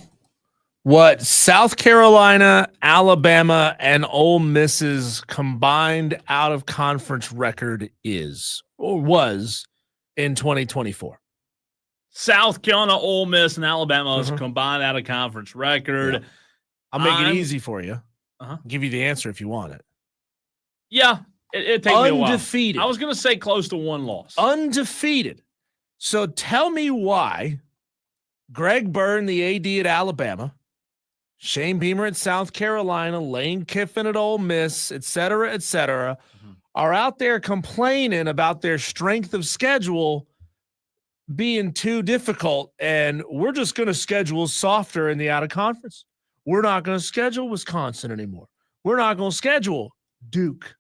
S2: what South Carolina, Alabama, and Ole Miss's combined out-of-conference record is or was in 2024?
S1: South Carolina, Ole Miss, and Alabama's combined out-of-conference record.
S2: Yeah. I'll make it easy for you. Give you the answer if you want it.
S1: Yeah, it takes me a while.
S2: Undefeated.
S1: I was going to say close to one loss.
S2: Undefeated. So tell me why Greg Byrne, the AD at Alabama, Shane Beamer at South Carolina, Lane Kiffin at Ole Miss, et cetera, are out there complaining about their strength of schedule being too difficult, and we're just going to schedule softer in the out-of-conference. We're not going to schedule Wisconsin anymore. We're not going to schedule Duke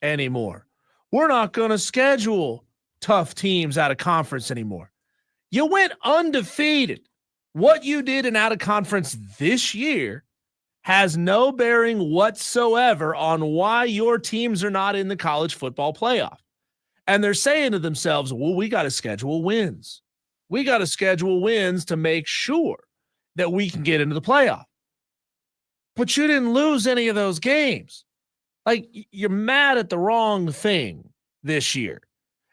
S2: anymore. We're not going to schedule tough teams out of conference anymore. You went undefeated. What you did in out-of-conference this year has no bearing whatsoever on why your teams are not in the college football playoff. And they're saying to themselves, well, we got to schedule wins. We got to schedule wins to make sure that we can get into the playoff. But you didn't lose any of those games. Like, you're mad at the wrong thing this year.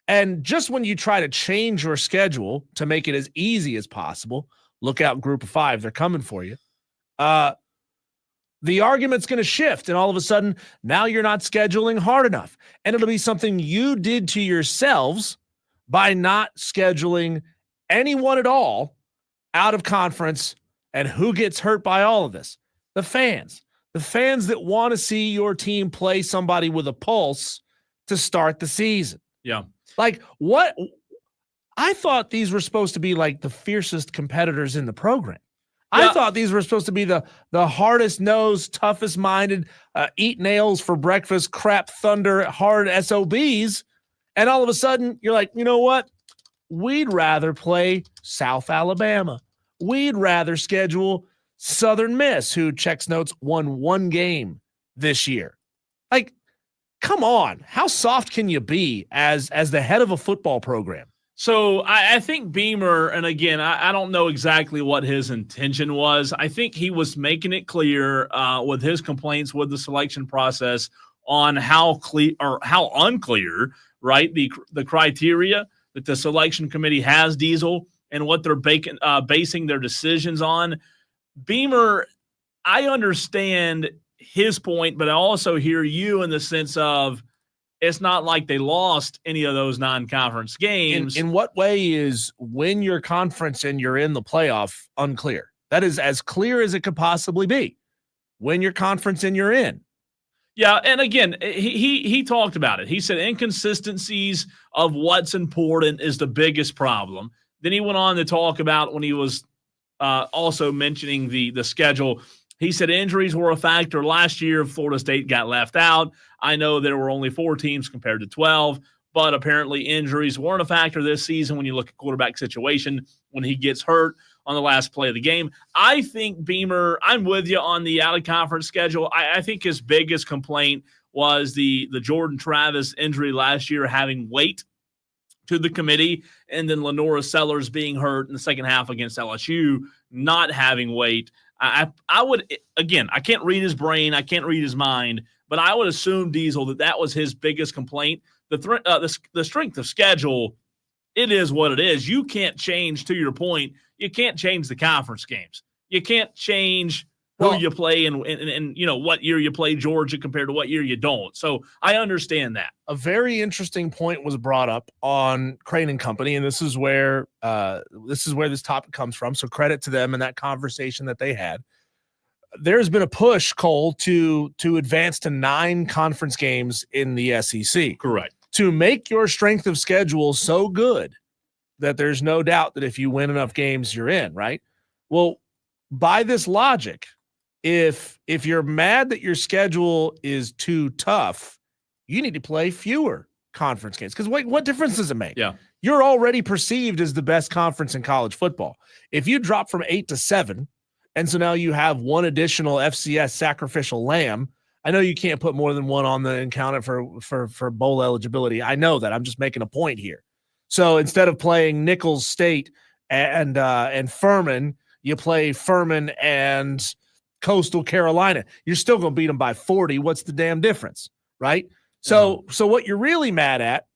S2: And just when you try to change your schedule to make it as easy as possible, look out, Group of 5, they're coming for you. The argument's going to shift, and all of a sudden, now you're not scheduling hard enough. And it'll be something you did to yourselves by not scheduling anyone at all out of conference. And who gets hurt by all of this? The fans that want to see your team play somebody with a pulse to start the season.
S1: Yeah.
S2: Like, what? I thought these were supposed to be like the fiercest competitors in the program. Yeah. I thought these were supposed to be the hardest nosed, toughest minded, eat nails for breakfast, crap thunder, hard SOBs. And all of a sudden you're like, you know what? We'd rather play South Alabama. We'd rather schedule Southern Miss, who checks notes won one game this year. Like, come on. How soft can you be as the head of a football program?
S1: So I think Beamer, and again, I don't know exactly what his intention was. I think he was making it clear with his complaints with the selection process on how clear or how unclear, right, the criteria that the selection committee has, Diesel, and what they're basing their decisions on. Beamer, I understand his point, but I also hear you in the sense of it's not like they lost any of those non-conference games.
S2: In what way is win your conference and you're in the playoff unclear? That is as clear as it could possibly be. Win your conference and you're in.
S1: Yeah, and again, he talked about it. He said inconsistencies of what's important is the biggest problem. Then he went on to talk about when he was also mentioning the schedule. He said injuries were a factor. Last year, Florida State got left out. I know there were only 4 teams compared to 12, but apparently injuries weren't a factor this season when you look at quarterback situation when he gets hurt on the last play of the game. I think Beamer, I'm with you on the out-of-conference schedule. I think his biggest complaint was the Jordan Travis injury last year having weight to the committee, and then Lenora Sellers being hurt in the second half against LSU, not having weight. I would, again, I can't read his brain. I can't read his mind, but I would assume, Diesel, that was his biggest complaint. The strength of schedule, it is what it is. You can't change, to your point, you can't change the conference games. You can't change who you play and you know what year you play Georgia compared to what year you don't. So I understand that.
S2: A very interesting point was brought up on Crane and Company, and this is where this topic comes from. So credit to them and that conversation that they had. There's been a push, Cole, to advance to 9 conference games in the SEC.
S1: Correct.
S2: To make your strength of schedule so good that there's no doubt that if you win enough games, you're in, right? Well, by this logic, if you're mad that your schedule is too tough, you need to play fewer conference games. Because what difference does it make?
S1: Yeah.
S2: You're already perceived as the best conference in college football. If you drop from 8 to 7, and so now you have one additional FCS sacrificial lamb, I know you can't put more than one on the and count it for bowl eligibility. I know that. I'm just making a point here. So instead of playing Nicholls State and Furman, you play Furman and Coastal Carolina. You're still going to beat them by 40. What's the damn difference, right? So what you're really mad at,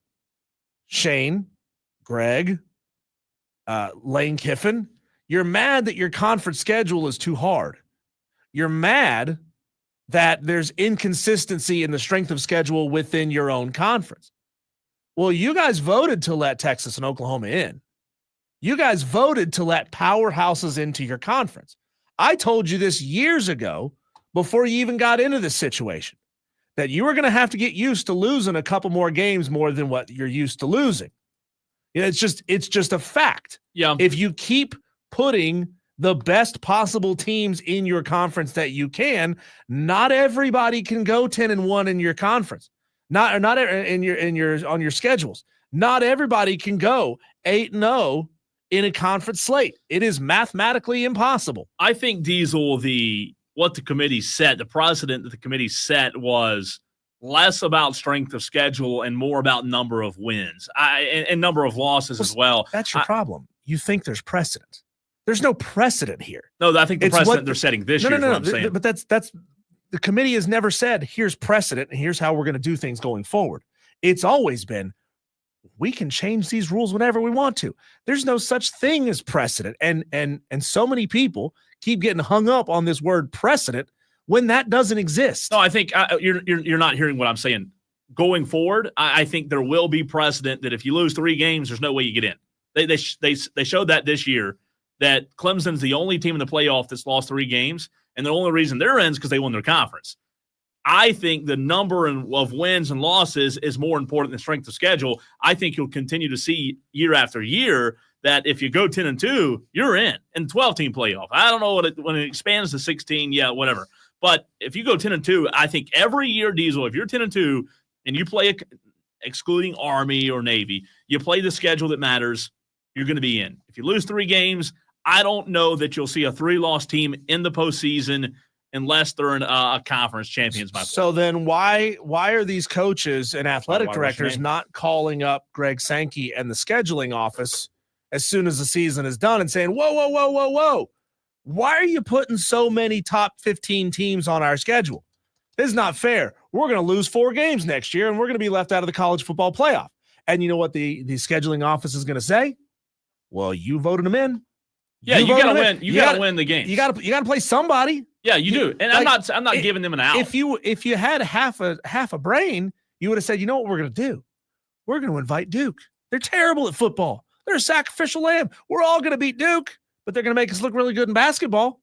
S2: Shane, Greg, Lane Kiffin, you're mad that your conference schedule is too hard. You're mad that there's inconsistency in the strength of schedule within your own conference. Well, you guys voted to let Texas and Oklahoma in. You guys voted to let powerhouses into your conference. I told you this years ago before you even got into this situation, that you were going to have to get used to losing a couple more games more than what you're used to losing. You know, it's just a fact.
S1: Yeah.
S2: If you keep putting the best possible teams in your conference that you can, not everybody can go 10-1 in your conference. Not in your on your schedules. Not everybody can go 8-0 in a conference slate. It is mathematically impossible.
S1: I think, Diesel, what the committee set, the precedent that the committee set was less about strength of schedule and more about number of wins and number of losses as well.
S2: That's your problem. You think there's precedent. There's no precedent here.
S1: No, I think the precedent they're setting this year is what I'm saying.
S2: But that's the committee has never said, here's precedent and here's how we're going to do things going forward. It's always been, we can change these rules whenever we want to. There's no such thing as precedent. And so many people keep getting hung up on this word precedent when that doesn't exist.
S1: No, I think you're not hearing what I'm saying. Going forward, I think there will be precedent that if you lose 3 games, there's no way you get in. They showed that this year, that Clemson's the only team in the playoff that's lost 3 games, and the only reason they're in is because they won their conference. I think the number of wins and losses is more important than strength of schedule. I think you'll continue to see year after year that if you go 10-2, you're in the 12-team playoff. I don't know when it expands to 16, yeah, whatever. But if you go 10-2, I think every year, Diesel, if you're 10-2 and you play excluding Army or Navy, you play the schedule that matters, you're going to be in. If you lose 3 games, I don't know that you'll see a 3-loss team in the postseason unless they're in a conference champions.
S2: So then why are these coaches and athletic directors not calling up Greg Sankey and the scheduling office as soon as the season is done and saying, whoa, why are you putting so many top 15 teams on our schedule? This is not fair. We're going to lose 4 games next year, and we're going to be left out of the college football playoff. And you know what the scheduling office is going to say? Well, you voted them in.
S1: Yeah, you got to win. You got to win the game.
S2: You got to play somebody.
S1: Yeah, you do. And I'm not giving them an out.
S2: If you had half a brain, you would have said, you know what we're going to do? We're going to invite Duke. They're terrible at football. They're a sacrificial lamb. We're all going to beat Duke, but they're going to make us look really good in basketball.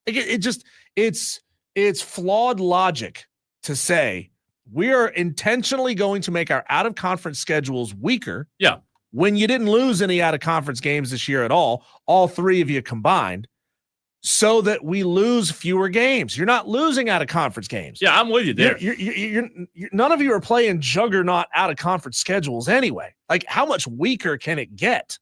S2: It's flawed logic to say we are intentionally going to make our out-of-conference schedules weaker.
S1: Yeah.
S2: When you didn't lose any out-of-conference games this year at all 3 of you combined, so that we lose fewer games. You're not losing out-of-conference games.
S1: Yeah, I'm with you there.
S2: You're none of you are playing juggernaut out-of-conference schedules anyway. Like, how much weaker can it get?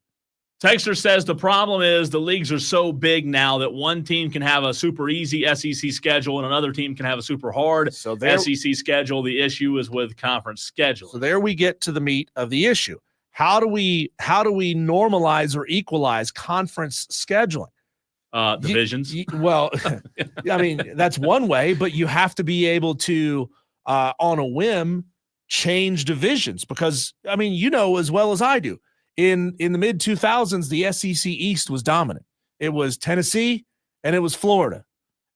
S1: Texter says the problem is the leagues are so big now that one team can have a super easy SEC schedule and another team can have a super hard SEC schedule. The issue is with conference schedule.
S2: So there we get to the meat of the issue. How do we normalize or equalize conference scheduling?
S1: Divisions.
S2: Well, I mean, that's one way, but you have to be able to, on a whim, change divisions because, I mean, you know as well as I do, in the mid-2000s, the SEC East was dominant. It was Tennessee and it was Florida.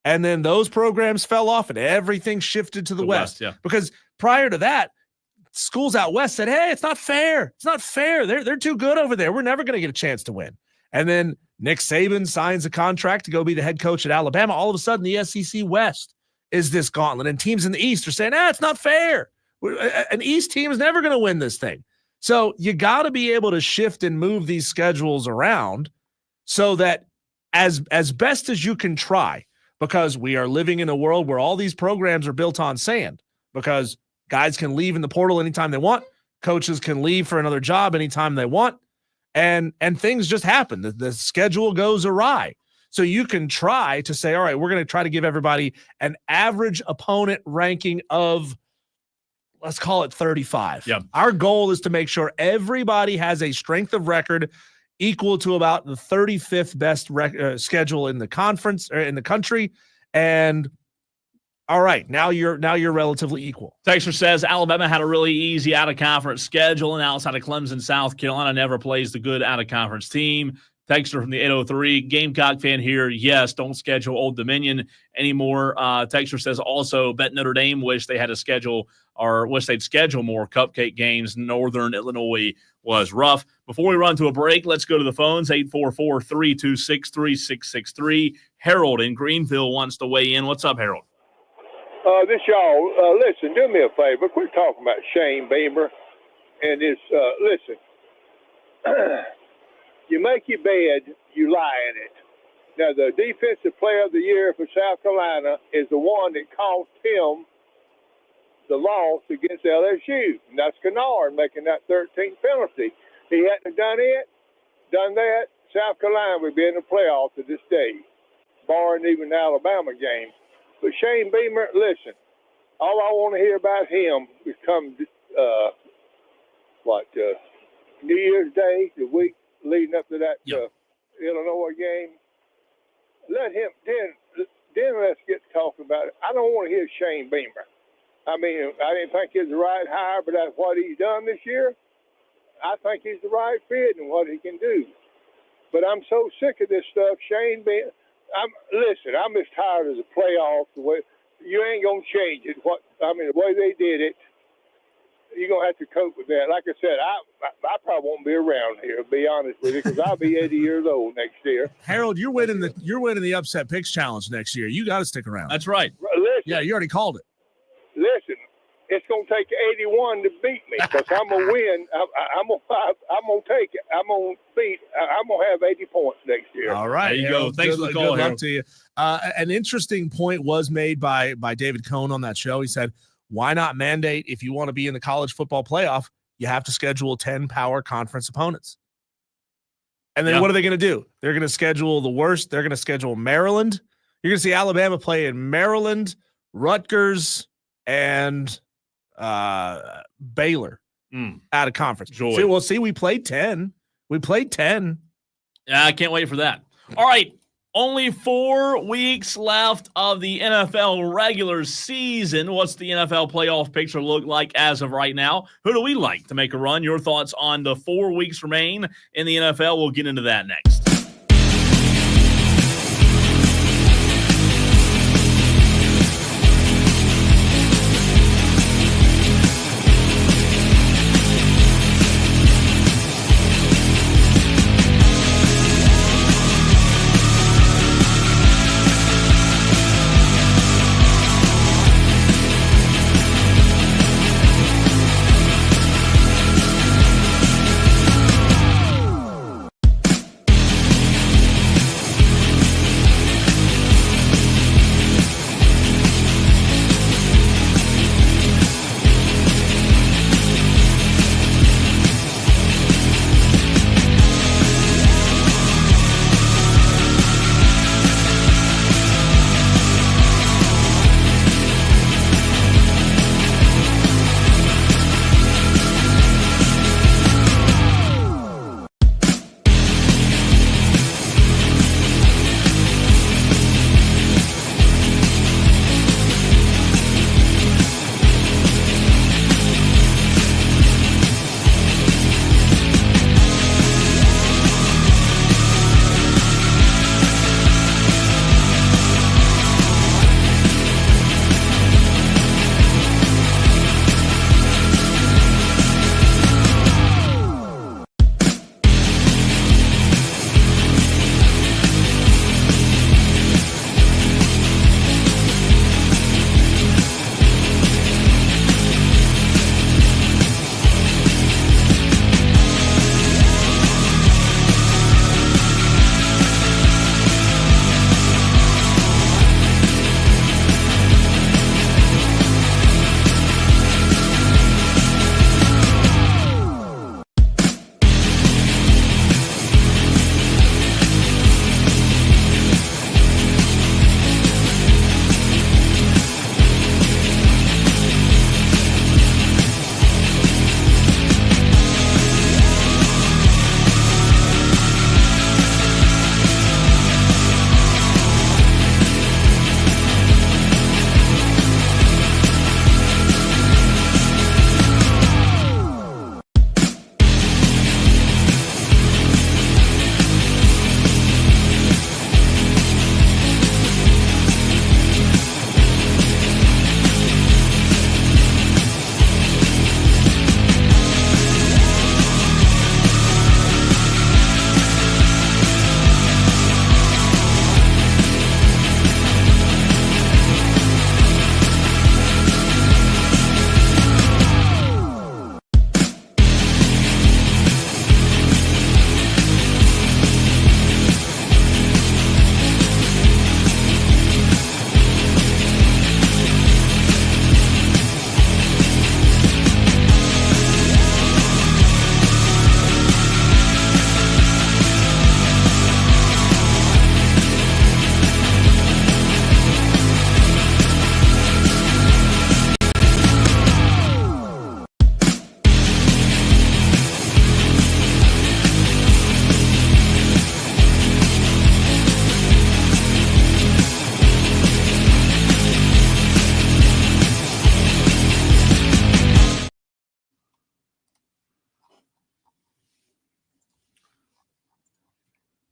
S2: And then those programs fell off and everything shifted to the West.
S1: Yeah.
S2: Because prior to that, schools out West said, hey, it's not fair. It's not fair. They're too good over there. We're never going to get a chance to win. And then Nick Saban signs a contract to go be the head coach at Alabama. All of a sudden, the SEC West is this gauntlet. And teams in the East are saying, it's not fair. An East team is never going to win this thing. So you got to be able to shift and move these schedules around so that as best as you can try, because we are living in a world where all these programs are built on sand, because guys can leave in the portal anytime they want. Coaches can leave for another job anytime they want. And things just happen. The schedule goes awry. So you can try to say, all right, we're going to try to give everybody an average opponent ranking of, let's call it 35.
S1: Yeah.
S2: Our goal is to make sure everybody has a strength of record equal to about the 35th best schedule in the conference or in the country. And all right, now you're relatively equal.
S1: Texter says Alabama had a really easy out-of-conference schedule, and outside of Clemson, South Carolina never plays the good out-of-conference team. Texter from the 803, Gamecock fan here. Yes, don't schedule Old Dominion anymore. Texter says also, bet Notre Dame wish they had a schedule or wish they'd schedule more cupcake games. Northern Illinois was rough. Before we run to a break, let's go to the phones, 844-326-3663. Harold in Greenville wants to weigh in. What's up, Harold?
S5: This y'all, listen, do me a favor. Quit talking about Shane Beamer and this, listen. You make your bed, you lie in it. Now, the defensive player of the year for South Carolina is the one that cost him the loss against LSU. And that's Kennard making that 13th penalty. He hadn't done that, South Carolina would be in the playoffs to this day, barring even the Alabama game. But Shane Beamer, listen, all I want to hear about him is come, New Year's Day, the week leading up to that Illinois game. Let him, then let's get to talking about it. I don't want to hear Shane Beamer. I mean, I didn't think he was the right hire, but that's what he's done this year. I think he's the right fit and what he can do. But I'm so sick of this stuff, Shane Beamer. I'm just tired of the playoffs. The way you ain't gonna change it. The way they did it, you're gonna have to cope with that. Like I said, I probably won't be around here, to be honest with you, because I'll be 80 years old next year.
S2: Harold, you're winning the Upset Picks Challenge next year. You got to stick around.
S1: That's right.
S5: Listen,
S2: Yeah, you already called it.
S5: Listen, it's gonna take 81 to beat me, because I'm gonna win. I'm gonna take it. I'm gonna have 80 points next year.
S2: All right,
S1: there you
S2: Harold,
S1: go. Thanks for the call,
S2: good luck
S1: Harold.
S2: to you. An interesting point was made by David Cohn on that show. He said, why not mandate, if you want to be in the college football playoff, you have to schedule 10 power conference opponents. And then what are they going to do? They're going to schedule the worst. They're going to schedule Maryland. You're going to see Alabama play in Maryland, Rutgers, and Baylor out of conference.
S1: Joy.
S2: See, we played 10.
S1: Yeah, I can't wait for that. All right. Only 4 weeks left of the NFL regular season. What's the NFL playoff picture look like as of right now? Who do we like to make a run? Your thoughts on the 4 weeks remain in the NFL. We'll get into that next.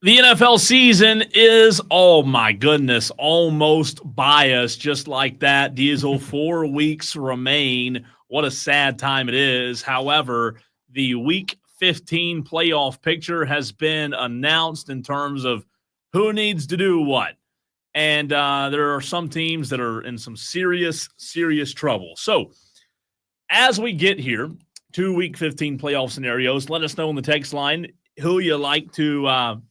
S1: The NFL season is, oh my goodness, almost biased, just like that. Diesel, 4 weeks remain. What a sad time it is. However, the Week 15 playoff picture has been announced in terms of who needs to do what. And there are some teams that are in some serious, serious trouble. So as we get here to Week 15 playoff scenarios, let us know on the text line who you like to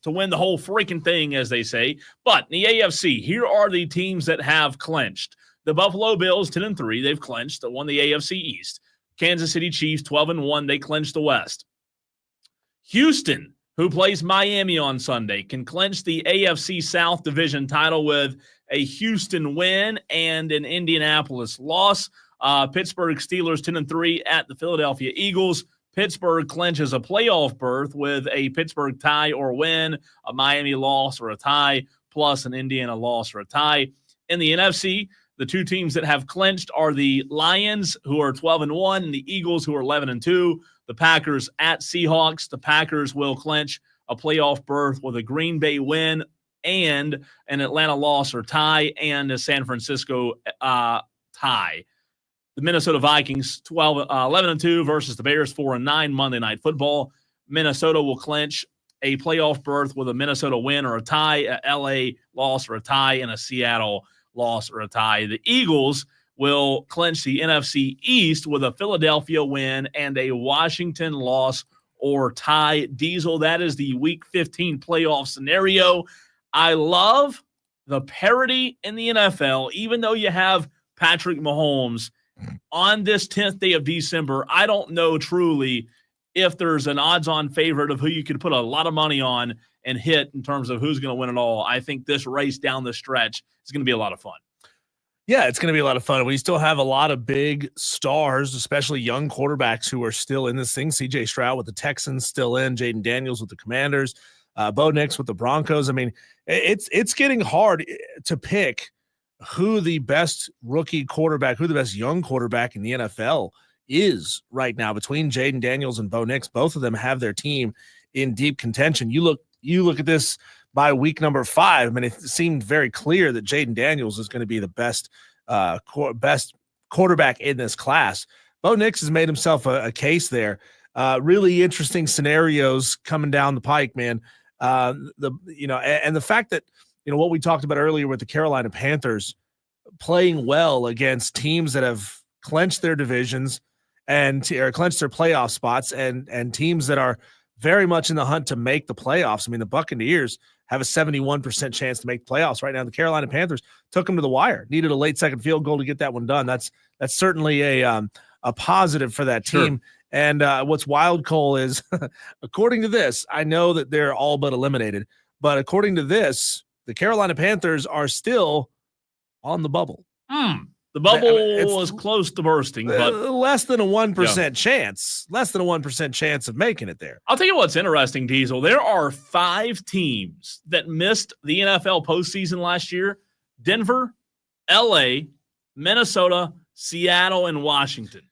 S1: win the whole freaking thing, as they say. But in the AFC, here are the teams that have clinched. The Buffalo Bills, 10-3, they've clinched. They won the AFC East. Kansas City Chiefs, 12-1, they clinched the West. Houston, who plays Miami on Sunday, can clinch the AFC South division title with a Houston win and an Indianapolis loss. Pittsburgh Steelers, 10-3 at the Philadelphia Eagles. Pittsburgh clinches a playoff berth with a Pittsburgh tie or win, a Miami loss or a tie, plus an Indiana loss or a tie. In the NFC, the two teams that have clinched are the Lions, who are 12-1, and the Eagles, who are 11-2. The Packers at Seahawks. The Packers will clinch a playoff berth with a Green Bay win and an Atlanta loss or tie, and a San Francisco tie. The Minnesota Vikings, 11-2 versus the Bears, 4-9 Monday Night Football. Minnesota will clinch a playoff berth with a Minnesota win or a tie, a LA loss or a tie, and a Seattle loss or a tie. The Eagles will clinch the NFC East with a Philadelphia win and a Washington loss or tie. Diesel, that is the Week 15 playoff scenario. I love the parity in the NFL, even though you have Patrick Mahomes on this 10th day of December. I don't know truly if there's an odds-on favorite of who you could put a lot of money on and hit in terms of who's going to win it all. I think this race down the stretch is going to be a lot of fun.
S2: Yeah, it's going to be a lot of fun. We still have a lot of big stars, especially young quarterbacks who are still in this thing. C.J. Stroud with the Texans still in, Jaden Daniels with the Commanders, Bo Nix with the Broncos. I mean, it's getting hard to pick who the best rookie quarterback, who the best young quarterback in the NFL is right now between Jaden Daniels and Bo Nix. Both of them have their team in deep contention. You look at this by week number 5. I mean, it seemed very clear that Jaden Daniels is going to be the best quarterback in this class. Bo Nix has made himself a case there. Really interesting scenarios coming down the pike, man. And the fact that, what we talked about earlier with the Carolina Panthers playing well against teams that have clenched their divisions or clenched their playoff spots and teams that are very much in the hunt to make the playoffs. I mean, the Buccaneers have a 71% chance to make the playoffs right now. The Carolina Panthers took them to the wire, needed a late second field goal to get that one done. That's certainly a positive for that team. Sure. And what's wild, Cole, is according to this, I know that they're all but eliminated, but according to this, the Carolina Panthers are still on the bubble.
S1: The bubble was close to bursting, but
S2: less than a 1% chance. Less than a 1% chance of making it there.
S1: I'll tell you what's interesting, Diesel. There are 5 teams that missed the NFL postseason last year: Denver, LA, Minnesota, Seattle, and Washington.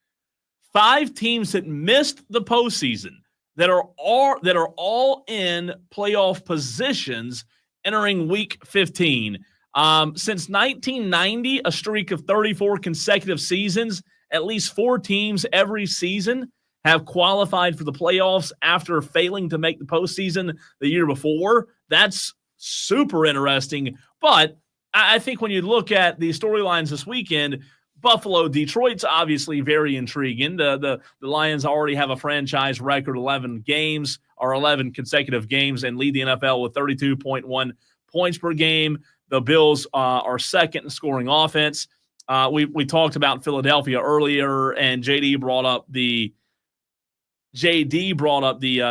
S1: 5 teams that missed the postseason that are all in playoff positions entering Week 15. Since 1990, a streak of 34 consecutive seasons, at least 4 teams every season have qualified for the playoffs after failing to make the postseason the year before. That's super interesting. But I think when you look at the storylines this weekend, Buffalo, Detroit's obviously very intriguing. The Lions already have a franchise record, 11 consecutive games, and lead the NFL with 32.1 points per game. The Bills are second in scoring offense. We talked about Philadelphia earlier, and JD brought up the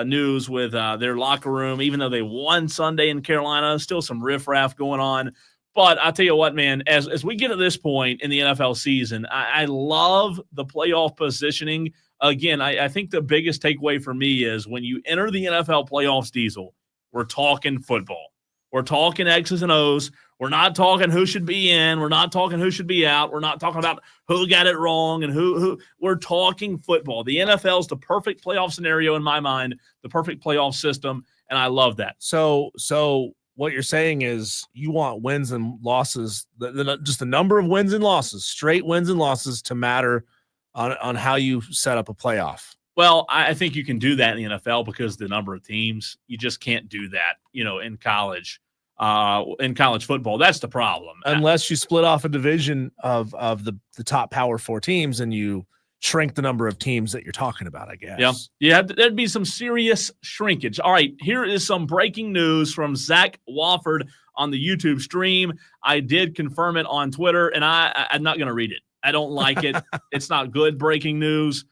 S1: news with their locker room. Even though they won Sunday in Carolina, still some riffraff going on. But I'll tell you what, man, as we get to this point in the NFL season, I love the playoff positioning. Again, I think the biggest takeaway for me is when you enter the NFL playoffs, Diesel, we're talking football. We're talking X's and O's. We're not talking who should be in. We're not talking who should be out. We're not talking about who got it wrong and who. We're talking football. The NFL is the perfect playoff scenario in my mind, the perfect playoff system. and I love that.
S2: So what you're saying is you want wins and losses, just the number of wins and losses, straight wins and losses, to matter on how you set up a playoff.
S1: Well, I think you can do that in the NFL because of the number of teams. You just can't do that, in college. In college football, that's the problem.
S2: Unless you split off a division of the top Power 4 teams and you shrink the number of teams that you're talking about, I guess.
S1: Yeah, there'd be some serious shrinkage. All right, here is some breaking news from Zach Wofford on the YouTube stream. I did confirm it on Twitter, and I'm not going to read it. I don't like it. It's not good breaking news.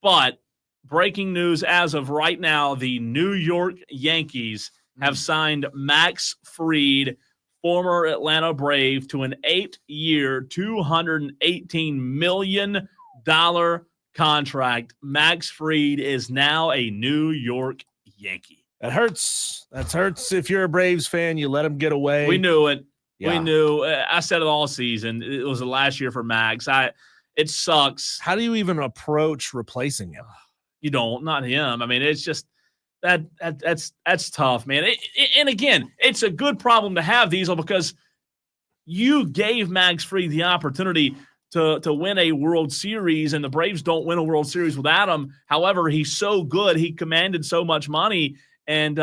S1: But breaking news as of right now, the New York Yankees have signed Max Fried, former Atlanta Brave, to an 8-year, $218 million contract. Max Fried is now a New York Yankee.
S2: That hurts. That hurts if you're a Braves fan. You let him get away.
S1: We knew it.
S2: Yeah.
S1: We knew. I said it all season. It was the last year for Max. It sucks.
S2: How do you even approach replacing him?
S1: You don't. Not him. I mean, it's just that's tough, man. And again, it's a good problem to have, Diesel, because you gave Max Fried the opportunity to win a World Series, and the Braves don't win a World Series without him. However, he's so good. He commanded so much money, and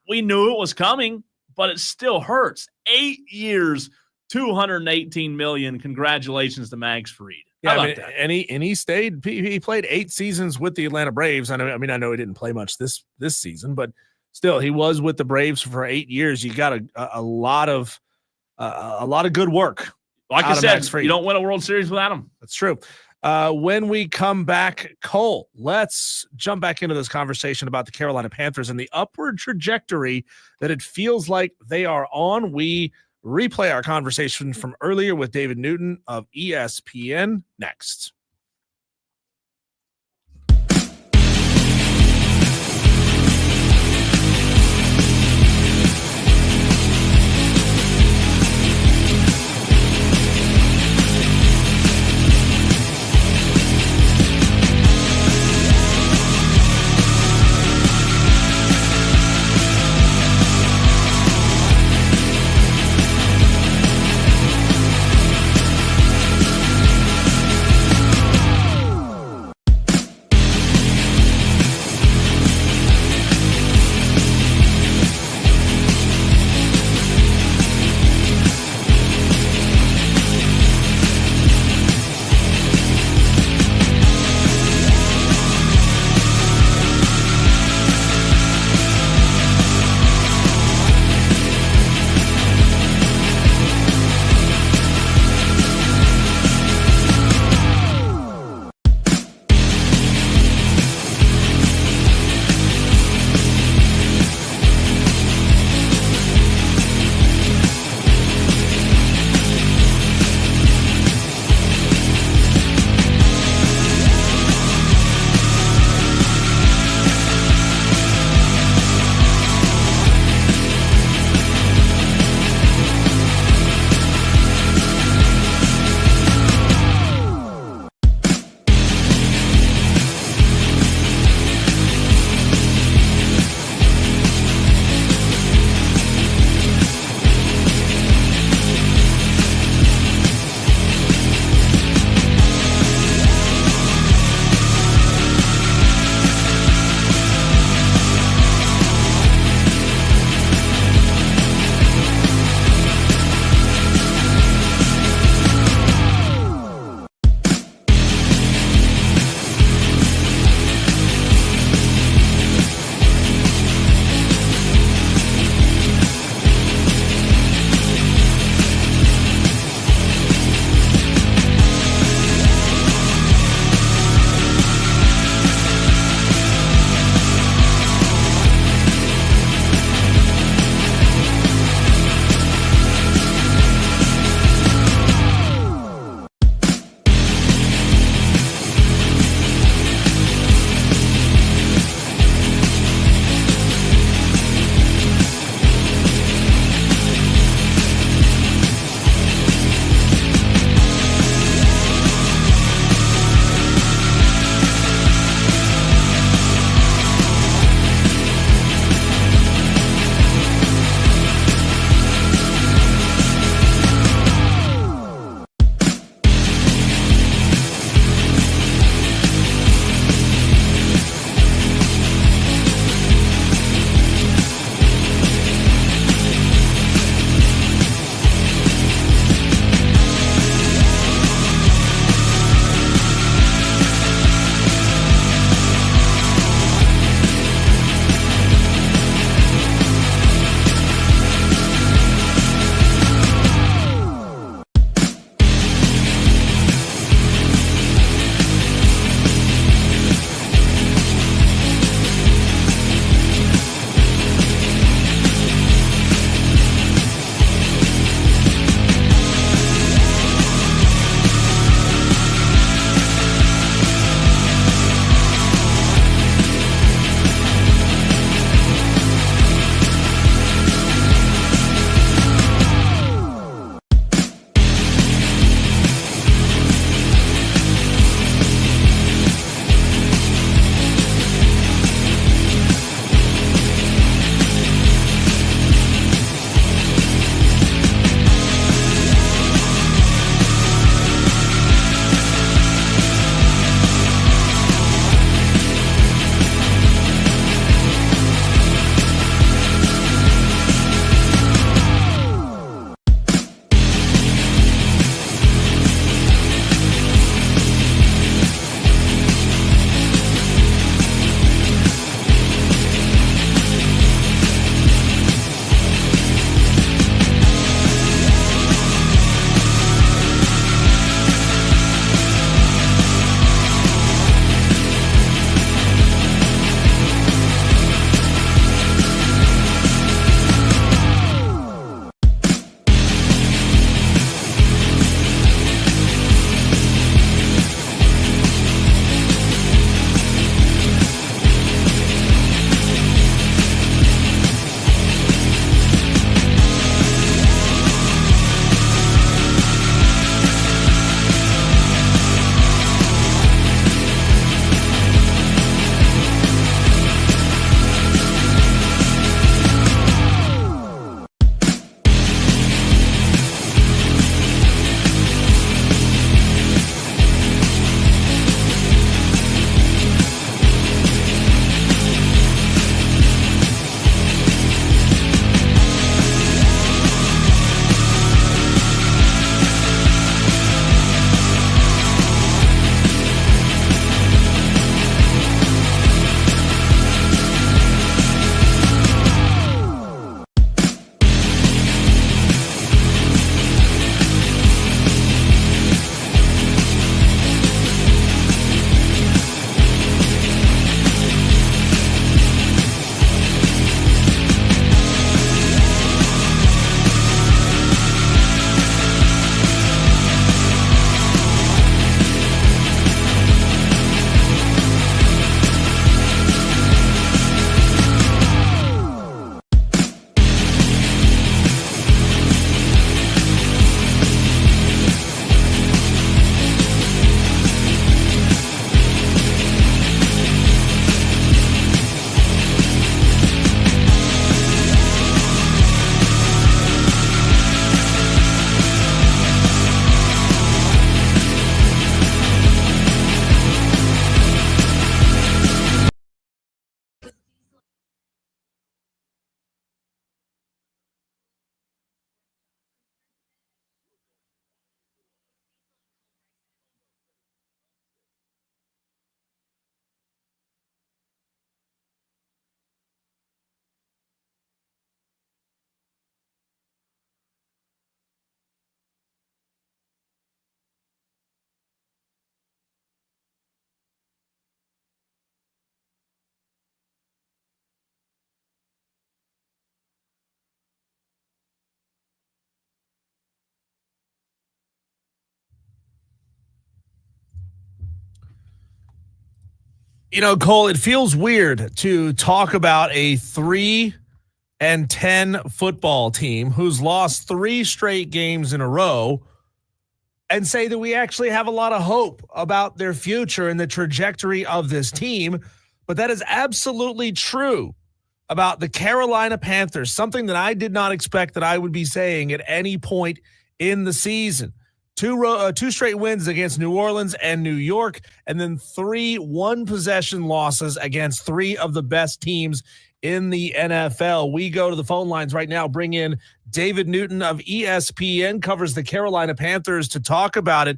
S1: we knew it was coming, but it still hurts. 8 years, $218 million. Congratulations to Max Fried.
S2: Yeah, I mean, and he stayed. He played 8 seasons with the Atlanta Braves. I know he didn't play much this season, but still, he was with the Braves for 8 years. You got a lot of good work.
S1: Like I said, you don't win a World Series without him.
S2: That's true. When we come back, Cole, let's jump back into this conversation about the Carolina Panthers and the upward trajectory that it feels like they are on. We replay our conversation from earlier with David Newton of ESPN next. You know, Cole, it feels weird to talk about a 3-10 football team who's lost 3 straight games in a row and say that we actually have a lot of hope about their future and the trajectory of this team. But that is absolutely true about the Carolina Panthers, something that I did not expect that I would be saying at any point in the season. 2 straight wins against New Orleans and New York, and then 3 one-possession losses against 3 of the best teams in the NFL. We go to the phone lines right now, bring in David Newton of ESPN, covers the Carolina Panthers, to talk about it.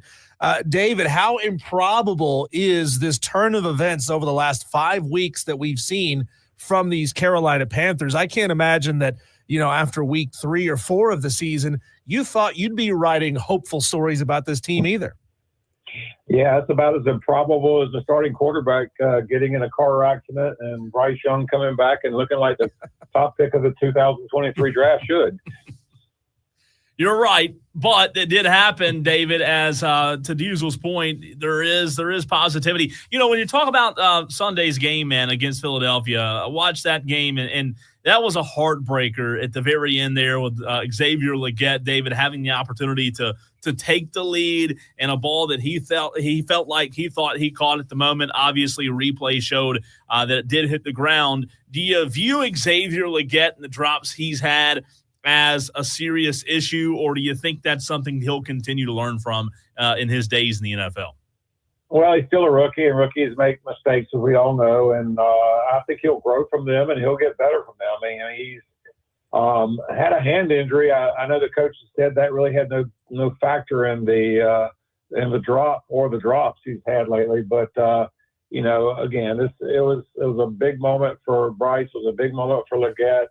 S2: David, how improbable is this turn of events over the last 5 weeks that we've seen from these Carolina Panthers? I can't imagine that, you know, after week 3 or 4 of the season, you thought you'd be writing hopeful stories about this team either.
S3: Yeah, it's about as improbable as the starting quarterback getting in a car accident and Bryce Young coming back and looking like the top pick of the 2023 draft should.
S1: You're right, but it did happen, David. As to Diesel's point, there is positivity. You know, when you talk about Sunday's game, man, against Philadelphia, I watched that game, and that was a heartbreaker at the very end there with Xavier Legette, David, having the opportunity to take the lead and a ball that he thought he thought he caught at the moment. Obviously, replay showed that it did hit the ground. Do you view Xavier Legette and the drops he's had as a serious issue, or do you think that's something he'll continue to learn from in his days in the NFL?
S3: Well, he's still a rookie, and rookies make mistakes, as we all know, and I think he'll grow from them, and he'll get better from them. I mean, he's had a hand injury. I know the coach said that really had no factor in the drop or the drops he's had lately, but you know, again, it was a big moment for Bryce. It was a big moment for Legette.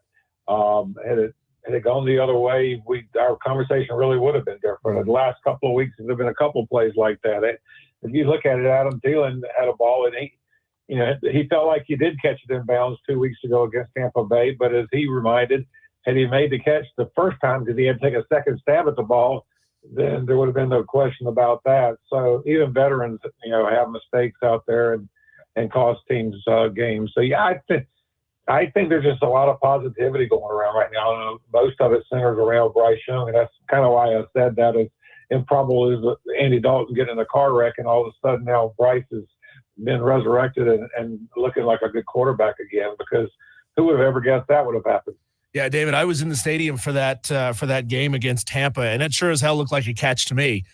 S3: Had it gone the other way, our conversation really would have been different. The last couple of weeks, there have been a couple of plays like that. If you look at it, Adam Thielen had a ball, and he felt like he did catch it in bounds 2 weeks ago against Tampa Bay. But as he reminded, had he made the catch the first time because he had to take a second stab at the ball, then there would have been no question about that. So even veterans, you know, have mistakes out there and cost teams games. So yeah, I think there's just a lot of positivity going around right now. Most of it centers around Bryce Young, and that's kind of why I said that as improbable as Andy Dalton getting in a car wreck, and all of a sudden now Bryce has been resurrected and looking like a good quarterback again, because who would have ever guessed that would have happened?
S2: Yeah, David, I was in the stadium for that game against Tampa, and it sure as hell looked like a catch to me.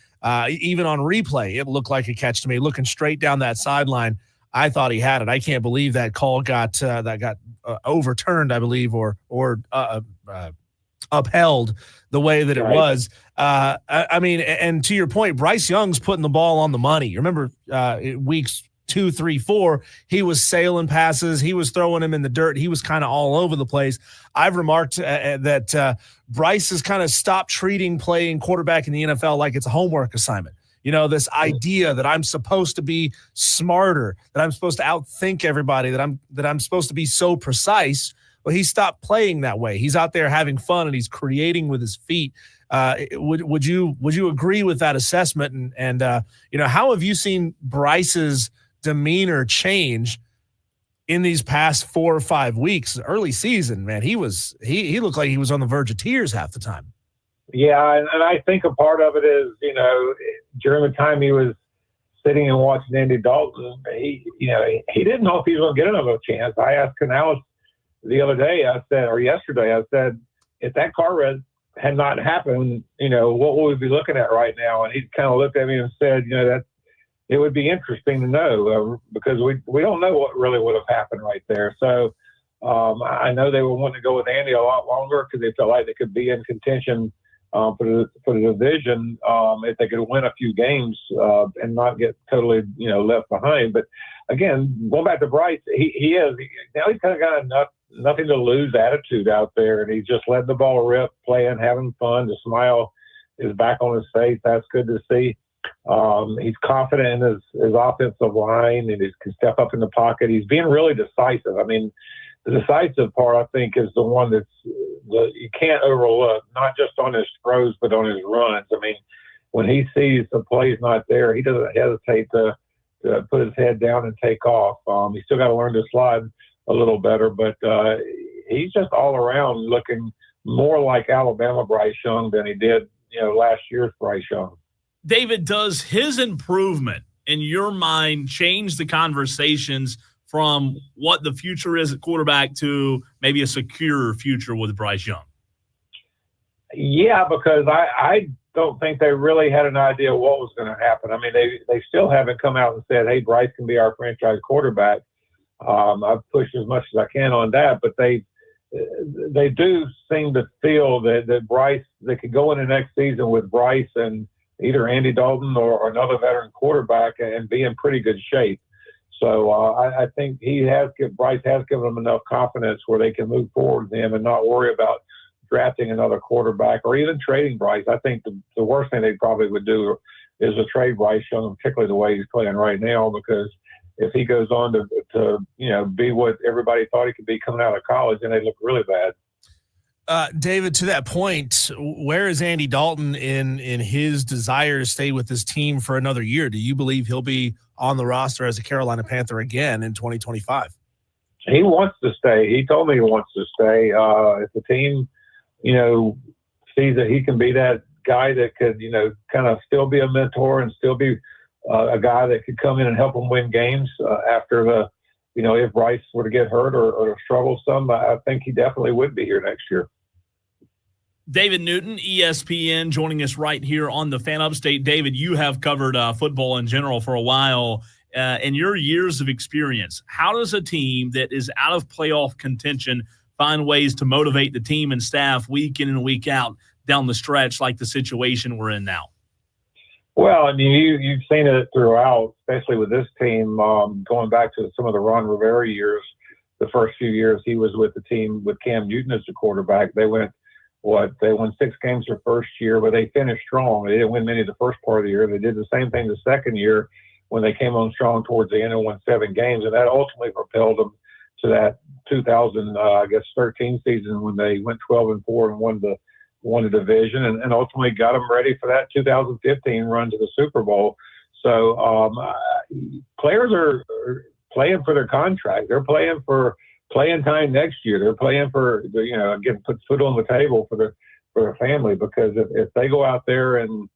S2: Even on replay, it looked like a catch to me. Looking straight down that sideline, I thought he had it. I can't believe that call got overturned, I believe, or upheld the way that it was. I mean, and to your point, Bryce Young's putting the ball on the money. You remember weeks 2, 3, 4, he was sailing passes. He was throwing him in the dirt. He was kind of all over the place. I've remarked that Bryce has kind of stopped treating playing quarterback in the NFL like it's a homework assignment. You know, this idea that I'm supposed to be smarter, that I'm supposed to outthink everybody, that I'm supposed to be so precise. Well, he stopped playing that way. He's out there having fun, and he's creating with his feet. Would you agree with that assessment? And you know, how have you seen Bryce's demeanor change in these past 4 or 5 weeks? Early season, man, he looked like he was on the verge of tears half the time.
S3: Yeah, and I think a part of it is, you know, during the time he was sitting and watching Andy Dalton, he didn't know if he was going to get another chance. I asked Canales the other day, yesterday, I said, if that car wreck had not happened, you know, what would we be looking at right now? And he kind of looked at me and said, you know, that it would be interesting to know because we don't know what really would have happened right there. So I know they were wanting to go with Andy a lot longer because they felt like they could be in contention for the division if they could win a few games and not get totally, you know, left behind. But again, going back to Bryce, he's kind of got a nothing to lose attitude out there, and he's just letting the ball rip, playing, having fun. The smile is back on his face. That's good to see. He's confident in his offensive line, and he can step up in the pocket. He's being really decisive. I mean, the decisive part, I think, is the one you can't overlook, not just on his throws, but on his runs. I mean, when he sees the play's not there, he doesn't hesitate to put his head down and take off. He's still got to learn to slide a little better, but he's just all around looking more like Alabama Bryce Young than he did, last year's Bryce Young.
S1: David, does his improvement in your mind change the conversations from what the future is at quarterback to maybe a secure future with Bryce Young?
S3: Yeah, because I don't think they really had an idea what was going to happen. I mean, they still haven't come out and said, hey, Bryce can be our franchise quarterback. I've pushed as much as I can on that, but they do seem to feel that Bryce, they could go in the next season with Bryce and either Andy Dalton or another veteran quarterback and be in pretty good shape. So I think Bryce has given them enough confidence where they can move forward with him and not worry about drafting another quarterback or even trading Bryce. I think the worst thing they probably would do is to trade Bryce Young, particularly the way he's playing right now, because if he goes on to be what everybody thought he could be coming out of college, then they look really bad.
S2: David, to that point, where is Andy Dalton in his desire to stay with this team for another year? Do you believe he'll be on the roster as a Carolina Panther again in 2025?
S3: He wants to stay. He told me he wants to stay. If the team, sees that he can be that guy that could, kind of still be a mentor and still be a guy that could come in and help them win games after if Bryce were to get hurt or struggle some, I think he definitely would be here next year.
S1: David Newton, ESPN, joining us right here on the Fan Upstate. David, you have covered football in general for a while. In your years of experience, how does a team that is out of playoff contention find ways to motivate the team and staff week in and week out down the stretch like the situation we're in now?
S3: Well, I mean, you've seen it throughout, especially with this team, going back to some of the Ron Rivera years. The first few years he was with the team with Cam Newton as the quarterback, they won 6 games their first year, but they finished strong. They didn't win many the first part of the year. They did the same thing the second year when they came on strong towards the end and won 7 games, and that ultimately propelled them to that 2013 season when they went 12-4 and won the division and ultimately got them ready for that 2015 run to the Super Bowl. So players are playing for their contract. They're playing for playing time next year. They're playing for, again, put food on the table for their family, because if they go out there and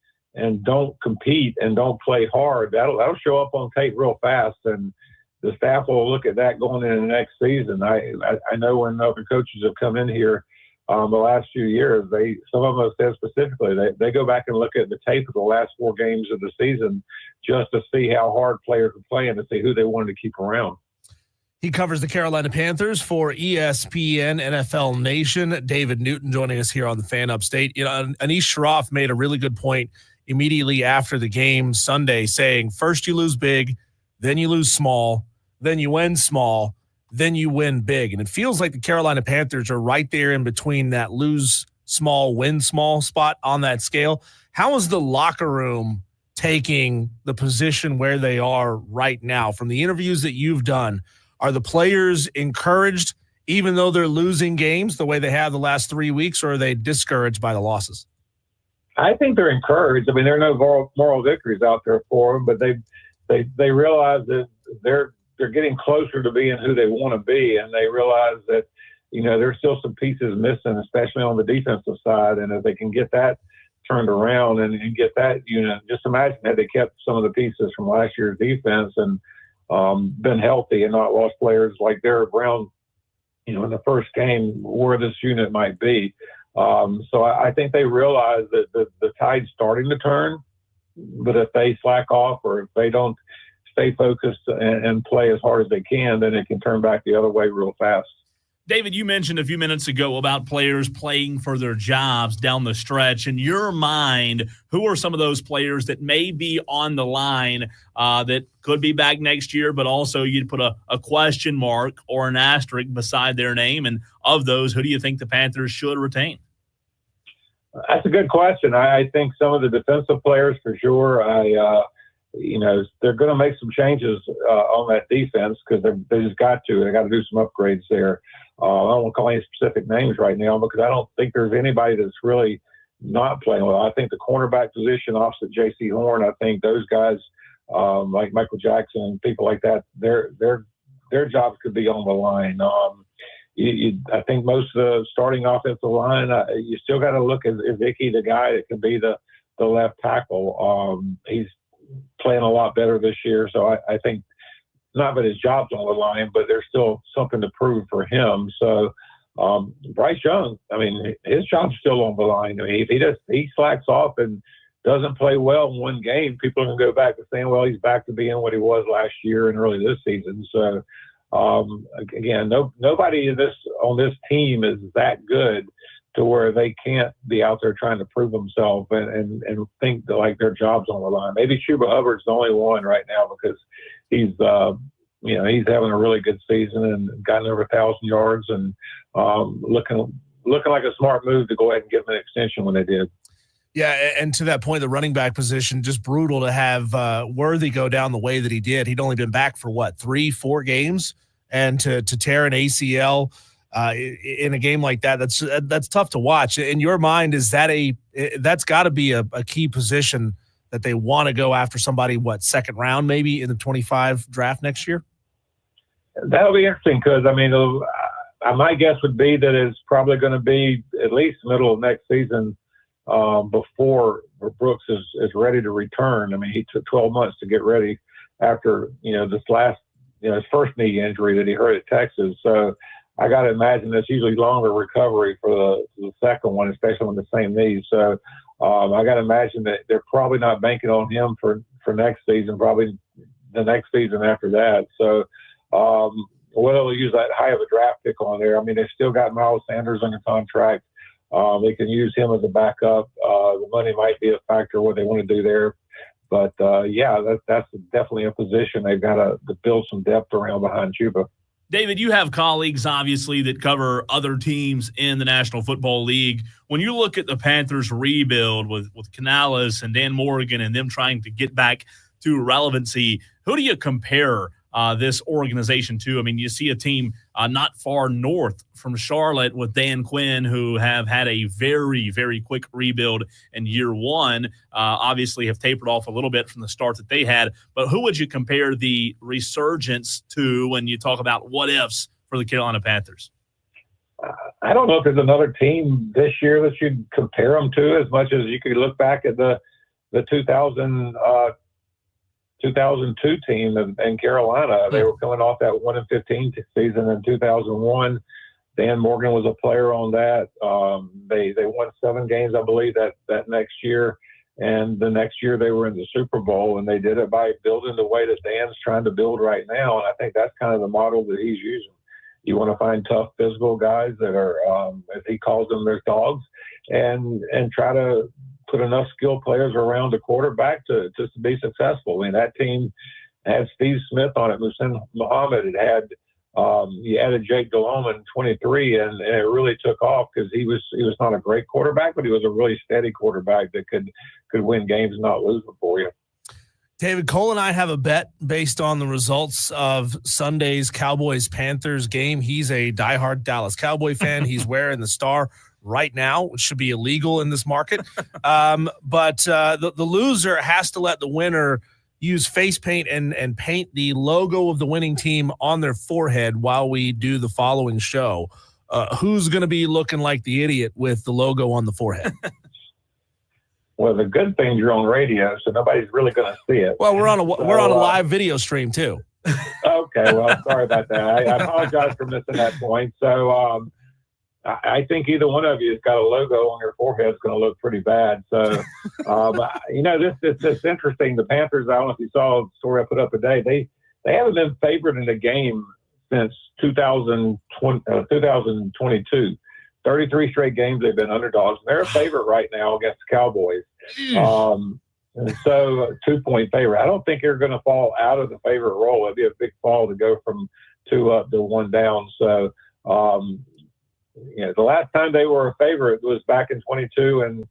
S3: don't compete and don't play hard, that'll show up on tape real fast, and the staff will look at that going into the next season. I know when other coaches have come in here the last few years, some of them have said specifically they go back and look at the tape of the last 4 games of the season just to see how hard players are playing, to see who they wanted to keep around.
S2: He covers the Carolina Panthers for ESPN NFL Nation. David Newton joining us here on the Fan Upstate. Anish Shroff made a really good point immediately after the game Sunday, saying first you lose big, then you lose small, then you win small, then you win big. And it feels like the Carolina Panthers are right there in between that lose small, win small spot on that scale. How is the locker room taking the position where they are right now? From the interviews that you've done, are the players encouraged even though they're losing games the way they have the last 3 weeks, or are they discouraged by the losses?
S3: I think they're encouraged. I mean, there are no moral victories out there for them, but they realize that they're getting closer to being who they want to be, and they realize that there's still some pieces missing, especially on the defensive side. And if they can get that turned around and get that just imagine had they kept some of the pieces from last year's defense and been healthy and not lost players like Derrick Brown, in the first game, where this unit might be. So I think they realize that the tide's starting to turn, but if they slack off or if they don't stay focused and play as hard as they can, then it can turn back the other way real fast.
S1: David, you mentioned a few minutes ago about players playing for their jobs down the stretch. In your mind, who are some of those players that may be on the line that could be back next year, but also you'd put a question mark or an asterisk beside their name? And of those, who do you think the Panthers should retain?
S3: That's a good question. I think some of the defensive players for sure. They're going to make some changes on that defense because they just got to. They got to do some upgrades there. I don't want to call any specific names right now because I don't think there's anybody that's really not playing well. I think the cornerback position opposite J.C. Horn, I think those guys like Michael Jackson and people like that, their jobs could be on the line. I think most of the starting offensive line, you still got to look at Vicky, the guy that could be the left tackle. He's playing a lot better this year, so I think not that his job's on the line, but there's still something to prove for him. So Bryce Young, I mean, his job's still on the line. I mean, if he slacks off and doesn't play well in one game, people are going to go back to saying, well, he's back to being what he was last year and early this season. So, again, nobody on this team is that good to where they can't be out there trying to prove themselves and think that, like, their job's on the line. Maybe Chuba Hubbard's the only one right now because he's having a really good season and gotten over 1,000 yards and looking like a smart move to go ahead and give him an extension when they did.
S2: Yeah, and to that point, the running back position, just brutal to have Worthy go down the way that he did. He'd only been back for, 3-4 games? And to tear an ACL in a game like that, that's tough to watch. In your mind, that's got to be a key position that they want to go after somebody, second round maybe in the 25 draft next year?
S3: That'll be interesting because, I mean, my guess would be that it's probably going to be at least middle of next season before Brooks is ready to return. I mean, he took 12 months to get ready after, this last, his first knee injury that he hurt at Texas. So I got to imagine that's usually longer recovery for the second one, especially on the same knee. So I got to imagine that they're probably not banking on him for next season, probably the next season after that. So whether they'll use that high of a draft pick on there. I mean, they still got Miles Sanders under contract. They can use him as a backup. The money might be a factor what they want to do there. But, that's definitely a position they've got to build some depth around behind Chuba.
S1: David, you have colleagues, obviously, that cover other teams in the National Football League. When you look at the Panthers' rebuild with Canales and Dan Morgan and them trying to get back to relevancy, who do you compare this organization to? I mean, you see a team not far north from Charlotte with Dan Quinn, who have had a very, very quick rebuild in year one, obviously have tapered off a little bit from the start that they had. But who would you compare the resurgence to when you talk about what ifs for the Carolina Panthers?
S3: I don't know if there's another team this year that you'd compare them to as much as you could look back at the 2002 team in Carolina. They were coming off that 1-15 season in 2001. Dan Morgan was a player on that. They won 7 games, I believe, that next year. And the next year they were in the Super Bowl, and they did it by building the way that Dan's trying to build right now. And I think that's kind of the model that he's using. You want to find tough physical guys that are, as he calls them, their dogs, and try to put enough skilled players around the quarterback to be successful. I mean, that team had Steve Smith on it, Muhsin Muhammad. It had he added Jake Delhomme in 23, and it really took off because he was not a great quarterback, but he was a really steady quarterback that could win games and not lose them for you.
S2: David, Cole and I have a bet based on the results of Sunday's Cowboys-Panthers game. He's a diehard Dallas Cowboy fan. He's wearing the star right now, which should be illegal in this market. But the loser has to let the winner use face paint and paint the logo of the winning team on their forehead while we do the following show. Who's going to be looking like the idiot with the logo on the forehead?
S3: Well, the good thing you're on radio, so nobody's really going to see it.
S2: Well, we're on a live video stream too.
S3: Okay, well, sorry about that. I apologize for missing that point. So I think either one of you has got a logo on your forehead is going to look pretty bad. So, this interesting. The Panthers, I don't know if you saw the story I put up today. They haven't been favored in the game since 2022. 33 straight games they've been underdogs. They're a favorite right now against the Cowboys. And so 2-point favorite. I don't think they're going to fall out of the favorite role. It'd be a big fall to go from 2 up to 1 down. So, the last time they were a favorite was back in 22, and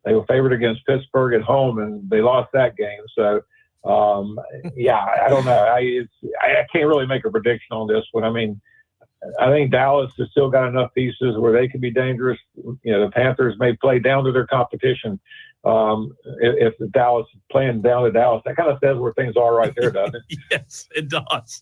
S3: they were favored against Pittsburgh at home, and they lost that game. So, I don't know. I can't really make a prediction on this one. I mean, I think Dallas has still got enough pieces where they can be dangerous. The Panthers may play down to their competition. If the Dallas is playing down to Dallas, that kind of says where things are right there, doesn't it?
S1: Yes, it does.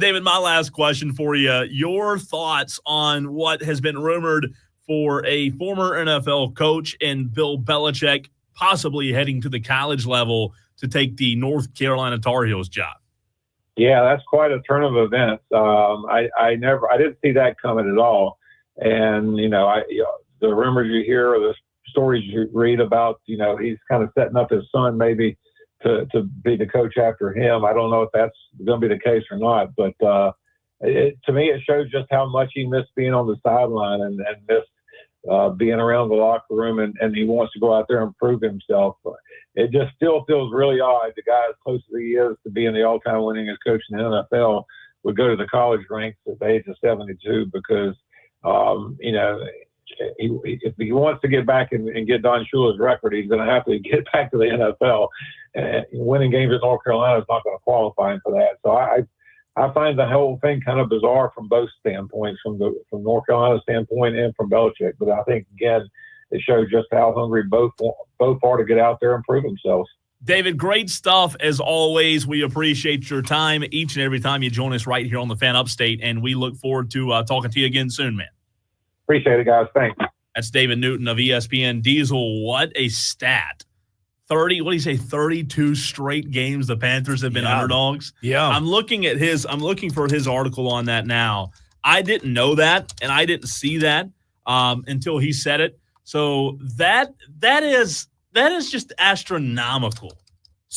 S1: David, my last question for you. Your thoughts on what has been rumored for a former NFL coach and Bill Belichick possibly heading to the college level to take the North Carolina Tar Heels job?
S3: Yeah, that's quite a turn of events. I didn't see that coming at all. And, the rumors you hear or the stories you read about, he's kind of setting up his son maybe to be the coach after him. I don't know if that's going to be the case or not, but to me, it shows just how much he missed being on the sideline and missed being around the locker room, and he wants to go out there and prove himself. It just still feels really odd. The guy, as close as he is to being the all-time winningest coach in the NFL, would go to the college ranks at the age of 72 because, if he wants to get back and get Don Shula's record, he's going to have to get back to the NFL. And winning games at North Carolina is not going to qualify him for that. So I find the whole thing kind of bizarre from both standpoints, from North Carolina's standpoint and from Belichick. But I think, again, it shows just how hungry both are to get out there and prove themselves.
S1: David, great stuff as always. We appreciate your time each and every time you join us right here on the Fan Upstate, and we look forward to talking to you again soon, man.
S3: Appreciate it, guys. Thanks.
S1: That's David Newton of ESPN. Diesel, what a stat. 32 straight games the Panthers have been underdogs.
S2: Yeah.
S1: I'm looking for his article on that now. I didn't know that, and I didn't see that until he said it. So that is just astronomical.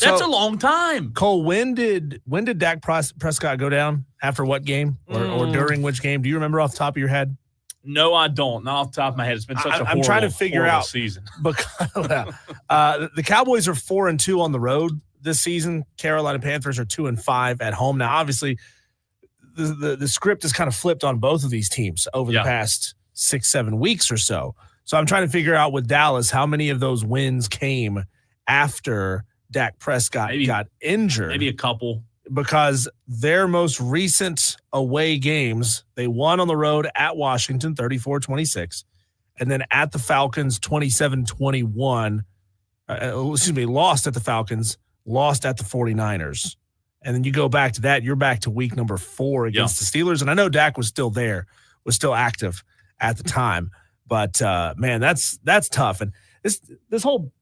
S1: That's a long time.
S2: Cole, when did Dak Prescott go down? After what game or during which game? Do you remember off the top of your head?
S1: No, I don't. Not off the top of my head. It's been such a horrible,
S2: trying to figure out
S1: season.
S2: Because the Cowboys are 4-2 on the road this season. Carolina Panthers are 2-5 at home. Now, obviously, the script has kind of flipped on both of these teams over the past 6-7 weeks or so. So I'm trying to figure out with Dallas how many of those wins came after Dak Prescott got injured.
S1: Maybe a couple.
S2: Because their most recent away games, they won on the road at Washington 34-26, and then at the Falcons 27-21. Lost at the Falcons, lost at the 49ers. And then you go back to that, you're back to week number 4 against the Steelers. And I know Dak was still there, was still active at the time. But, man, that's tough. And this whole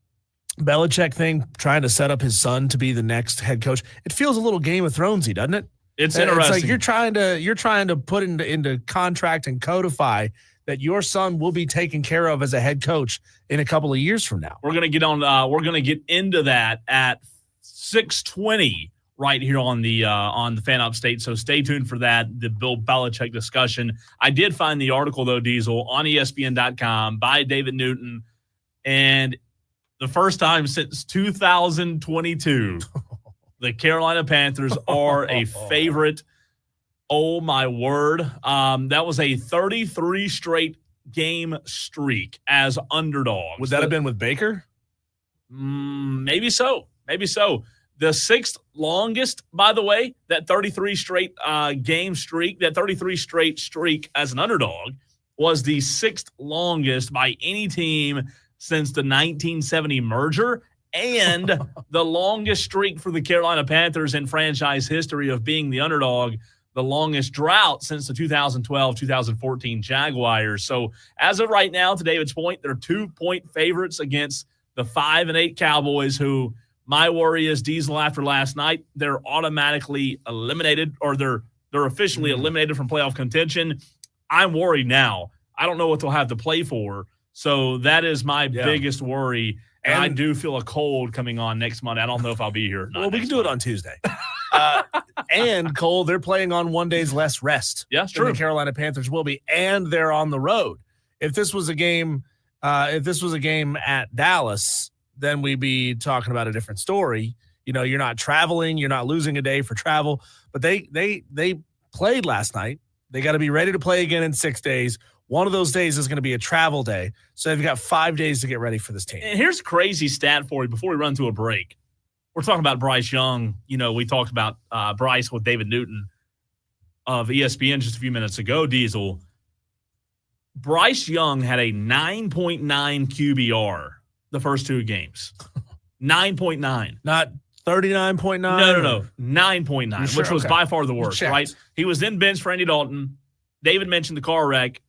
S2: Belichick thing, trying to set up his son to be the next head coach, it feels a little Game of Thronesy, doesn't it?
S1: It's interesting.
S2: It's like you're trying to put into contract and codify that your son will be taken care of as a head coach in a couple of years from now.
S1: We're gonna get into that at 6:20 right here on the Fan Upstate. So stay tuned for that. The Bill Belichick discussion. I did find the article though, Diesel, on ESPN.com by David Newton, and the first time since 2022, the Carolina Panthers are a favorite. Oh, my word. That was a 33 straight game streak as underdogs.
S2: Would that have been with Baker?
S1: Maybe so. The sixth longest, by the way, that 33 straight game streak, that 33 straight streak as an underdog was the sixth longest by any team since the 1970 merger, and the longest streak for the Carolina Panthers in franchise history of being the underdog, the longest drought since the 2012-2014 Jaguars. So as of right now, to David's point, they're 2-point favorites against the 5-8 Cowboys, who my worry is, Diesel, after last night, they're automatically eliminated, or they're officially eliminated from playoff contention. I'm worried now. I don't know what they'll have to play for. So that is my biggest worry. And I do feel a cold coming on next Monday. I don't know if I'll be here or not.
S2: Well, we can do it on Tuesday. And, Cole, they're playing on one day's less rest.
S1: Yeah,
S2: true. The Carolina Panthers will be, and they're on the road. If this was a game at Dallas, then we'd be talking about a different story. You know, you're not traveling, you're not losing a day for travel. But they played last night. They got to be ready to play again in 6 days. One of those days is going to be a travel day. So they've got 5 days to get ready for this team.
S1: And here's a crazy stat for you before we run to a break. We're talking about Bryce Young. You know, we talked about Bryce with David Newton. of ESPN just a few minutes ago, Diesel, Bryce Young had a 9.9 QBR the first two games. 9.9.
S2: Not 39.9?
S1: No. 9.9,
S2: Sure?
S1: which was
S2: Okay.
S1: by far the worst,
S2: Checked.
S1: right? He was then benched for Andy Dalton. David mentioned the car wreck.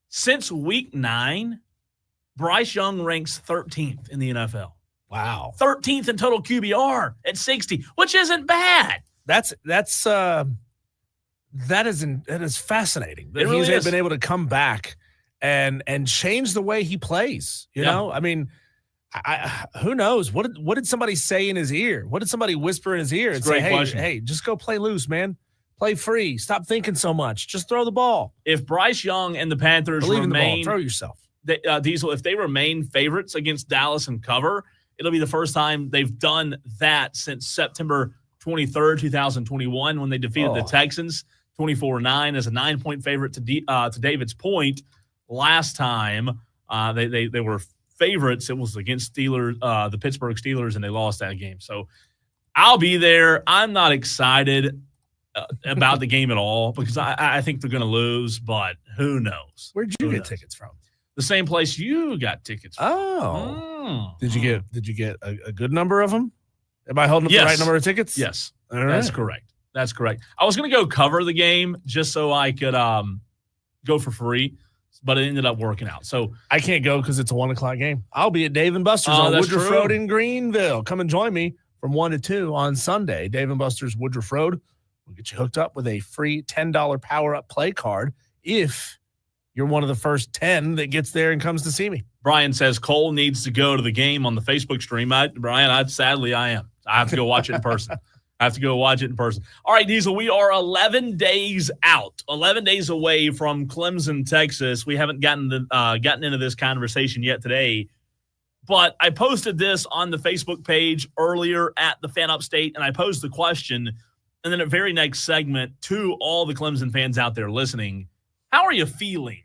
S1: Since week 9, Bryce Young ranks 13th in the NFL.
S2: Wow.
S1: 13th in total QBR at 60, which isn't bad.
S2: That is fascinating. That
S1: It really
S2: he's
S1: is.
S2: been able to come back and change the way he plays. You know, I mean, who knows? What did somebody say in his ear? What did somebody whisper in his ear and say, hey, just go play loose, man. Play free. Stop thinking so much. Just throw the ball.
S1: If Bryce Young and the Panthers
S2: Believe in the ball.
S1: remain,
S2: Throw yourself.
S1: Diesel, if they remain favorites against Dallas and cover, it'll be the first time they've done that since September 23rd, 2021, when they defeated the Texans 24-9 as a 9-point favorite to David's point. Last time they were favorites, it was against the Pittsburgh Steelers, and they lost that game. So I'll be there. I'm not excited about the game at all because I think they're going to lose, but who knows?
S2: Where'd you get tickets from?
S1: The same place you got tickets from.
S2: Oh. Did you get a good number of them? Am I holding up the right number of tickets?
S1: Yes.
S2: All right.
S1: That's correct. I was going to go cover the game just so I could go for free, but it ended up working out. So
S2: I can't go because it's a 1:00 game. I'll be at Dave & Buster's on Woodruff Road in Greenville. Come and join me from 1 to 2 on Sunday. Dave & Buster's Woodruff Road. We'll get you hooked up with a free $10 power-up play card if you're one of the first 10 that gets there and comes to see me.
S1: Brian says Cole needs to go to the game on the Facebook stream. Brian, sadly, I am. I have to go watch it in person. All right, Diesel, we are 11 days out, 11 days away from Clemson, Texas. We haven't gotten into this conversation yet today, but I posted this on the Facebook page earlier at the Fan Upstate, and I posed the question, and then the very next segment to all the Clemson fans out there listening, how are you feeling?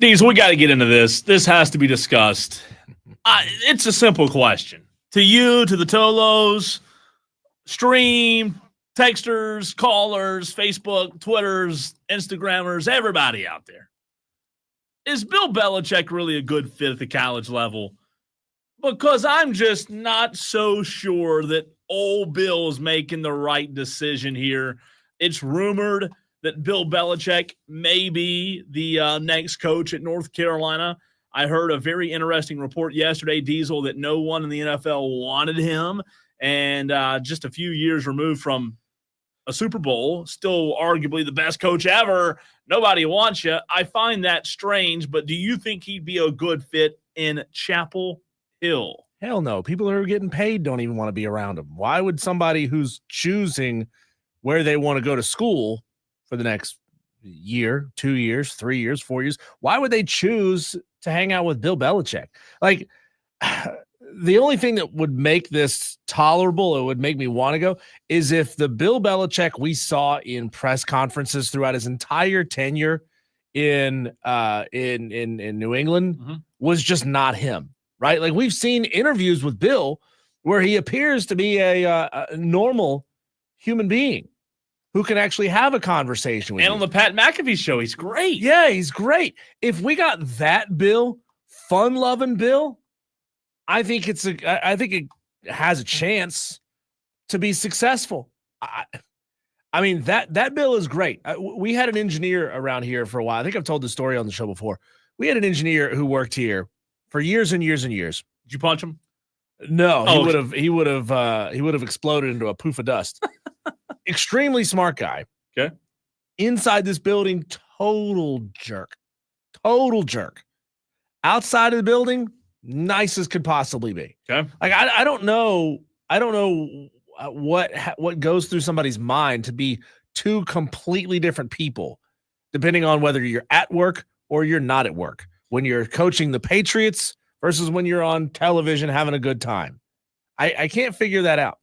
S1: Diesel, we got to get into this. This has to be discussed. It's a simple question. To you, to the Tolos, stream, texters, callers, Facebook, Twitters, Instagrammers, everybody out there. Is Bill Belichick really a good fit at the college level? Because I'm just not so sure that old Bill's making the right decision here. It's rumored that Bill Belichick may be the next coach at North Carolina. I heard a very interesting report yesterday, Diesel, that no one in the NFL wanted him. And just a few years removed from a Super Bowl, still arguably the best coach ever, nobody wants you. I find that strange, but do you think he'd be a good fit in Chapel Hill?
S2: Hell no. People who are getting paid don't even want to be around him. Why would somebody who's choosing where they want to go to school for the next year, 2 years, 3 years, 4 years, why would they choose to hang out with Bill Belichick? Like, the only thing that would make this tolerable, it would make me want to go, is if the Bill Belichick we saw in press conferences throughout his entire tenure in New England was just not him, right? Like, we've seen interviews with Bill where he appears to be a normal human being who can actually have a conversation with you.
S1: And on the Pat McAfee show, he's great.
S2: Yeah, he's great. If we got that Bill, fun-loving Bill, I think it has a chance to be successful. I mean, that Bill is great. We had an engineer around here for a while. I think I've told the story on the show before. We had an engineer who worked here for years and years and years.
S1: Did you punch him?
S2: No, he would have exploded into a poof of dust. Extremely smart guy.
S1: Okay.
S2: Inside this building, total jerk. Outside of the building, nice as could possibly be.
S1: Okay.
S2: Like, I don't know what goes through somebody's mind to be two completely different people, depending on whether you're at work or you're not at work. When you're coaching the Patriots versus when you're on television having a good time. I can't figure that out.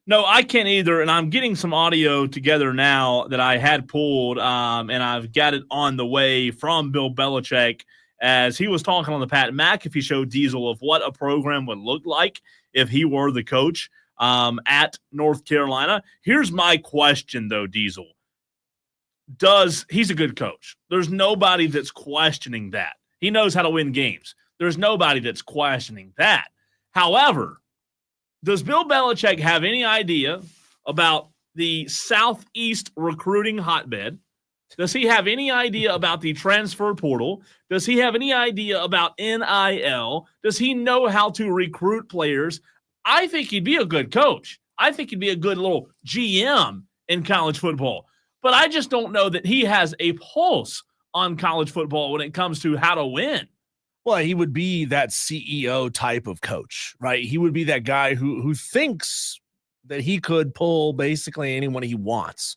S1: No, I can't either, and I'm getting some audio together now that I had pulled, and I've got it on the way from Bill Belichick as he was talking on the Pat McAfee show, Diesel, of what a program would look like if he were the coach at North Carolina. Here's my question, though, Diesel. He's a good coach. There's nobody that's questioning that. He knows how to win games. There's nobody that's questioning that. However, does Bill Belichick have any idea about the Southeast recruiting hotbed? Does he have any idea about the transfer portal? Does he have any idea about NIL? Does he know how to recruit players? I think he'd be a good coach. I think he'd be a good little GM in college football. But I just don't know that he has a pulse on college football when it comes to how to win.
S2: Well, he would be that CEO type of coach, right? He would be that guy who thinks that he could pull basically anyone he wants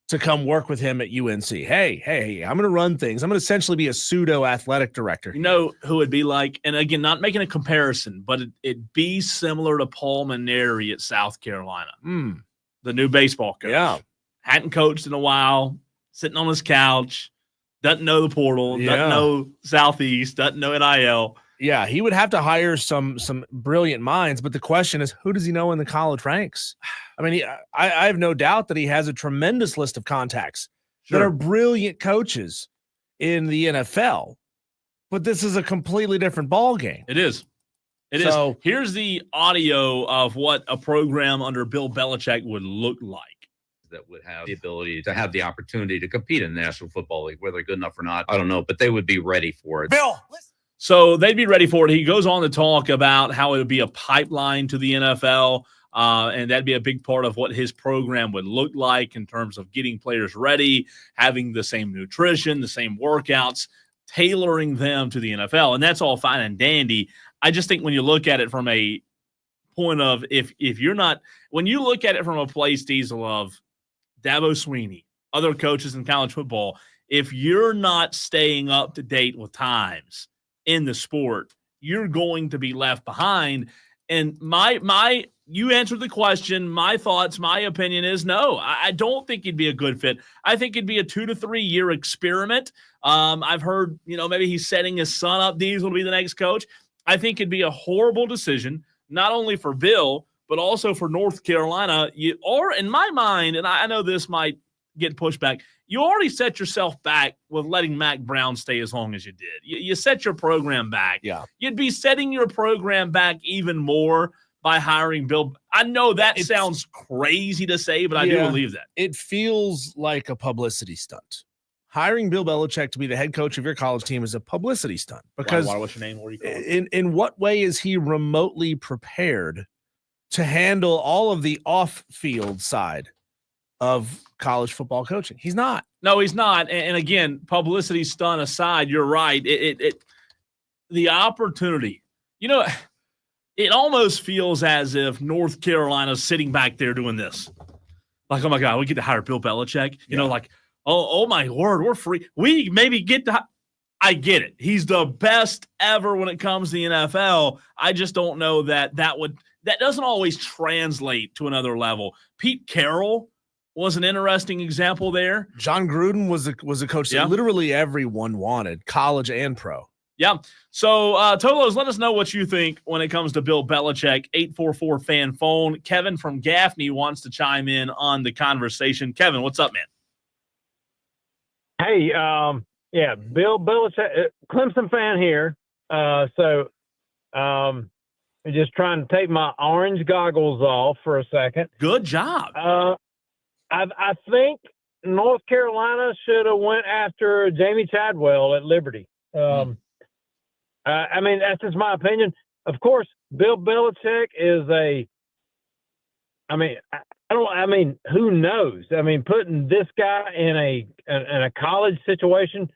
S2: to come work with him at UNC. Hey, I'm going to run things. I'm going to essentially be a pseudo athletic director.
S1: You know who it'd be like? And again, not making a comparison, but it'd be similar to Paul Maneri at South Carolina, the new baseball coach.
S2: Yeah.
S1: Hadn't coached in a while, sitting on his couch, doesn't know the portal, doesn't know Southeast, doesn't know NIL.
S2: Yeah, he would have to hire some brilliant minds, but the question is, who does he know in the college ranks? I mean, I have no doubt that he has a tremendous list of contacts that are brilliant coaches in the NFL, but this is a completely different ball game.
S1: It is. It is. Here's the audio of what a program under Bill Belichick would look like.
S6: That would have the ability to have the opportunity to compete in the National Football League. Whether they're good enough or not, I don't know, but they would be ready for it.
S2: Bill,
S1: so they'd be ready for it. He goes on to talk about how it would be a pipeline to the NFL, and that'd be a big part of what his program would look like in terms of getting players ready, having the same nutrition, the same workouts, tailoring them to the NFL, and that's all fine and dandy. I just think when you look at it from a point of if you're not – when you look at it from a place, Diesel, of Dabo Sweeney, other coaches in college football, if you're not staying up to date with times in the sport, you're going to be left behind. And you answered the question. My thoughts, my opinion is no. I don't think he'd be a good fit. I think it'd be a 2 to 3 year experiment. I've heard, maybe he's setting his son up. Diesel to be the next coach. I think it'd be a horrible decision, not only for Bill, but also for North Carolina. Or in my mind, and I know this might get pushed back, you already set yourself back with letting Mac Brown stay as long as you did. You set your program back.
S2: Yeah.
S1: You'd be setting your program back even more by hiring Bill. I know that sounds crazy to say, but I do believe that.
S2: It feels like a publicity stunt. Hiring Bill Belichick to be the head coach of your college team is a publicity stunt because
S1: what's your name? What are you calling?
S2: In what way is he remotely prepared to handle all of the off-field side of college football coaching? He's not.
S1: No, he's not. And again, publicity stunt aside, you're right. The opportunity, it almost feels as if North Carolina's sitting back there doing this. Like, oh my God, we get to hire Bill Belichick. Like, oh my word, we're free. We maybe get to. I get it. He's the best ever when it comes to the NFL. I just don't know that doesn't always translate to another level. Pete Carroll was an interesting example there.
S2: John Gruden was a coach that literally everyone wanted, college and pro.
S1: Yeah. So, Tolos, let us know what you think when it comes to Bill Belichick. 844-FAN phone. Kevin from Gaffney wants to chime in on the conversation. Kevin, what's up, man?
S7: Hey, Bill Belichick, Clemson fan here. I'm just trying to take my orange goggles off for a second.
S1: Good job.
S7: I think North Carolina should have went after Jamie Chadwell at Liberty. I mean, that's just my opinion. Of course, Bill Belichick is who knows? I mean, putting this guy in a college situation,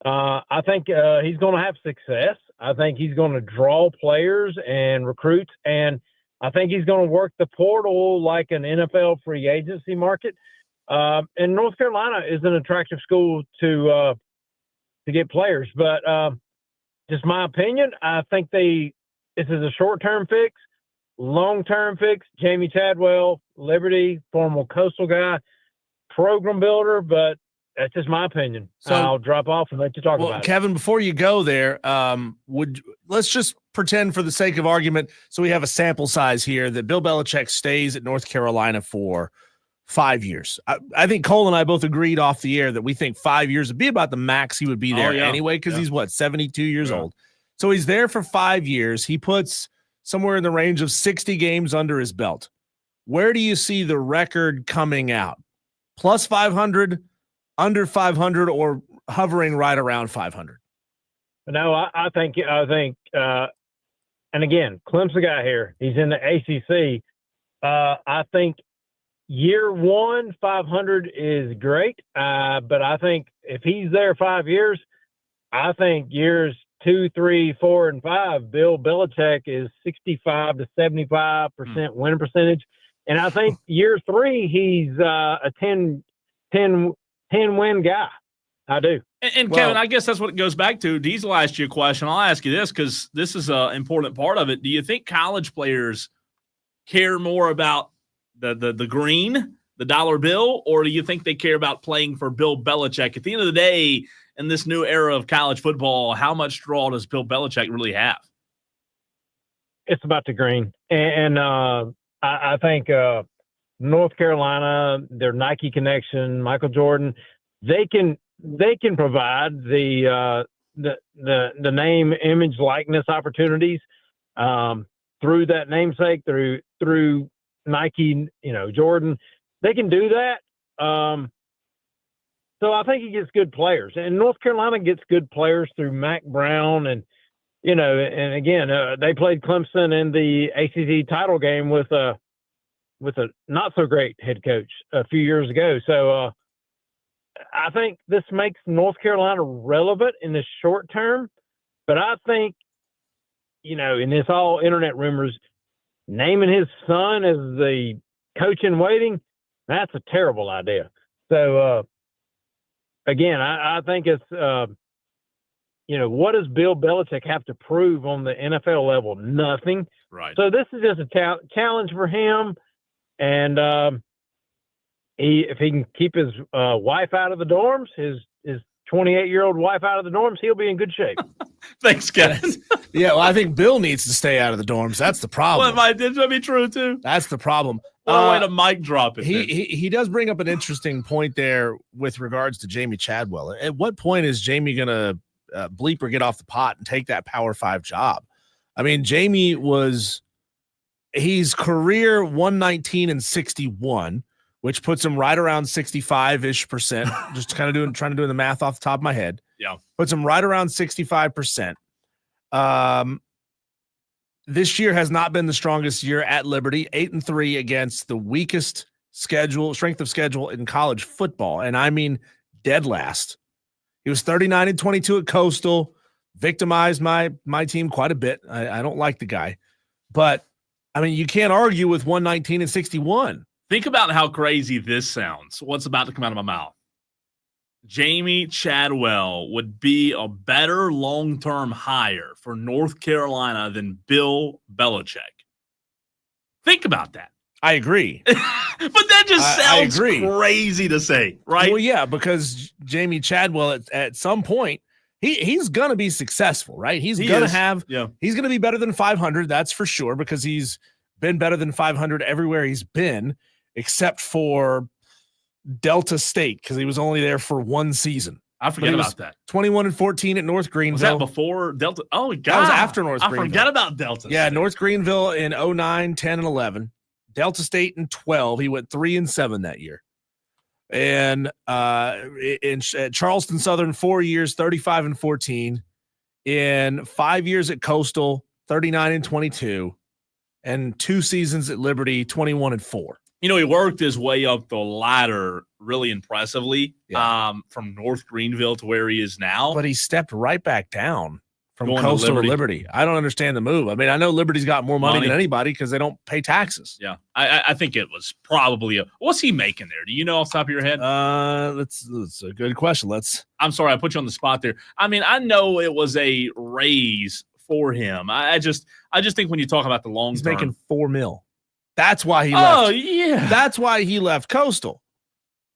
S7: I think he's going to have success. I think he's going to draw players and recruits, and I think he's going to work the portal like an NFL free agency market. And North Carolina is an attractive school to get players, but just my opinion, I think this is a short-term fix. Long-term fix, Jamie Chadwell, Liberty, former Coastal guy, program builder, but that's just my opinion. So I'll drop off and let you talk about it.
S2: Kevin, before you go there, let's just pretend for the sake of argument, so we have a sample size here, that Bill Belichick stays at North Carolina for 5 years. I think Cole and I both agreed off the air that we think 5 years would be about the max he would be there anyway, because he's 72 years old. So he's there for 5 years. He puts somewhere in the range of 60 games under his belt. Where do you see the record coming out? Plus 500, under 500, or hovering right around 500?
S7: No, I think, and again, Clemson guy here, he's in the ACC. I think year 1, 500 is great. But I think if he's there 5 years, I think years 2, 3, 4, and 5, Bill Belichick is 65 to 75% winning percentage. And I think year 3, he's a 10 win guy. I do.
S1: And Kevin, I guess that's what it goes back to. Diesel asked you a question. I'll ask you this because this is an important part of it. Do you think college players care more about the green, the dollar bill, or do you think they care about playing for Bill Belichick? At the end of the day, in this new era of college football, how much draw does Bill Belichick really have?
S7: It's about the green. And I think North Carolina, their Nike connection, Michael Jordan, they can provide the name, image, likeness opportunities through that namesake, through Nike, Jordan. They can do that. So I think he gets good players, and North Carolina gets good players through Mac Brown, and and again, they played Clemson in the ACC title game with a not so great head coach a few years ago. So I think this makes North Carolina relevant in the short term, but I think in this all internet rumors, naming his son as the coach in waiting, that's a terrible idea. So. Again, I think it's, what does Bill Belichick have to prove on the NFL level? Nothing.
S1: Right.
S7: So this is just a challenge for him. And if he can keep his wife out of the dorms, his 28-year-old wife out of the dorms, he'll be in good shape.
S1: Thanks, Kevin.
S2: Yeah, well, I think Bill needs to stay out of the dorms. That's the problem.
S1: Well, that might be true, too.
S2: That's the problem.
S1: What a way to mic drop it.
S2: He does bring up an interesting point there with regards to Jamie Chadwell. At what point is Jamie going to bleep or get off the pot and take that Power 5 job? I mean, Jamie he's career 119 and 61, which puts him right around 65-ish%. Just kind of trying to do the math off the top of my head.
S1: Yeah.
S2: Puts him right around 65%. This year has not been the strongest year at Liberty, 8-3 against the weakest strength of schedule in college football. And I mean, dead last. He was 39-22 at Coastal, victimized my team quite a bit. I don't like the guy, but I mean, you can't argue with 119 and 61.
S1: Think about how crazy this sounds. What's about to come out of my mouth. Jamie Chadwell would be a better long-term hire for North Carolina than Bill Belichick. Think about that.
S2: I agree.
S1: But that just sounds crazy to say, right?
S2: Well, yeah, because Jamie Chadwell at some point, he's going to be successful, right? He's going to be better than 500, that's for sure, because he's been better than 500 everywhere he's been, except for Delta State, because he was only there for one season.
S1: I forget about that.
S2: 21-14 at North Greenville.
S1: Was that before Delta? Oh, God.
S2: That was after North Greenville.
S1: I forgot about Delta State.
S2: Yeah, North Greenville in 09, 10, and 11. Delta State in 12. He went 3-7 that year. And at Charleston Southern, 4 years, 35-14. In 5 years at Coastal, 39-22. And 2 seasons at Liberty, 21-4.
S1: You know, he worked his way up the ladder really impressively from North Greenville to where he is now.
S2: But he stepped right back down from Coastal to Liberty. I don't understand the move. I mean, I know Liberty's got more money than anybody because they don't pay taxes.
S1: Yeah. I think it was probably what's he making there? Do you know off the top of your head?
S2: That's a good question.
S1: I'm sorry, I put you on the spot there. I mean, I know it was a raise for him. I just think when you talk about the long term.
S2: He's making $4 million. That's why he left.
S1: Oh, yeah.
S2: That's why he left Coastal.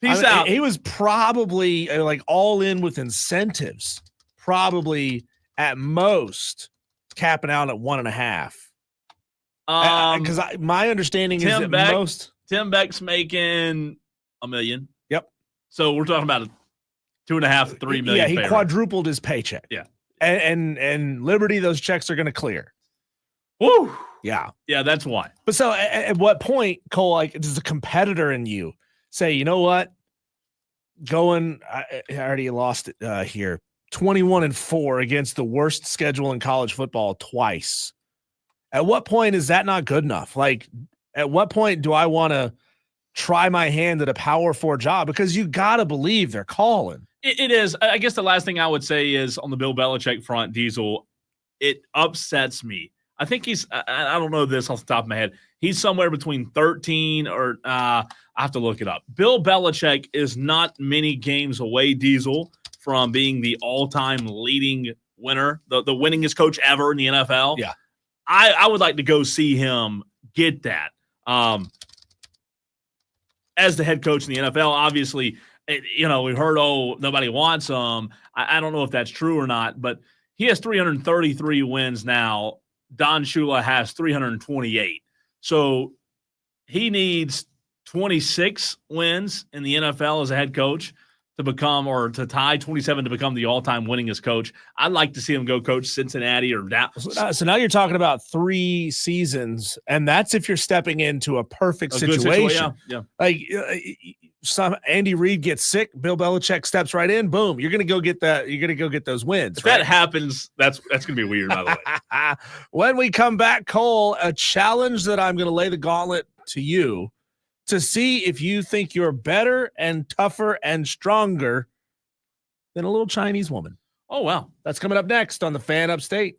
S1: Peace out.
S2: He was probably like all in with incentives, probably at most capping out at 1.5. Because my understanding is that
S1: Tim Beck's making $1 million.
S2: Yep.
S1: So we're talking about a $2.5, $3 million.
S2: Yeah, he quadrupled his paycheck.
S1: Yeah.
S2: And Liberty, those checks are going to clear.
S1: Woo.
S2: Yeah.
S1: Yeah, that's why.
S2: But so at what point, Cole, like, does a competitor in you say, you know what? I already lost it here. 21-4 against the worst schedule in college football twice. At what point is that not good enough? Like, at what point do I want to try my hand at a Power 4 job? Because you got to believe they're calling.
S1: It is. I guess the last thing I would say is on the Bill Belichick front, Diesel, it upsets me. I think I don't know this off the top of my head. He's somewhere between 13 or I have to look it up. Bill Belichick is not many games away, Diesel, from being the all-time leading winner, the winningest coach ever in the NFL.
S2: Yeah.
S1: I would like to go see him get that. As the head coach in the NFL, obviously, we heard, nobody wants him. I don't know if that's true or not, but he has 333 wins now. Don Shula has 328. So he needs 26 wins in the NFL as a head coach to become, or to tie 27 to become the all-time winningest coach. I'd like to see him go coach Cincinnati or Dallas.
S2: So now you're talking about 3 seasons, and that's if you're stepping into a perfect situation.
S1: Yeah.
S2: Like Andy Reid gets sick, Bill Belichick steps right in, boom, you're gonna go get that. You're gonna go get those wins.
S1: If that happens, that's gonna be weird, by the way.
S2: When we come back, Cole, a challenge that I'm gonna lay the gauntlet to you to see if you think you're better and tougher and stronger than a little Chinese woman.
S1: Oh, wow.
S2: That's coming up next on the Fan Upstate.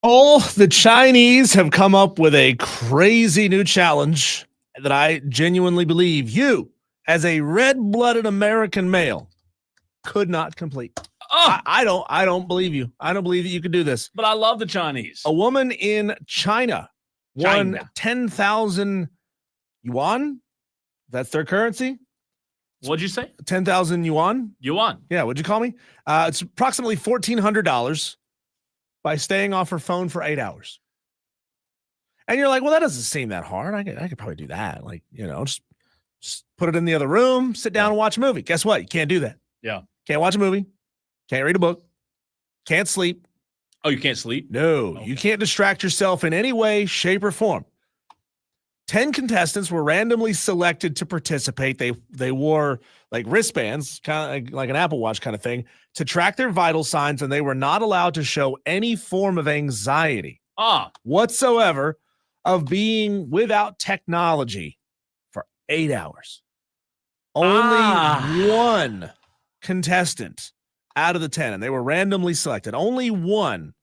S2: Oh, the Chinese have come up with a crazy new challenge that I genuinely believe you, as a red-blooded American male, could not complete.
S1: Oh,
S2: I don't believe you. I don't believe that you could do this.
S1: but I love the Chinese.
S2: A woman in China won
S1: China.
S2: 10,000 yuan. That's their currency.
S1: What'd you say?
S2: 10,000 yuan.
S1: Yuan.
S2: Yeah, what'd you call me? It's approximately $1,400 by staying off her phone for 8 hours. And you're like, well, that doesn't seem that hard. I could probably do that. Like, just put it in the other room, sit down and watch a movie. Guess what? You can't do that.
S1: Yeah.
S2: Can't watch a movie. Can't read a book. Can't sleep.
S1: Oh, you can't sleep?
S2: No,
S1: Okay.
S2: You can't distract yourself in any way, shape, or form. 10 contestants were randomly selected to participate. They wore like wristbands, kind of like an Apple Watch kind of thing, to track their vital signs, and they were not allowed to show any form of anxiety whatsoever of being without technology for 8 hours. Only one contestant out of the 10, and they were randomly selected. Only one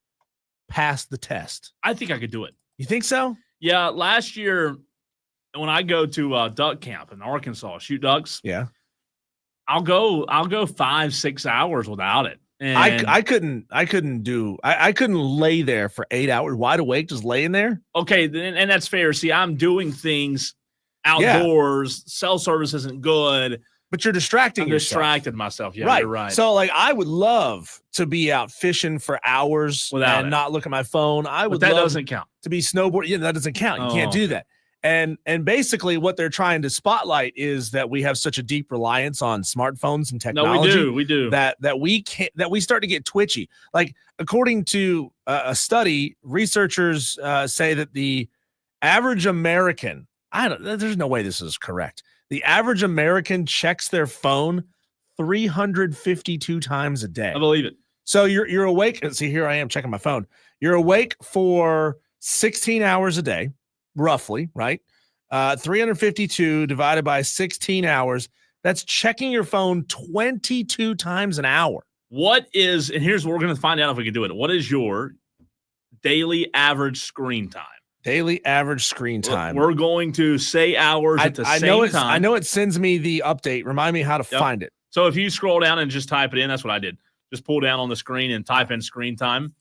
S2: passed the test.
S1: I think I could do it.
S2: You think so?
S1: Yeah, last year when I go to duck camp in Arkansas, shoot ducks.
S2: Yeah.
S1: I'll go 5-6 hours without it. And
S2: I couldn't lay there for 8 hours wide awake, just laying there.
S1: okay, and that's fair. See, I'm doing things outdoors. Cell service isn't good.
S2: But you're distracting
S1: I'm
S2: yourself.
S1: distracted myself. Yeah,
S2: right.
S1: you're right.
S2: So like I would love to be out fishing for hours
S1: Without
S2: and
S1: it.
S2: not look at my phone. I
S1: but
S2: would
S1: that
S2: love
S1: doesn't count.
S2: to be snowboarding. Yeah, that doesn't count. You can't
S1: Oh.
S2: do that. And basically what they're trying to spotlight is that we have such a deep reliance on smartphones and technology.
S1: No, we do.
S2: That we start to get twitchy. Like according to a study, researchers say that the average American, there's no way this is correct. The average American checks their phone 352 times a day.
S1: I believe it.
S2: So you're awake. See, here I am checking my phone. You're awake for 16 hours a day, roughly, right? 352 divided by 16 hours. That's checking your phone 22 times an hour.
S1: What is, and here's what we're going to find out if we can do it. What is your daily average screen time?
S2: Daily average screen time.
S1: We're going to say hours at the same time.
S2: I know it sends me the update. Remind me how to find it.
S1: So if you scroll down and just type it in, that's what I did. Just pull down on the screen and type in screen time.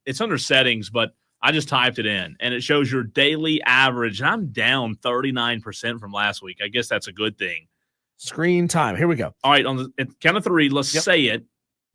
S1: It's under settings, but I just typed it in, and it shows your daily average. And I'm down 39% from last week. I guess that's a good thing.
S2: Screen time. Here we go.
S1: All right, on the count of three, let's say it.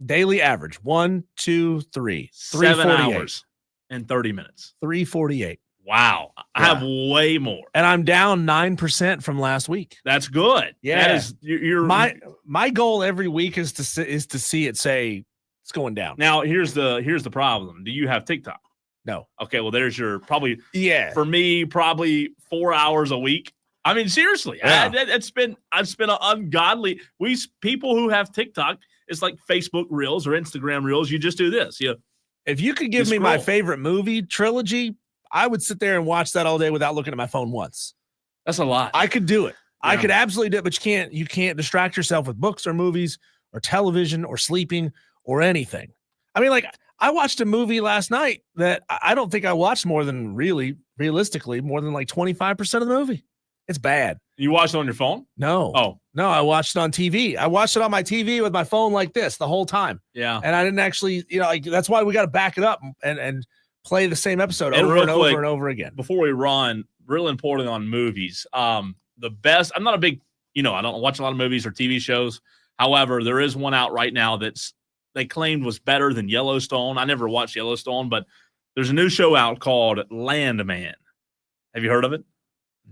S2: Daily average. 1, 2, 3.
S1: 7 hours and 30 minutes.
S2: 348.
S1: Wow. I have way more.
S2: And I'm down 9% from last week.
S1: That's good.
S2: Yeah.
S1: That is you're
S2: my goal every week is to see it say it's going down.
S1: Now, here's the problem. Do you have TikTok?
S2: No.
S1: Okay, well, there's your probably
S2: for
S1: me, probably 4 hours a week. I mean, seriously,
S2: Yeah.
S1: I've spent an ungodly. People who have TikTok, it's like Facebook Reels or Instagram Reels. You just do this.
S2: If you could give me my favorite movie trilogy, I would sit there and watch that all day without looking at my phone once.
S1: That's a lot.
S2: I could do it.
S1: Yeah.
S2: I could absolutely do it, but you can't distract yourself with books or movies or television or sleeping or anything. I mean, like I watched a movie last night that I don't think I watched more than realistically more than like 25% of the movie. It's bad.
S1: You watched it on your phone?
S2: No.
S1: Oh.
S2: No, I watched it on TV. I watched it on my TV with my phone like this the whole time.
S1: Yeah.
S2: And I didn't actually, like that's why we got to back it up and play the same episode
S1: And
S2: over
S1: real
S2: and
S1: quick,
S2: over and over again.
S1: Before we run, real important on movies. The best, I'm not a big, I don't watch a lot of movies or TV shows. However, there is one out right now they claimed was better than Yellowstone. I never watched Yellowstone, but there's a new show out called Landman. Have you heard of it?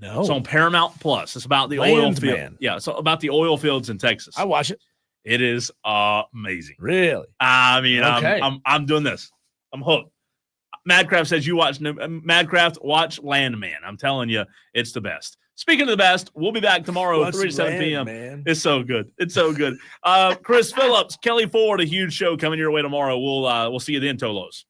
S2: No.
S1: It's on Paramount Plus. It's about the oil field.
S2: Landman.
S1: Yeah, so about the oil fields in Texas.
S2: I watch it.
S1: It is amazing.
S2: Really?
S1: I mean,
S2: Okay.
S1: I'm doing this. I'm hooked. Madcraft says you watch Madcraft, watch Landman. I'm telling you, it's the best. Speaking of the best, we'll be back tomorrow, 3 to 7 p.m.
S2: Man.
S1: It's so good. It's so good. Chris Phillips, Kelly Ford, a huge show coming your way tomorrow. We'll see you then, Tolos.